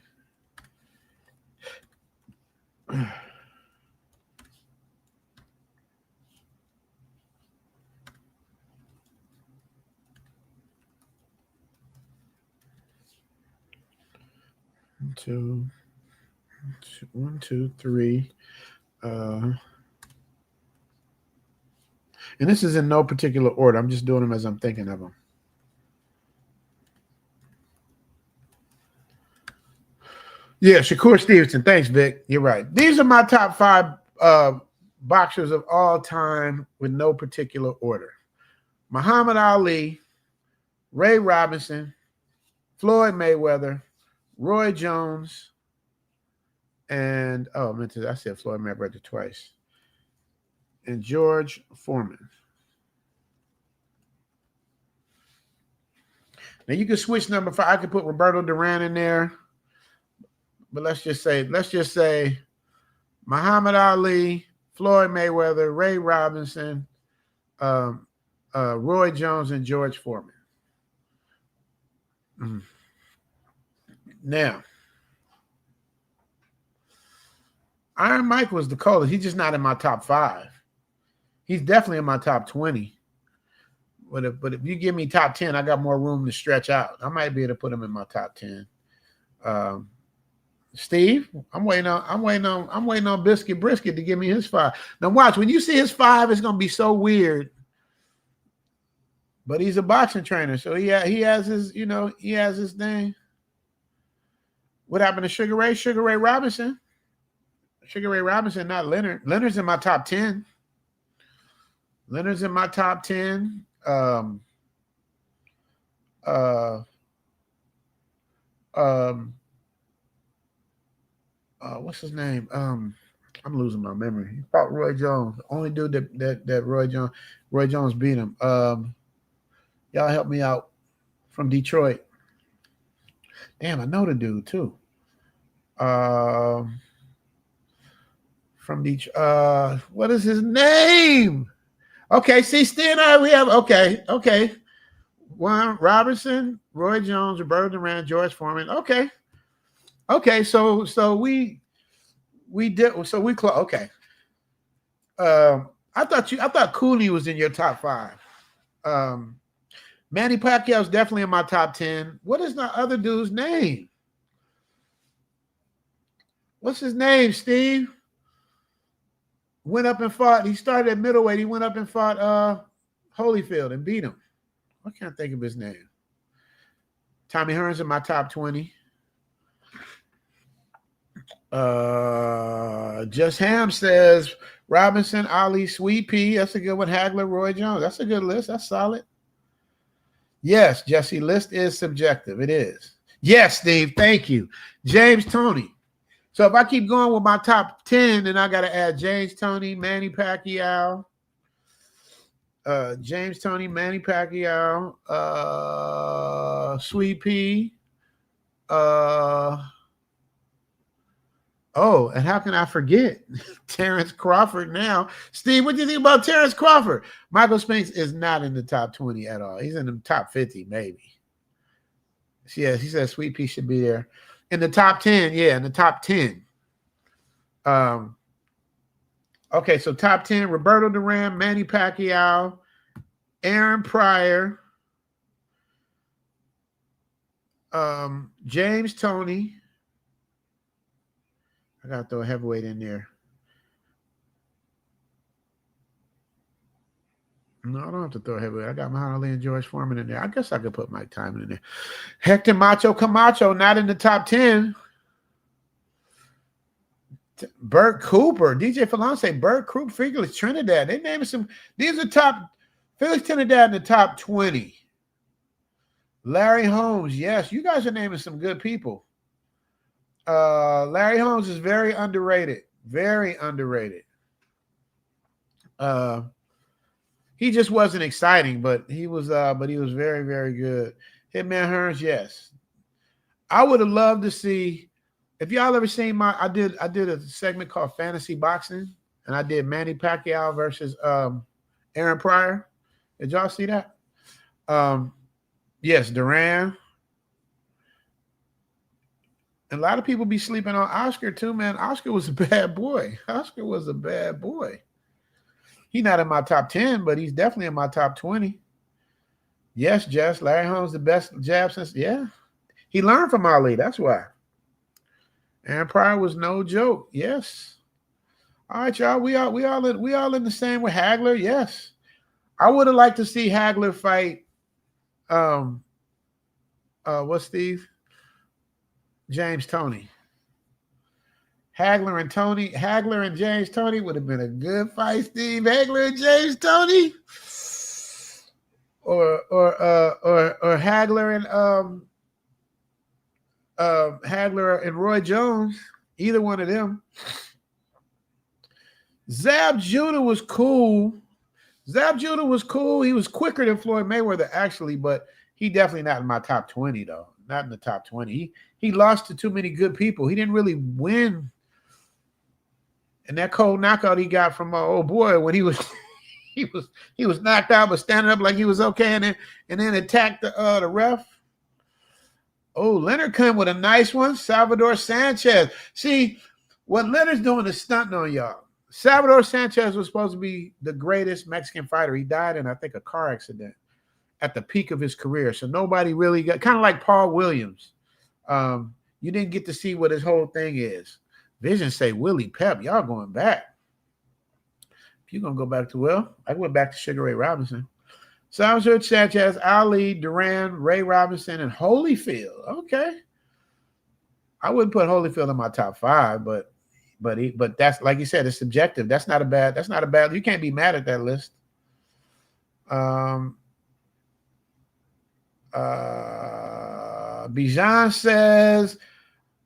One, two, 3. And this is in no particular order. I'm just doing them as I'm thinking of them. Yeah, Shakur Stevenson. Thanks, Vic. You're right. These are my top 5 boxers of all time with no particular order. Muhammad Ali, Ray Robinson, Floyd Mayweather, Roy Jones, and I said Floyd Mayweather twice, and George Foreman. Now you can switch number 5. I could put Roberto Duran in there, but let's just say Muhammad Ali, Floyd Mayweather, Ray Robinson, Roy Jones, and George Foreman. Now, Iron Mike was the coldest. He's just not in my top 5. He's definitely in my top 20. But if you give me top 10, I got more room to stretch out. I might be able to put him in my top 10. Steve, I'm waiting on Biscuit Brisket to give me his 5. Now watch, when you see his 5, it's gonna be so weird. But he's a boxing trainer, so he has his thing. What happened to Sugar Ray? Sugar Ray Robinson. Sugar Ray Robinson, not Leonard. Leonard's in my top 10. Leonard's in my top 10. What's his name? I'm losing my memory. He fought Roy Jones. The only dude that Roy Jones beat him. Y'all help me out from Detroit. Damn, I know the dude too. From Detroit. What is his name? Okay, see, Steve and I, we have okay. One Robinson, Roy Jones, Roberto Duran, George Foreman. Okay. So we did. So we close. Okay. I thought Cooley was in your top 5. Manny Pacquiao's definitely in my top 10. What is the other dude's name? What's his name, Steve? Went up and fought. He started at middleweight. He went up and fought Holyfield and beat him. I can't think of his name. Tommy Hearns in my top 20. Just Ham says Robinson, Ali, Sweet Pea. That's a good one. Hagler, Roy Jones. That's a good list. That's solid. Yes, Jesse, list is subjective. It is. Yes, Steve. Thank you. James Toney. So if I keep going with my top 10, then I got to add James Toney, Manny Pacquiao, James Toney, Manny Pacquiao, Sweet Pea. And how can I forget Terrence Crawford now? Steve, what do you think about Terrence Crawford? Michael Spinks is not in the top 20 at all. He's in the top 50, maybe. Yes, he says Sweet Pea should be there. In the top 10, yeah, in the top 10. Okay, so top 10, Roberto Duran, Manny Pacquiao, Aaron Pryor, James Toney. I got to throw a heavyweight in there. No, I don't have to throw a heavyweight. I got Muhammad Ali and George Foreman in there. I guess I could put Mike Tyson in there. Hector Macho Camacho, not in the top 10. Bert Cooper, DJ Falon say Bert Cooper, Felix Trinidad. They named some. These are top. Felix Trinidad in the top 20. Larry Holmes, yes, you guys are naming some good people. Larry Holmes is very underrated. Very underrated. He just wasn't exciting, but he was very, very good. Hitman Hearns, yes. I would have loved to see, if y'all ever seen I did a segment called Fantasy Boxing, and I did Manny Pacquiao versus Aaron Pryor. Did y'all see that? Yes, Duran. And a lot of people be sleeping on Oscar too, man. Oscar was a bad boy. Oscar was a bad boy. He's not in my top 10, but he's definitely in my top 20. Yes, Jess. Larry Holmes, the best jab since, yeah. He learned from Ali. That's why. Aaron Pryor was no joke. Yes. All right, y'all. We all in the same with Hagler. Yes, I would have liked to see Hagler fight. What's Steve? James Toney. Hagler and James Toney would have been a good fight, Steve. Hagler and James Toney, or Hagler and Roy Jones. Either one of them. Zab Judah was cool. He was quicker than Floyd Mayweather, actually, but he definitely not in my top 20, though. Not in the top 20. He lost to too many good people. He didn't really win. And that cold knockout he got from my old boy when he was knocked out, but standing up like he was okay, and then attacked the ref. Oh, Leonard came with a nice one. Salvador Sanchez. See, what Leonard's doing is stunting on y'all. Salvador Sanchez was supposed to be the greatest Mexican fighter. He died in, I think, a car accident at the peak of his career. So nobody really got, kind of like Paul Williams. You didn't get to see what his whole thing is. Vision say Willie Pep. Y'all going back. If you're going to go back to, well, I went back to Sugar Ray Robinson. Salvador Sanchez, Ali, Duran, Ray Robinson, and Holyfield. Okay. I wouldn't put Holyfield in my top 5, but that's, like you said, it's subjective. That's not a bad, you can't be mad at that list. Bijan says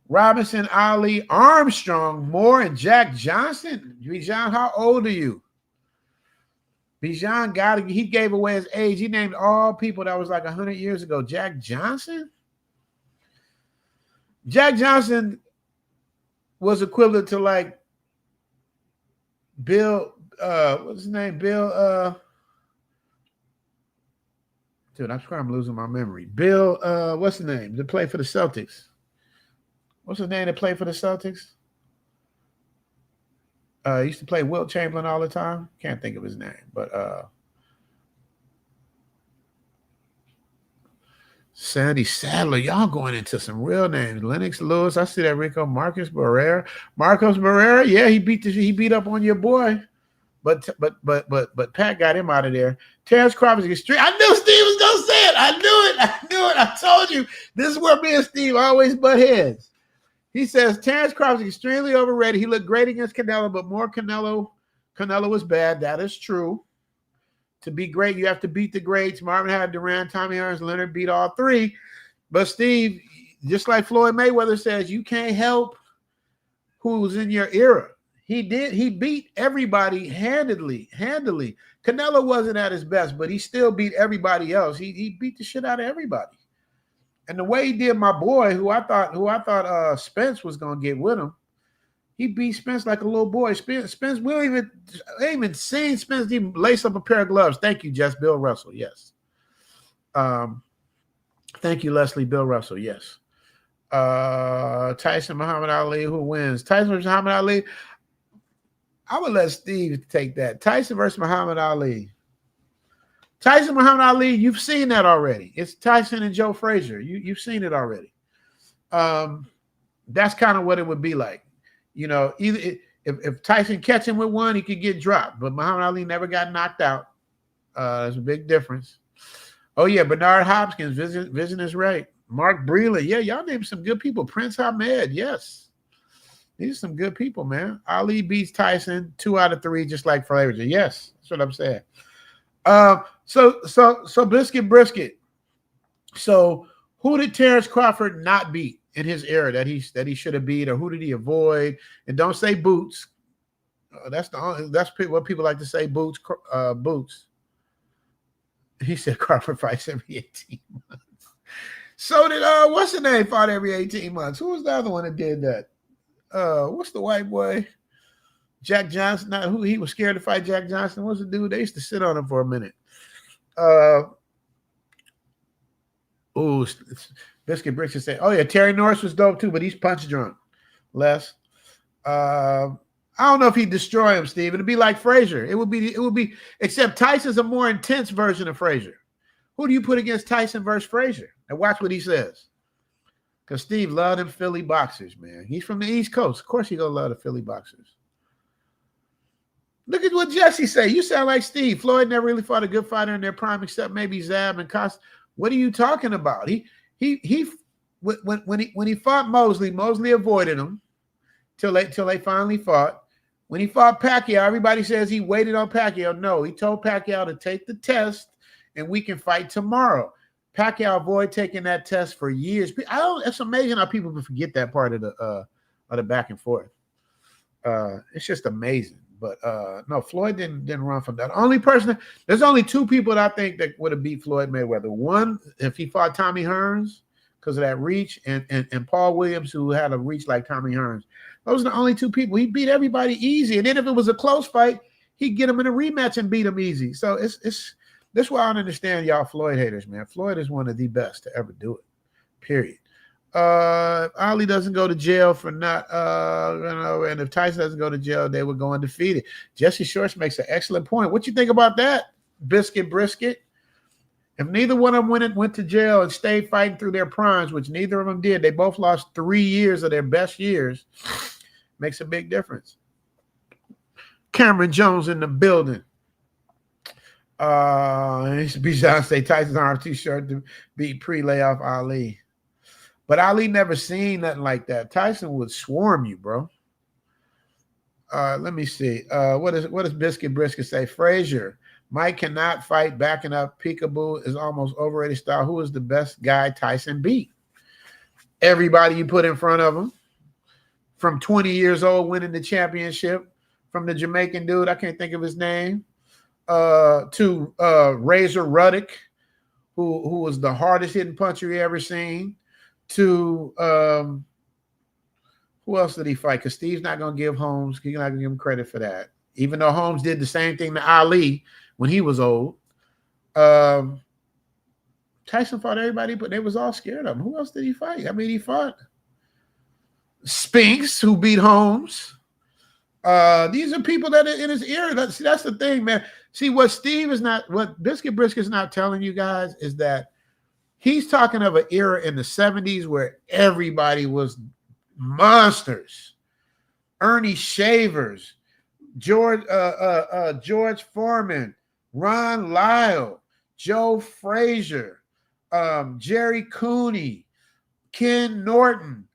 Robinson, Ali, Armstrong, Moore, and Jack Johnson. Bijan, how old are you? Bijan he gave away his age. He named all people that was like 100 years ago. Jack Johnson? Jack Johnson was equivalent to like Bill, what's his name? Bill, dude, I'm losing my memory. Bill, what's his name? That played for the Celtics. What's his name that played for the Celtics? Used to play Wilt Chamberlain all the time. Can't think of his name, but Sandy Sadler. Y'all going into some real names. Lennox Lewis. I see that. Rico Marcos Barrera. Yeah, he beat up on your boy, but Pat got him out of there. Terrence Crawford is extreme. I knew Steve was gonna say it. I knew it. I told you. This is where me and Steve always butt heads. He says Terrence Crawford is extremely overrated. He looked great against Canelo, but more Canelo was bad. That is true. To be great, you have to beat the greats. Marvin had Duran, Tommy Hearns, Leonard beat all 3. But Steve, just like Floyd Mayweather says, you can't help who's in your era. He did. He beat everybody handily. Canelo wasn't at his best, but he still beat everybody else. He beat the shit out of everybody. And the way he did my boy, who I thought Spence was gonna get with him, he beat Spence like a little boy. Spence, we ain't even seen Spence even lace up a pair of gloves. Thank you, Jess. Bill Russell, yes. Thank you, Leslie. Bill Russell, yes. Tyson Muhammad Ali, who wins? Tyson versus Muhammad Ali. I would let Steve take that. Tyson versus Muhammad Ali. Tyson Muhammad Ali, you've seen that already. It's Tyson and Joe Frazier. You've seen it already. That's kind of what it would be like. You know, either if Tyson catch him with one, he could get dropped. But Muhammad Ali never got knocked out. There's a big difference. Oh, yeah, Bernard Hopkins, Vision is right. Mark Breland. Yeah, y'all named some good people. Prince Ahmed, yes. These are some good people, man. Ali beats Tyson 2 out of 3, just like Frazier. Yes, that's what I'm saying. So Brisket. So who did Terrence Crawford not beat in his era that he should have beat, or who did he avoid? And don't say Boots. That's what people like to say. Boots. He said Crawford fights every 18 months. So did what's the name fought every 18 months? Who was the other one that did that? What's the white boy? Jack Johnson. Not who he was scared to fight Jack Johnson. What's the dude? They used to sit on him for a minute. Biscuit Bricks would say, oh yeah, Terry Norris was dope too, but he's punch drunk. Les. I don't know if he'd destroy him, Steve. It'd be like Frazier. It would be, except Tyson's a more intense version of Frazier. Who do you put against Tyson versus Frazier? And watch what he says. Because Steve loved them Philly boxers, man. He's from the East Coast. Of course he's gonna love the Philly boxers. Look at what Jesse say. You sound like Steve. Floyd never really fought a good fighter in their prime, except maybe Zab and Cost. What are you talking about? When he fought Mosley avoided him till they finally fought. When he fought Pacquiao, everybody says he waited on Pacquiao. No, he told Pacquiao to take the test and we can fight tomorrow. Pacquiao avoided taking that test for years. It's amazing how people can forget that part of the back and forth. It's just amazing. But no, Floyd didn't run from that. There's only two people that I think that would have beat Floyd Mayweather. One, if he fought Tommy Hearns because of that reach, and Paul Williams, who had a reach like Tommy Hearns. Those are the only two people. He beat everybody easy. And then if it was a close fight, he'd get him in a rematch and beat him easy. So it's this why I don't understand y'all Floyd haters, man. Floyd is one of the best to ever do it. Period. Ali doesn't go to jail for not, and if Tyson doesn't go to jail, they would go undefeated. Jesse Shorts makes an excellent point. What you think about that, Biscuit Brisket? If neither one of them went to jail and stayed fighting through their primes, which neither of them did, they both lost 3 years of their best years, makes a big difference. Cameron Jones in the building. Bijan say Tyson's arm too short to beat pre-layoff Ali. But Ali never seen nothing like that. Tyson would swarm you, bro. Let me see. What does Biscuit Brisket say? Frazier. Mike cannot fight backing up. Peekaboo is almost overrated style. Who is the best guy Tyson beat? Everybody you put in front of him. From 20 years old winning the championship. From the Jamaican dude, I can't think of his name. To Razor Ruddock, who was the hardest hitting puncher you ever seen. To who else did he fight? Because Steve's not going to give Holmes, he's not going to give him credit for that. Even though Holmes did the same thing to Ali when he was old. Tyson fought everybody, but they was all scared of him. Who else did he fight? I mean, he fought Spinks, who beat Holmes. These are people that are in his ear. That's the thing, man. See, what Biscuit Brisket is not telling you guys is that he's talking of an era in the 70s where everybody was monsters. Ernie Shavers, George Foreman, Ron Lyle, Joe Frazier, Jerry Cooney, Ken Norton.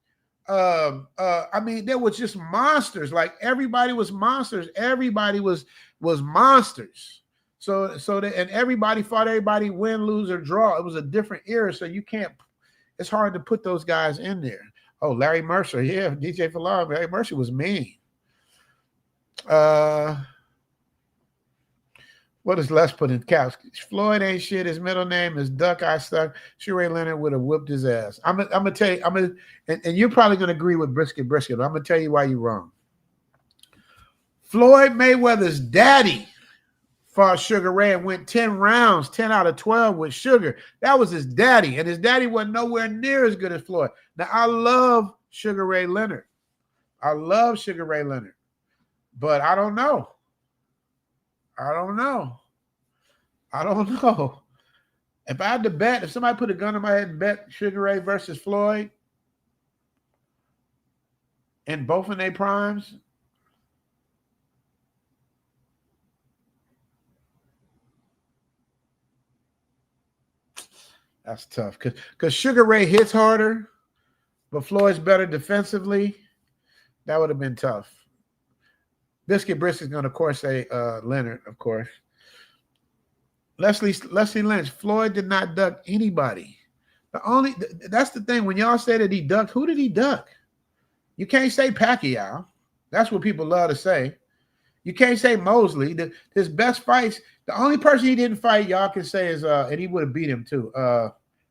I mean, there were just monsters. Like everybody was monsters. Everybody was monsters. So that, and everybody fought everybody, win, lose, or draw. It was a different era. So you can't. It's hard to put those guys in there. Oh, Larry Mercer, yeah, DJ Falar. Larry Mercer was mean. What does Les put in caps? Floyd ain't shit. His middle name is Duck I Stuck. Sheree Leonard would have whooped his ass. I'm gonna tell you. And you're probably gonna agree with Brisket. But I'm gonna tell you why you're wrong. Floyd Mayweather's daddy fought Sugar Ray and went 10 rounds, 10 out of 12 with Sugar. That was his daddy, and his daddy wasn't nowhere near as good as Floyd. Now I love Sugar Ray Leonard. But I don't know. If I had to bet, if somebody put a gun in my head and bet Sugar Ray versus Floyd in both of their primes, that's tough. Because Sugar Ray hits harder, but Floyd's better defensively. That would have been tough. Biscuit Brisket's going to, of course, say Leonard, of course. Leslie Lynch, Floyd did not duck anybody. That's the thing. When y'all say that he ducked, who did he duck? You can't say Pacquiao. That's what people love to say. You can't say Mosley. His best fights, the only person he didn't fight, y'all can say is, and he would have beat him too,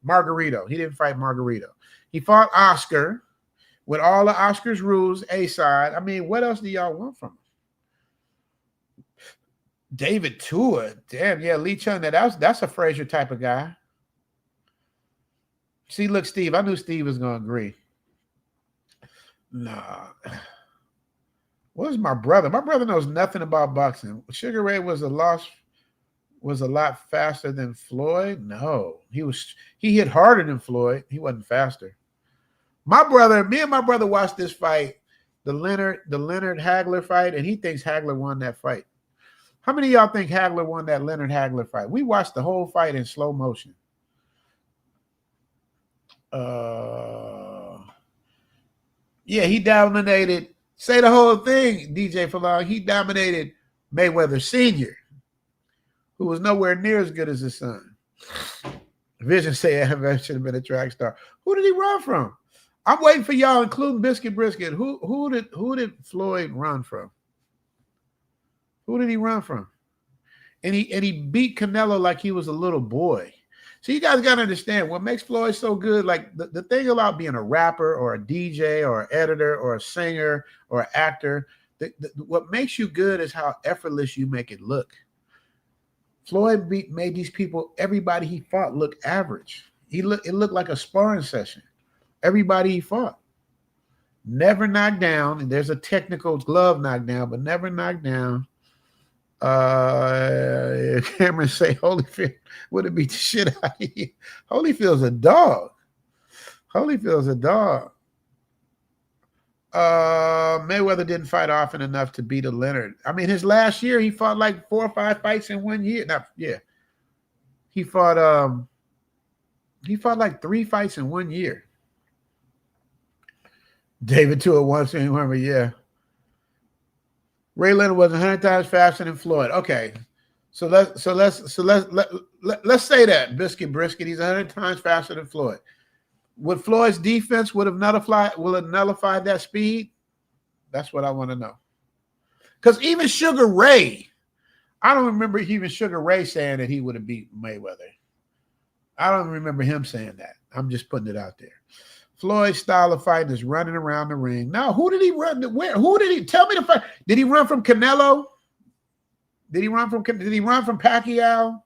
Margarito. He didn't fight Margarito. He fought Oscar with all of Oscar's rules, A-side. I mean, what else do y'all want from him? David Tua, damn, yeah, Lee Chung, that's a Frazier type of guy. See, look, Steve, I knew Steve was going to agree. Nah. What's my brother? My brother knows nothing about boxing. Sugar Ray was a lot faster than Floyd. No, he hit harder than Floyd. He wasn't faster. Me and my brother watched this fight, the Leonard Hagler fight, and he thinks Hagler won that fight. How many of y'all think Hagler won that Leonard Hagler fight? We watched the whole fight in slow motion. Yeah, he dominated. Say the whole thing, DJ Falon. He dominated Mayweather Sr., who was nowhere near as good as his son. Vision say Evans should have been a track star. Who did he run from? I'm waiting for y'all, including Biscuit Brisket. Who did Floyd run from? Who did he run from? And he beat Canelo like he was a little boy. So you guys got to understand what makes Floyd so good. Like the thing about being a rapper or a DJ or an editor or a singer or an actor, what makes you good is how effortless you make it look. Floyd made these people, everybody he fought, look average. It looked like a sparring session. Everybody he fought. Never knocked down. And there's a technical glove knockdown, but never knocked down. Cameron say Holyfield would have beat the shit out of you. Holyfield's a dog. Holyfield's a dog. Mayweather didn't fight often enough to beat a Leonard. I mean, his last year he fought like 4 or 5 fights in 1 year. He fought like 3 fights in 1 year. David 201, remember, yeah. Ray Leonard was 100 times faster than Floyd. Okay, so let's say that Biscuit Brisket, he's 100 times faster than Floyd. Would Floyd's defense will it nullify that speed? That's what I want to know. Because even Sugar Ray, I don't remember even Sugar Ray saying that he would have beat Mayweather. I don't remember him saying that. I'm just putting it out there. Floyd's style of fighting is running around the ring. Now, who did he run? Where? Who did he? Tell me the fight. Did he run from Canelo? Did he run from Pacquiao?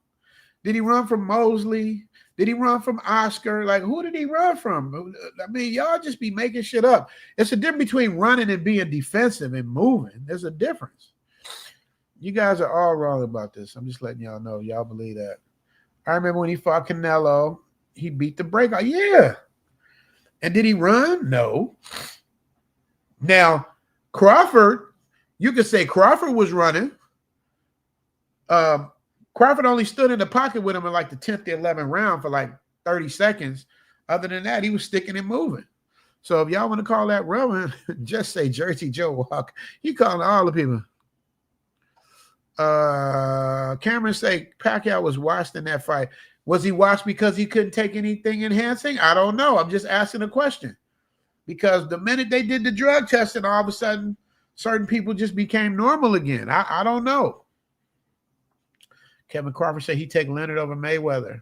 Did he run from Mosley? Did he run from Oscar? Like, who did he run from? I mean, y'all just be making shit up. It's a difference between running and being defensive and moving. There's a difference. You guys are all wrong about this. I'm just letting y'all know. Y'all believe that. I remember when he fought Canelo, he beat the breakout. Yeah. And did he run? No. Now, Crawford, you could say Crawford was running. Crawford only stood in the pocket with him in like the 10th or 11th round for like 30 seconds. Other than that, he was sticking and moving. So if y'all want to call that running, just say Jersey Joe Walker. He calling all the people. Cameron say Pacquiao was washed in that fight. Was he washed because he couldn't take anything enhancing? I don't know. I'm just asking a question. Because the minute they did the drug testing, all of a sudden, certain people just became normal again. I don't know. Kevin Crawford said he'd take Leonard over Mayweather.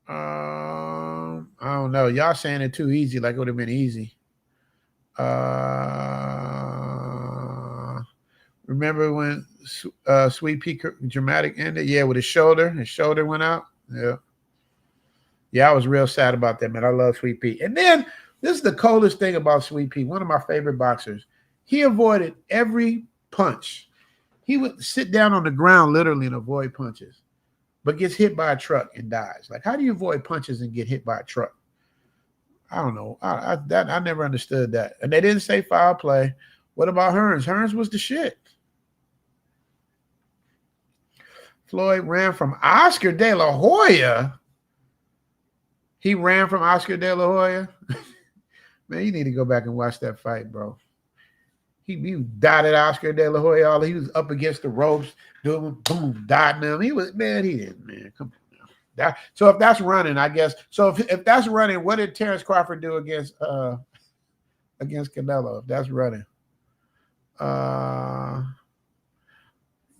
I don't know. Y'all saying it too easy, like it would have been easy. Remember when Sweet Pea dramatic ended? Yeah, with his shoulder. His shoulder went out. Yeah. Yeah, I was real sad about that, man. I love Sweet Pea. And then, this is the coldest thing about Sweet Pea. One of my favorite boxers. He avoided every punch. He would sit down on the ground literally and avoid punches, but gets hit by a truck and dies. Like, how do you avoid punches and get hit by a truck? I don't know. I never understood that. And they didn't say foul play. What about Hearns? Hearns was the shit. Floyd ran from Oscar De La Hoya. He ran from Oscar De La Hoya. Man, you need to go back and watch that fight, bro. He dotted Oscar De La Hoya. He was up against the ropes, doing boom, dotting him. He didn't, man. Come on now. So if that's running, I guess. So if that's running, what did Terrence Crawford do against Canelo? If that's running.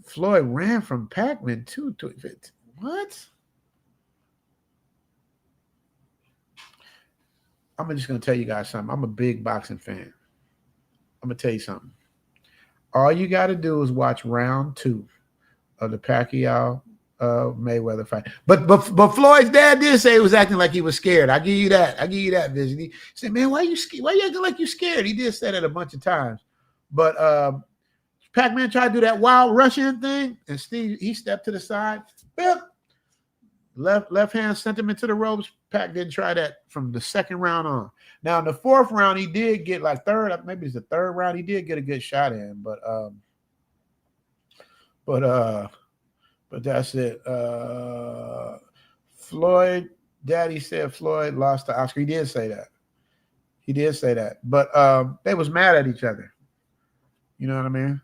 Floyd ran from Pac-Man too. What? I'm just going to tell you guys something. I'm a big boxing fan. I'm going to tell you something. All you got to do is watch round 2 of the Pacquiao Mayweather fight. But Floyd's dad did say he was acting like he was scared. I give you that. Vision. He said, man, why you acting like you scared? He did say that a bunch of times. But Pac-Man tried to do that wild Russian thing, and Steve, he stepped to the side. Bip. Left hand sent him into the ropes. Pac didn't try that from the second round on. Now, in the 4th round, he did get like maybe it's the 3rd round, he did get a good shot in. But But that's it. Floyd, Daddy said Floyd lost to Oscar. He did say that. But they was mad at each other. You know what I mean?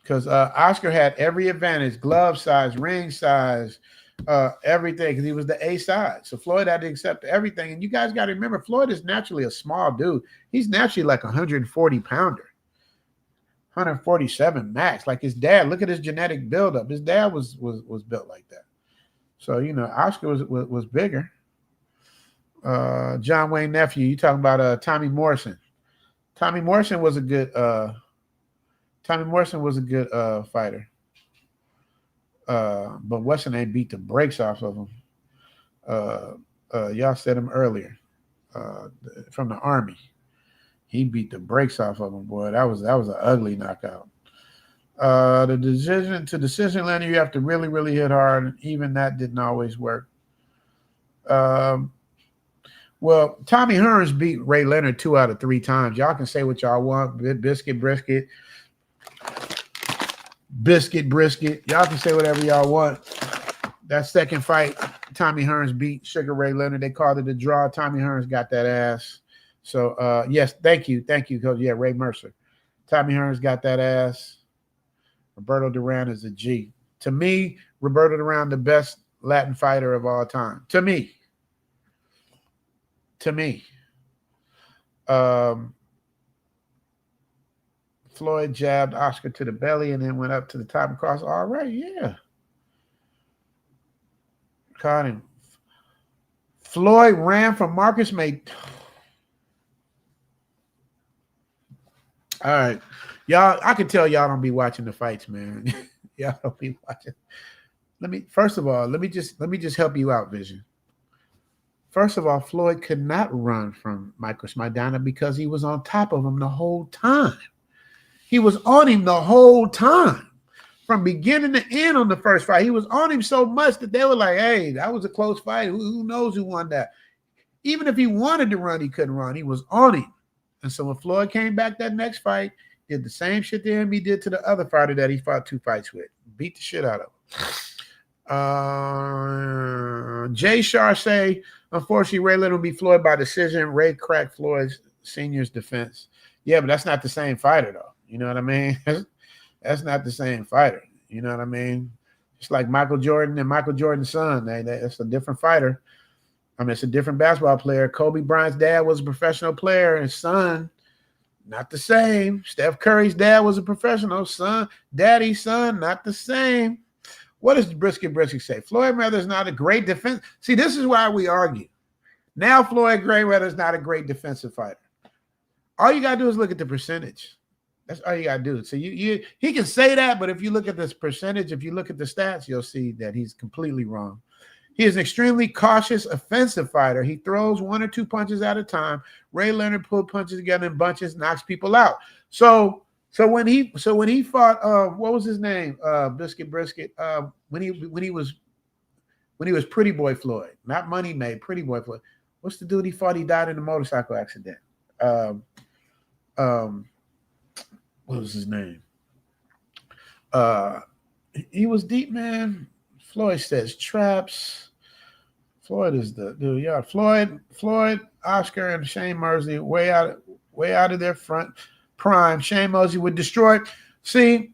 Because Oscar had every advantage, glove size, ring size, everything, because he was the A side. So Floyd had to accept everything. And you guys got to remember, Floyd is naturally a small dude. He's naturally like 140 pounder, 147 max. Like his dad. Look at his genetic buildup. His dad was built like that. So Oscar was bigger. John Wayne nephew. You talking about Tommy Morrison? Tommy Morrison was a good fighter. But Weston ain't beat the brakes off of him. Y'all said him earlier. From the Army. He beat the brakes off of him, boy. That was an ugly knockout. The decision, Lenny, you have to really, really hit hard. And even that didn't always work. Well, Tommy Hearns beat Ray Leonard 2 out of 3 times. Y'all can say what y'all want. Biscuit, brisket. Y'all can say whatever y'all want. That second fight, Tommy Hearns beat Sugar Ray Leonard. They called it a draw. Tommy Hearns got that ass. So, yes, thank you, Coach. Yeah, Ray Mercer. Tommy Hearns got that ass. Roberto Duran is a G. To me, Roberto Duran, the best Latin fighter of all time. To me. Floyd jabbed Oscar to the belly and then went up to the top and crossed. All right, yeah. Caught him. Floyd ran from Marcus May. All right. Y'all, I can tell y'all don't be watching the fights, man. Y'all don't be watching. Let me just help you out, Vision. First of all, Floyd could not run from Marcus Maidana because he was on top of him the whole time. He was on him the whole time. From beginning to end on the first fight, he was on him so much that they were like, hey, that was a close fight. Who knows who won that? Even if he wanted to run, he couldn't run. He was on him. And so when Floyd came back that next fight, did the same shit to him he did to the other fighter that he fought 2 fights with. Beat the shit out of him. Jay Shar say, unfortunately, Ray Leonard will beat Floyd by decision. Ray cracked Floyd's senior's defense. Yeah, but that's not the same fighter, though. You know what I mean? That's not the same fighter. You know what I mean? It's like Michael Jordan and Michael Jordan's son. That's a different fighter. I mean, it's a different basketball player. Kobe Bryant's dad was a professional player, and his son, not the same. Steph Curry's dad was a professional. Daddy's son, not the same. What does Brisket say? Floyd Mayweather's not a great defense. See, this is why we argue. Now Floyd Mayweather's not a great defensive fighter. All you got to do is look at the percentage. That's all you got to do. So he can say that, but if you look at this percentage, if you look at the stats, you'll see that he's completely wrong. He is an extremely cautious offensive fighter. He throws 1 or 2 punches at a time. Ray Leonard pulled punches together in bunches, knocks people out. So when he fought what was his name? Brisket. When he was Pretty Boy Floyd, not Money Made, Pretty Boy Floyd. What's the dude he fought? He died in a motorcycle accident. What was his name? He was deep, man. Floyd says traps. Floyd is the dude. Yeah, Floyd, Oscar, and Shane Mosley way out of their front prime. Shane Mosley would destroy. See,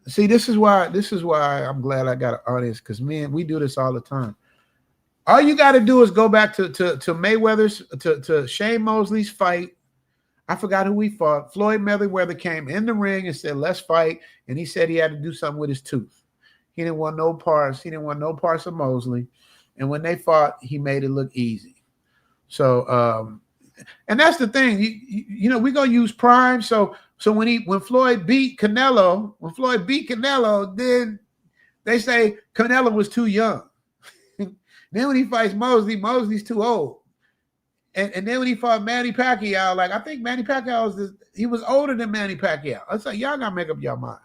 this is why I'm glad I got an audience, because we do this all the time. All you got to do is go back to Mayweather's to Shane Mosley's fight. I forgot who he fought. Floyd Mayweather came in the ring and said, "Let's fight," and he said he had to do something with his tooth. He didn't want no parts. He didn't want no parts of Mosley. And when they fought, he made it look easy. So, and that's the thing. We're gonna use prime. So when Floyd beat Canelo, then they say Canelo was too young. Then when he fights Mosley, Mosley's too old. And then when he fought Manny Pacquiao, I think Manny Pacquiao he was older than Manny Pacquiao. I was like, y'all gotta make up your mind.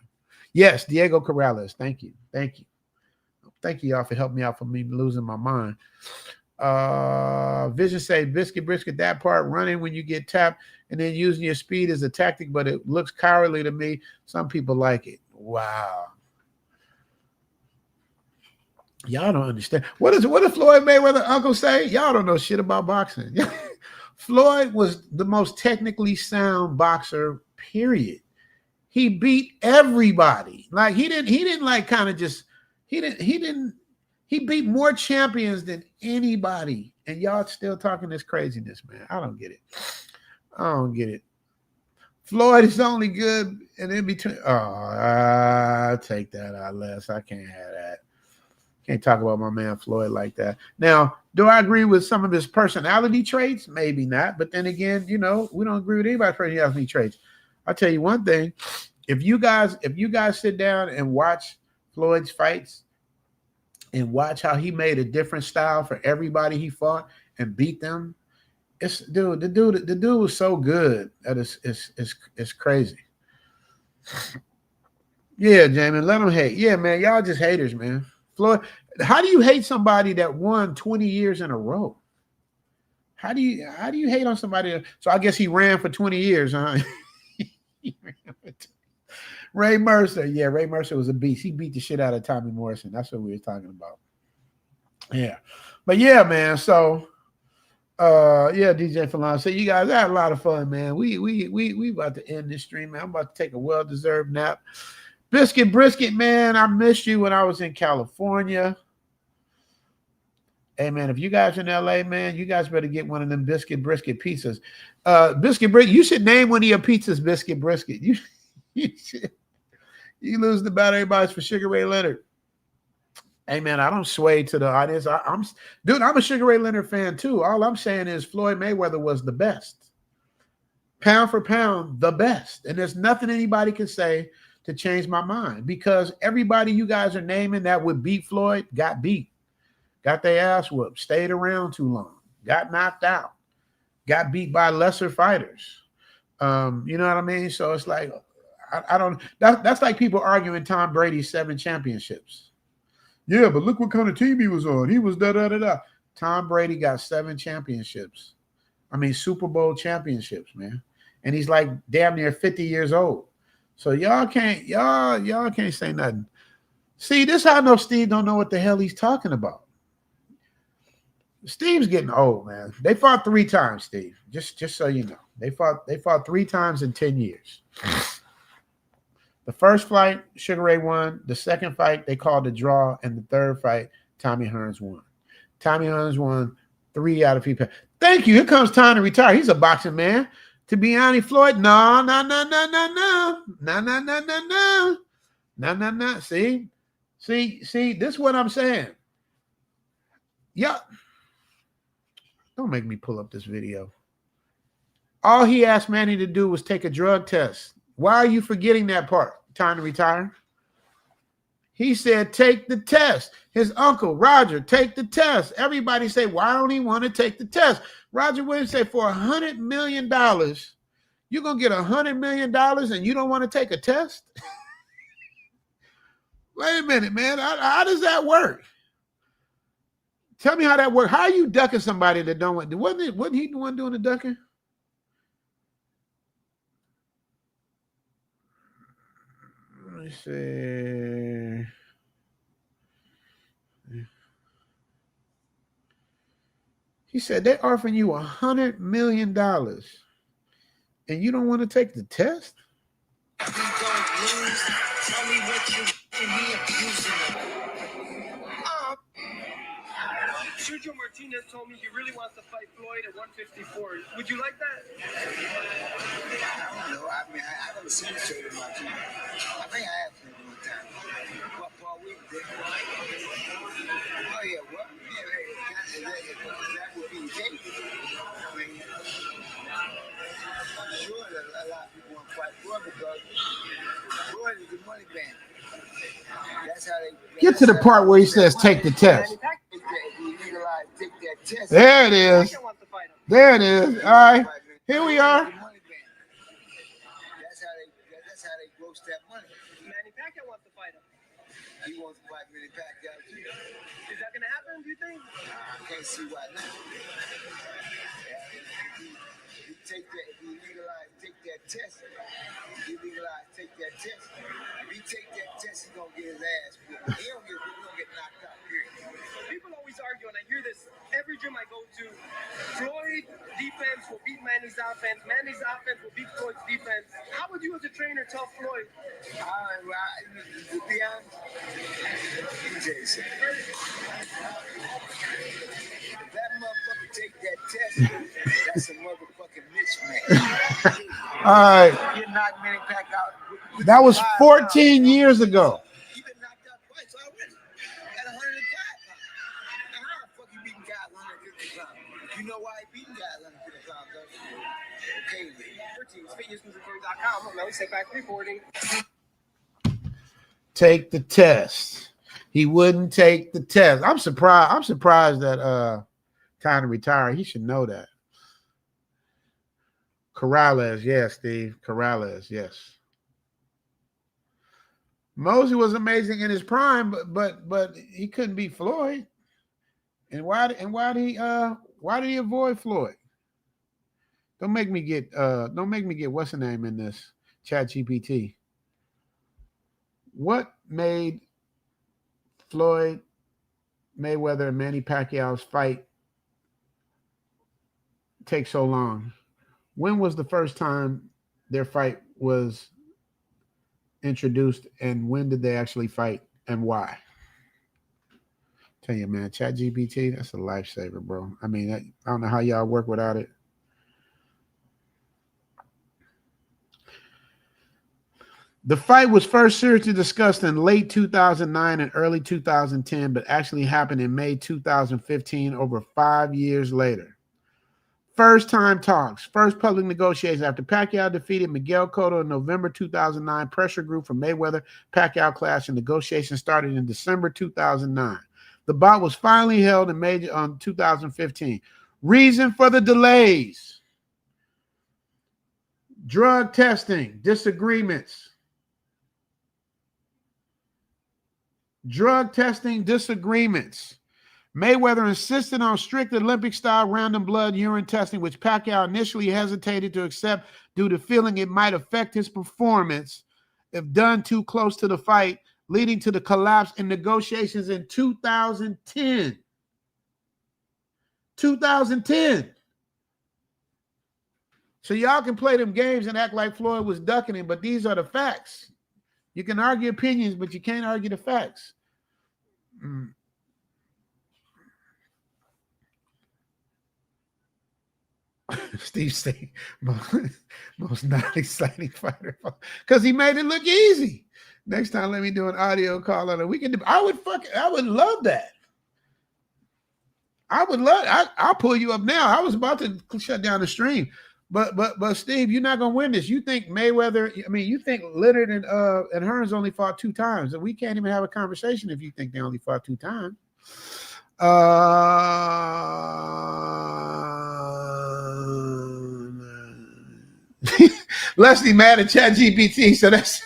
Yes, Diego Corrales. Thank you. Thank you, y'all, for helping me out for me losing my mind. Vision say, Brisket, that part, running when you get tapped and then using your speed as a tactic, but it looks cowardly to me. Some people like it. Wow. Y'all don't understand. What did Floyd Mayweather uncle say? Y'all don't know shit about boxing. Floyd was the most technically sound boxer, period. He beat everybody. Like he didn't like kind of just he beat more champions than anybody. And y'all still talking this craziness, man. I don't get it. Floyd is only good and in between. Oh, I'll take that out, Les. I can't have that. Can't talk about my man Floyd like that. Now, do I agree with some of his personality traits? Maybe not. But then again, we don't agree with anybody's personality traits. I'll tell you one thing. If you guys sit down and watch Floyd's fights and watch how he made a different style for everybody he fought and beat them, the dude was so good that it's crazy. Yeah, Jamie, let him hate. Yeah, man, y'all just haters, man. Floyd, how do you hate somebody that won 20 years in a row? How do you hate on somebody? So I guess he ran for 20 years, huh? Ray Mercer. Yeah, Ray Mercer was a beast. He beat the shit out of Tommy Morrison. That's what we were talking about. Yeah. But yeah, man. So yeah, DJ Falon. So you guys had a lot of fun, man. We about to end this stream, man. I'm about to take a well-deserved nap. Biscuit Brisket, man, I missed you when I was in California. Hey, man, if you guys are in LA, man, you guys better get one of them Biscuit Brisket pizzas. Biscuit Brisket, you should name one of your pizzas Biscuit Brisket. You lose the battery buys for Sugar Ray Leonard. Hey, man, I don't sway to the audience. I'm a Sugar Ray Leonard fan, too. All I'm saying is Floyd Mayweather was the best. Pound for pound, the best. And there's nothing anybody can say to change my mind, because everybody you guys are naming that would beat Floyd got beat, got their ass whooped, stayed around too long, got knocked out, got beat by lesser fighters. You know what I mean? So it's like, I don't, that's like people arguing Tom Brady's 7 championships. Yeah, but look what kind of team he was on. He was da-da-da-da. Tom Brady got 7 championships. I mean, Super Bowl championships, man. And he's like damn near 50 years old. So y'all can't say nothing. See, this how I know Steve don't know what the hell he's talking about. Steve's getting old, man. They fought 3 times, Steve. Just so you know. They fought 3 times in 10 years. The first fight, Sugar Ray won. The second fight, they called a draw. And the third fight, Tommy Hearns won. Tommy Hearns won 3 out of 3. Thank you. Here comes time to retire. He's a boxing man. To be honest, Floyd, no. See, this is what I'm saying. Yeah. Don't make me pull up this video. All he asked Manny to do was take a drug test. Why are you forgetting that part? Time to retire. He said, take the test. His uncle, Roger, take the test. Everybody say, why don't he want to take the test? Roger Williams said, for $100 million, you're going to get $100 million and you don't want to take a test? Wait a minute, man. How does that work? Tell me how that works. How are you ducking somebody that don't want to? Wasn't he the one doing the ducking? Let me see. He said they're offering you $100 million and you don't want to take the test? Sergio Martinez told me he really wants to fight Floyd at 154. Would you like that? I don't know. I mean, I never seen Sergio Martinez. I think I have seen him one time. What Paul Week did. Oh, yeah. What? Yeah, that would be the case. I mean, I'm sure that a lot of people want to fight Floyd because Floyd is the money man. That's how they get to the part where he says take the test. There it is. There it is. All right. Here we are. That's how they gross that money. Manny Pacquiao wants to fight him. He wants to fight Manny Pacquiao too. Is that going to happen, do you think? I can't see why not. Take that test. If you take that test. If he take that test, he's gonna get his ass. He don't get knocked out, period. offense. Mandy's offense will beat Floyd's defense. How would you as a trainer tell Floyd? To be honest, Jason, if that motherfucker take that test, that's a motherfucking mismatch. All right. You're knocking Manny Pacquiao. That was 14 years ago. You've been knocked out twice already. At 105 pounds. Now, how the fuck you beating guys 150 pounds? You know why he beating guys 150 pounds, don't you? Okay, FitnessMusicForty.com. Now we set back 340. Take the test. He wouldn't take the test. I'm surprised that kind of retired. He should know that. Corrales, yes, Steve. Corrales, yes. Mosley was amazing in his prime, but he couldn't beat Floyd. And why did he avoid Floyd? Don't make me get what's the name in this ChatGPT. What made Floyd Mayweather and Manny Pacquiao's fight take so long? When was the first time their fight was introduced, and when did they actually fight, and why? Tell you, man, ChatGPT, that's a lifesaver, bro. I mean, I don't know how y'all work without it. The fight was first seriously discussed in late 2009 and early 2010, but actually happened in May 2015, over 5 years later. First time talks, first public negotiations after Pacquiao defeated Miguel Cotto in November 2009. Pressure grew for Mayweather-Pacquiao clash, and negotiations started in December 2009. The bout was finally held in May 2015. Reason for the delays: drug testing, disagreements. Mayweather insisted on strict Olympic-style random blood urine testing, which Pacquiao initially hesitated to accept due to feeling it might affect his performance if done too close to the fight, leading to the collapse in negotiations in 2010. 2010. So y'all can play them games and act like Floyd was ducking him, but these are the facts. You can argue opinions, but you can't argue the facts. Steve saying most not exciting fighter because he made it look easy. Next time, let me do an audio call on it. I would love that. I'll pull you up now. I was about to shut down the stream, but Steve, you're not gonna win this. You think Mayweather? I mean, you think Leonard and Hearns only fought 2 times, and we can't even have a conversation if you think they only fought 2 times. Leslie mad at ChatGPT, so that's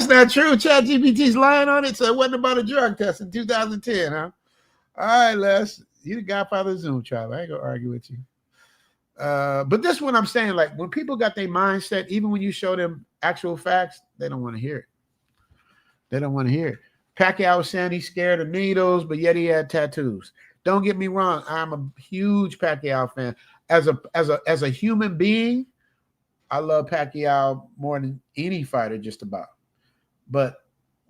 not true. ChatGPT's lying on it, so it wasn't about a drug test in 2010, huh? All right, Les, you the godfather of Zoom, child. I ain't gonna argue with you. But this is what I'm saying. Like, when people got their mindset, even when you show them actual facts, they don't want to hear it. They don't want to hear it. Pacquiao was saying he's scared of needles, but yet he had tattoos. Don't get me wrong. I'm a huge Pacquiao fan. As a human being, I love Pacquiao more than any fighter, just about. But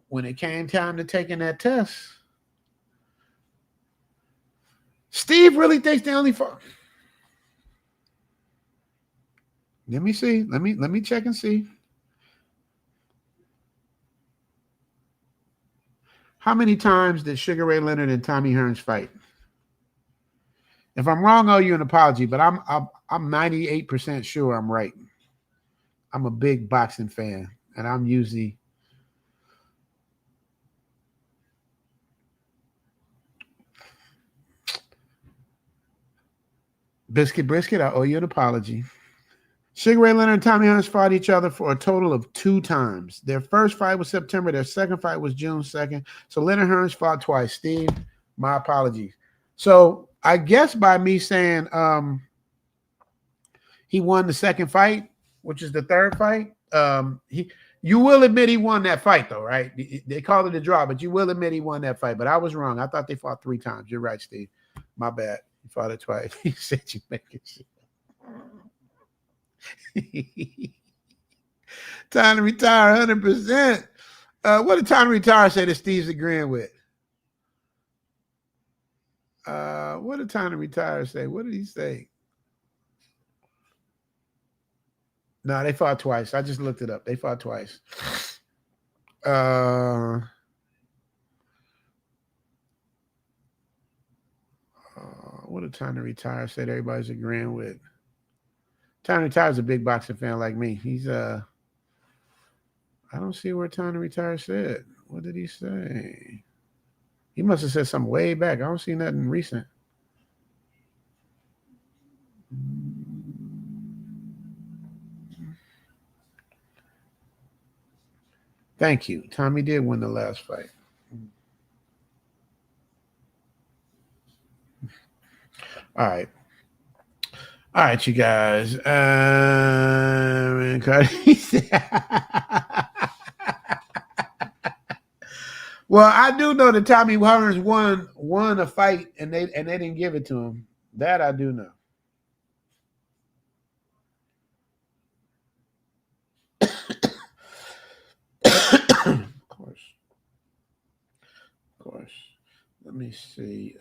when it came time to taking that test, Steve really thinks they only fought. Let me see. Let me check and see. How many times did Sugar Ray Leonard and Tommy Hearns fight? If I'm wrong, I owe you an apology, but I'm 98% sure I'm right. I'm a big boxing fan, and I'm usually Brisket, I owe you an apology. Sugar Ray Leonard and Tommy Hearns fought each other for a total of 2 times. Their first fight was September. Their second fight was June 2nd. So Leonard Hearns fought twice. Steve, my apologies. So I guess by me saying he won the second fight, which is the third fight, you will admit he won that fight, though, right? They called it a draw, but you will admit he won that fight. But I was wrong. I thought they fought 3 times. You're right, Steve. My bad. You fought it twice. He said you make it shit. Time to retire 100%. What did time to retire say that Steve's agreeing with? What did time to retire say? What did he say? No, they fought twice. I just looked it up. They fought twice. What did time to retire say that everybody's agreeing with? Time to retire is a big boxing fan like me. He's I don't see where time to retire said. What did he say? He must have said something way back. I don't see nothing recent. Thank you. Tommy did win the last fight. All right. All right, you guys. Well, I do know that Tommy Warner's won a fight and they didn't give it to him. That I do know. Of course. Let me see.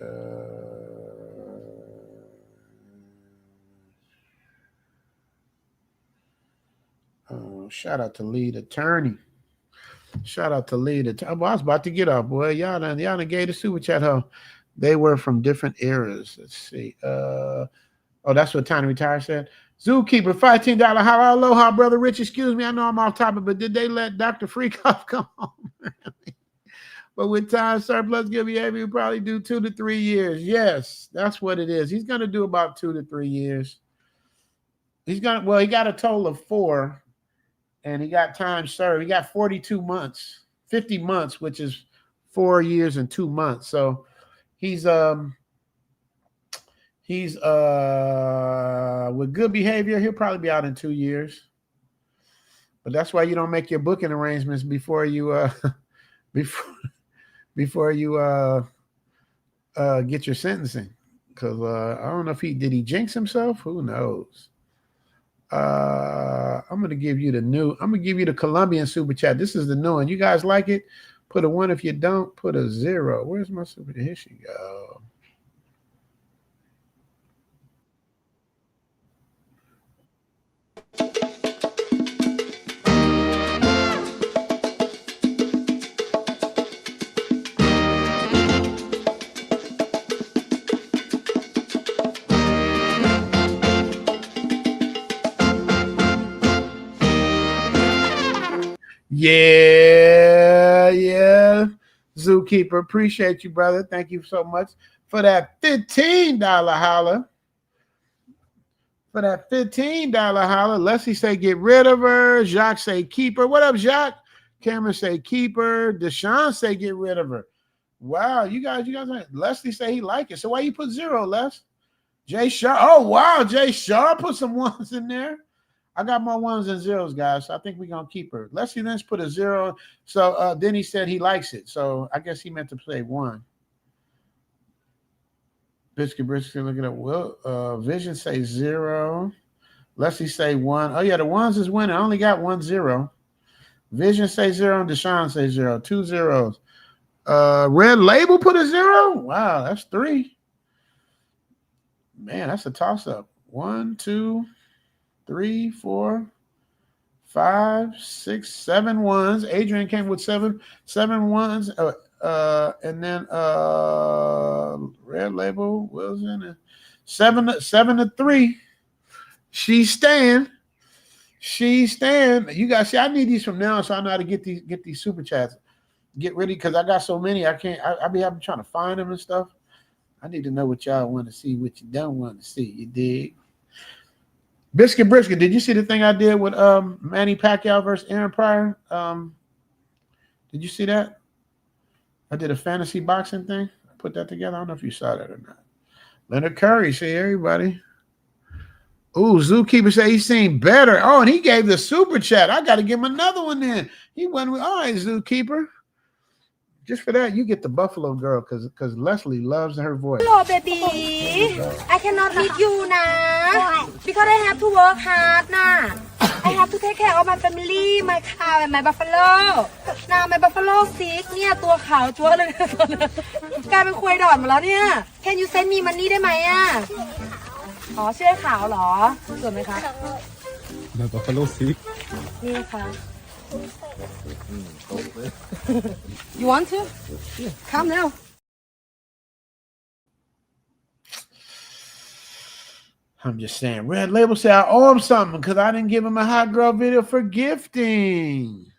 Shout out to lead attorney. Shout out to lead attorney. I was about to get off, boy. Y'all done gave the super chat home. They were from different eras. Let's see. Oh, that's what Time to Retire said. Zookeeper, $15. Hello, aloha, brother Rich. Excuse me, I know I'm off topic, but did they let Dr. Freakoff come home? But with time surplus good behavior, he'll probably do 2 to 3 years. Yes, that's what it is. He's going to do about 2 to 3 years. He got a total of 4, and he got time served. He got 42 months, 50 months, which is 4 years and 2 months. So he's with good behavior, he'll probably be out in 2 years. But that's why you don't make your booking arrangements before you before you get your sentencing. Because I don't know if did he jinx himself? Who knows? I'm gonna give you the Colombian super chat. This is the new one. You guys like it? Put a 1. If you don't, put a 0. Where's my super chat? Here she go. Yeah. Zookeeper, appreciate you, brother. Thank you so much for that $15 holler. For that $15 holler. Leslie say get rid of her. Jacques say keep her. What up, Jacques? Cameron say keep her. Deshaun say get rid of her. Wow, you guys. Leslie say he like it. So why you put 0, Les? Jay Shaw. Oh wow, Jay Shaw put some 1s in there. I got more 1s and 0s, guys. So I think we're going to keep her. Leslie Lynch put a 0. So then he said he likes it. So I guess he meant to say 1. Biscuit, look it up. Well, Vision say 0. Leslie say 1. Oh, yeah, the 1s is winning. I only got 1 0. Vision say 0 and Deshaun say 0. 2 zeros. Red Label put a 0. Wow, that's 3. Man, that's a toss-up. 1, 2, 3, 4, 5, 6, 7 1s. Adrian came with 7 1s. And then Red Label Wilson 7 to 3. She's staying. You guys see, I need these from now, so I know how to get these super chats. Get ready because I got so many. I can't. I be trying to find them and stuff. I need to know what y'all want to see, what you don't want to see. You dig? Biscuit Brisket, did you see the thing I did with Manny Pacquiao versus Aaron Pryor? Did you see that? I did a fantasy boxing thing. I put that together. I don't know if you saw that or not. Leonard Curry, see everybody. Ooh, Zookeeper say he's seen better. Oh, and he gave the super chat. I got to give him another one then. He went with, all right, Zookeeper. Just for that, you get the Buffalo Girl because Leslie loves her voice. Hello, baby. I cannot meet you na because I have to work hard na. I have to take care of my family, my cow and my buffalo. Now my buffalo sick เนี่ยตัวขาวจั๊วเลยกลายเป็นควายดอดหมดแล้วเนี่ย Can you send me money ได้ไหมอ่ะอ๋อชื่อขาวเหรอสวยไหมคะ My buffalo sick นี่ค่ะ You want to? Come now. I'm just saying, Red Label said I owe him something because I didn't give him a hot girl video for gifting.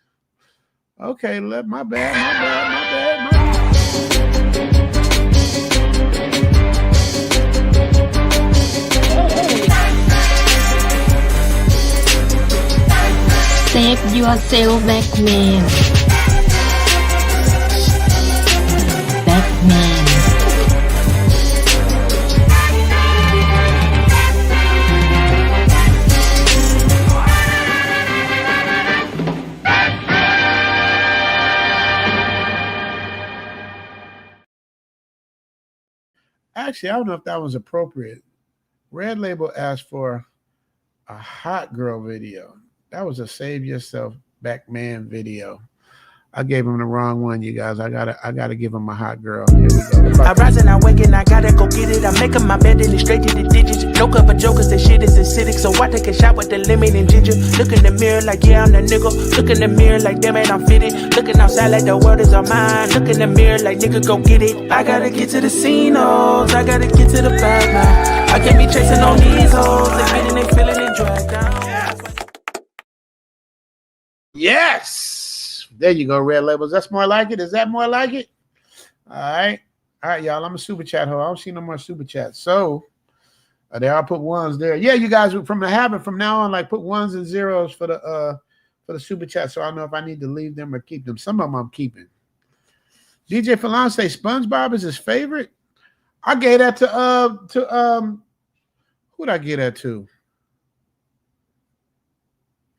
Okay, my bad. Save yourself, Batman. Batman. Actually, I don't know if that was appropriate. Red Label asked for a hot girl video. That was a Save Yourself Batman video. I gave him the wrong one, you guys. I gotta give him a hot girl. Here we go. I rise and I wake and I gotta go get it. I'm making my bed and it's straight to the digits. Joke up a jokers, that shit is acidic. So I take a shot with the lemon and ginger. Look in the mirror like, yeah, I'm the nigga. Look in the mirror like, damn it, I'm fitted. Looking outside like the world is all mine. Look in the mirror like, nigga, go get it. I gotta get to the casinos. I gotta get to the bag now. I can't be chasing on these hoes. They getting they feeling and dragged down. Yes. There you go, Red Labels. That's more like it. Is that more like it? All right, y'all. I'm a super chat hoe. I don't see no more super chats. So they all put ones there. Yeah, you guys from the habit from now on, like put ones and zeros for the super chat. So I don't know if I need to leave them or keep them. Some of them I'm keeping. DJ Falon say SpongeBob is his favorite. I gave that to who'd I give that to?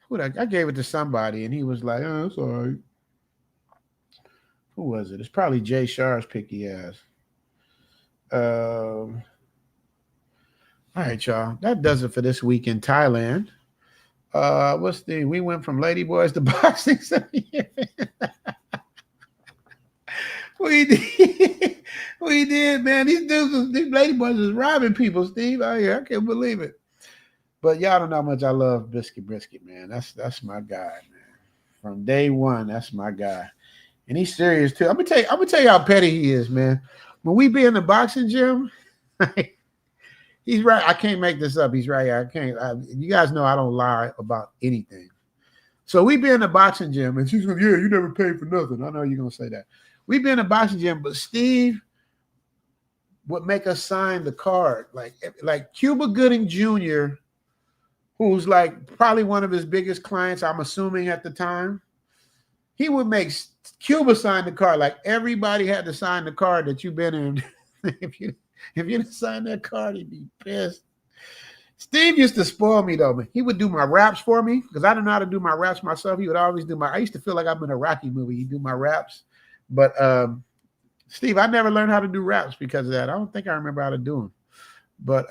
I gave it to somebody, and he was like, "Oh, it's all right." Who was it? It's probably Jay Shar's picky ass. All right, y'all. That does it for this week in Thailand. We went from lady boys to boxing. We did, man. These lady boys is robbing people, Steve. I can't believe it. But y'all don't know how much I love Biscuit Brisket, man. That's my guy, man. From day one, that's my guy. And he's serious too. I'm gonna tell you how petty he is, man. When we be in the boxing gym, he's right. I can't make this up. He's right. You guys know I don't lie about anything. So we be in the boxing gym, and she's going, "Yeah, you never paid for nothing." I know you're gonna say that. We be in the boxing gym, but Steve would make us sign the card, like Cuba Gooding Jr., who's like probably one of his biggest clients, I'm assuming at the time. He would make Cuba sign the card. Like everybody had to sign the card that you've been in. If you didn't sign that card, he'd be pissed. Steve used to spoil me though. He would do my raps for me because I didn't know how to do my raps myself. He would always do I used to feel like I'm in a Rocky movie. He'd do my raps. But Steve, I never learned how to do raps because of that. I don't think I remember how to do them. But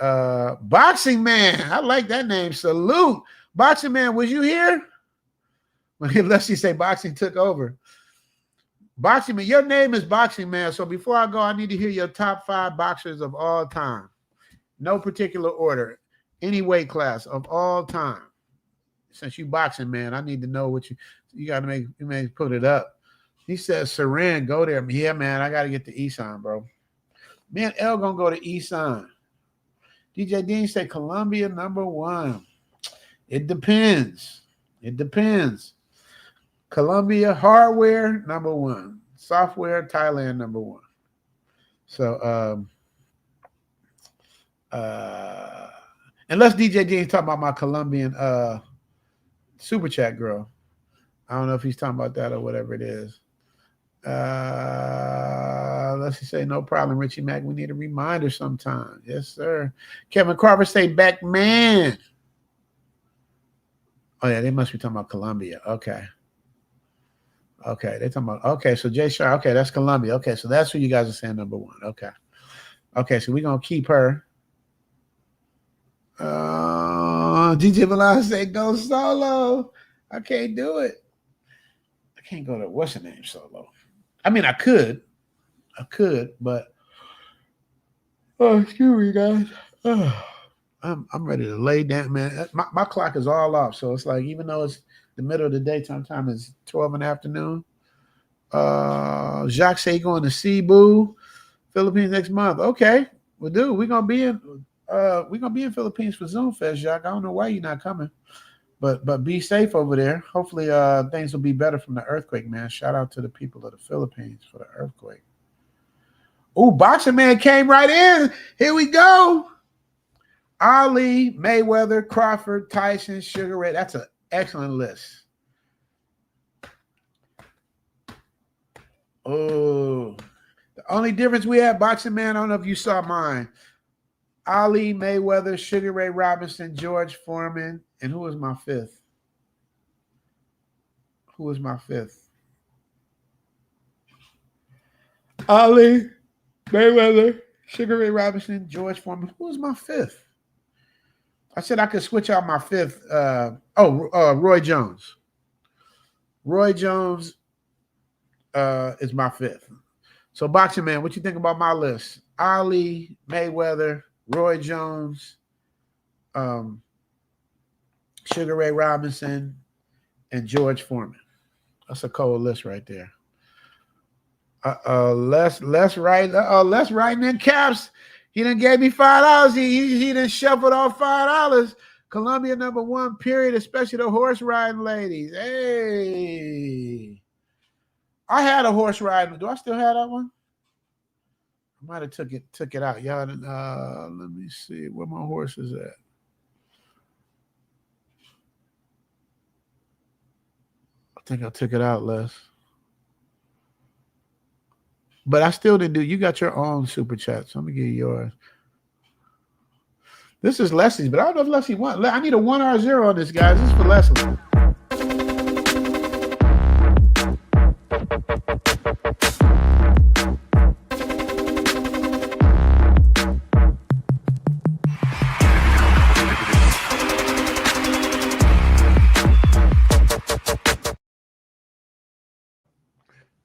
Boxing Man, I like that name. Salute. Boxing Man, was you here? Unless you say Boxing took over. Boxing Man, your name is Boxing Man. So before I go, I need to hear your top 5 boxers of all time. No particular order. Any weight class of all time. Since you Boxing Man, I need to know what you got to make put it up. He says, Saran, go there. Yeah, man, I got to get to Isan, bro. Me and L gonna go to Isan. DJ Dean said Colombia #1. It depends. Colombia hardware #1. Software Thailand #1. So unless DJ Dean's talking about my Colombian super chat girl. I don't know if he's talking about that or whatever it is. Let's say no problem, Richie Mack. We need a reminder sometime. Yes, sir. Kevin Carver say back man. Oh yeah, they must be talking about Colombia. Okay. Okay, they talking about. Okay, so Jay Shar. Okay, that's Colombia. Okay, so that's who you guys are saying number one. Okay, okay, so we're gonna keep her. DJ Milan say go solo. I can't do it. I can't go to what's the name solo. I mean, I could, but excuse me, guys. I'm ready to lay down, man. My clock is all off, so it's like even though it's the middle of the daytime time is 12 in the afternoon. Jacques say going to Cebu, Philippines next month. Okay, well, dude, we're gonna be in Philippines for Zoom Fest, Jacques. I don't know why you're not coming, but be safe over there. Hopefully, things will be better from the earthquake, man. Shout out to the people of the Philippines for the earthquake. Oh, Boxing Man came right in. Here we go. Ali, Mayweather, Crawford, Tyson, Sugar Ray. That's an excellent list. Oh, the only difference we had, Boxing Man, I don't know if you saw mine. Ali, Mayweather, Sugar Ray Robinson, George Foreman, and who was my fifth? Ali, Mayweather, Sugar Ray Robinson, George Foreman. Who was my fifth? I said I could switch out my fifth. Roy Jones. Roy Jones is my fifth. So, Boxing Man, what you think about my list? Ali, Mayweather, Roy Jones, Sugar Ray Robinson, and George Foreman. That's a cold list right there. Les writing in caps. He done gave me $5. He done shuffled off $5. Colombia number one, period, especially the horse riding ladies. Hey. I had a horse riding. Do I still have that one? I might have took it out. Y'all, let me see where my horse is at. I think I took it out, Les. But I still didn't do. You got your own super chat, so let me give you yours. This is Leslie's, but I don't know if Leslie won. I need a 1 or 0 on this, guys. This is for Leslie.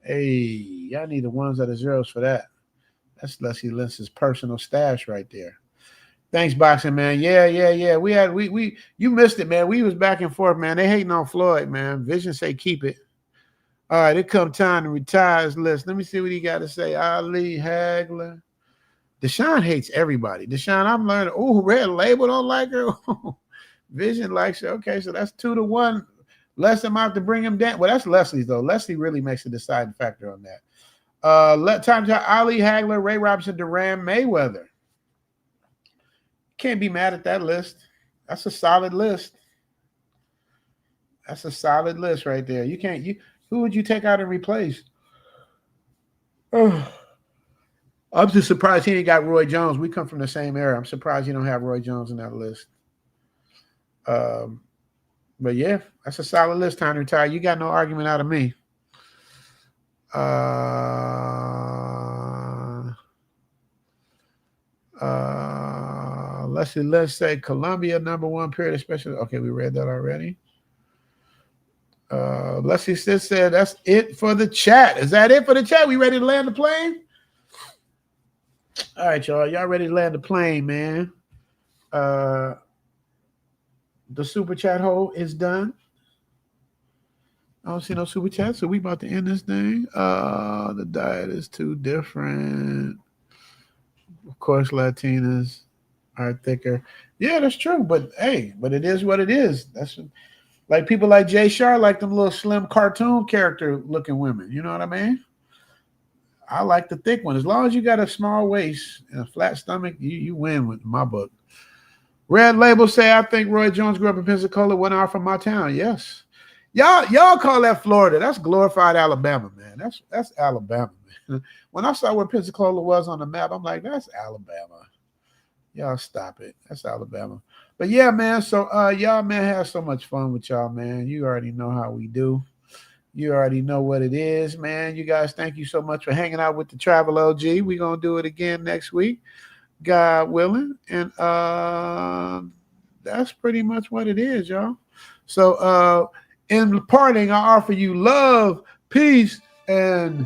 Hey, y'all need the 1s or 0s for that. That's Leslie Lentz's personal stash right there. Thanks, Boxing Man. Yeah. We you missed it, man. We was back and forth, man. They hating on Floyd, man. Vision say keep it. All right, it come time to retire his list. Let me see what he got to say. Ali, Hagler. Deshaun hates everybody. Deshaun, I'm learning. Oh, Red Label don't like her. Vision likes her. Okay, so that's 2-1. Less I'm out to bring him down. Well, that's Leslie's, though. Leslie really makes a deciding factor on that. Time to Ali, Hagler, Ray Robinson, Duran, Mayweather. Can't be mad at that list. That's a solid list. That's a solid list right there. You can't. Who would you take out and replace? Oh, I'm just surprised he ain't got Roy Jones. We come from the same era. I'm surprised you don't have Roy Jones in that list. But yeah, that's a solid list. Time to retire. You got no argument out of me. Let's say Colombia number one, period, especially. Okay, we read that already. Leslie said that's it for the chat. Is that it for the chat? We ready to land the plane? All right, y'all. Y'all ready to land the plane, man? The super chat hole is done. I don't see no super chat, so we about to end this thing. The diet is too different. Of course, Latinas are thicker. Yeah, that's true. But hey, it is what it is. That's like people like Jay Shar, like them little slim cartoon character looking women. You know what I mean? I like the thick one. As long as you got a small waist and a flat stomach, you win with my book. Red Label say, I think Roy Jones grew up in Pensacola, 1 hour from my town. Yes. Y'all call that Florida. That's glorified Alabama, man. That's Alabama, man. When I saw where Pensacola was on the map, I'm like, that's Alabama. Y'all stop it. That's Alabama. But yeah, man. So y'all, man, have so much fun with y'all, man. You already know how we do. You already know what it is, man. You guys, thank you so much for hanging out with the Travel OG. We're going to do it again next week, God willing. And that's pretty much what it is, y'all. So in parting, I offer you love, peace, and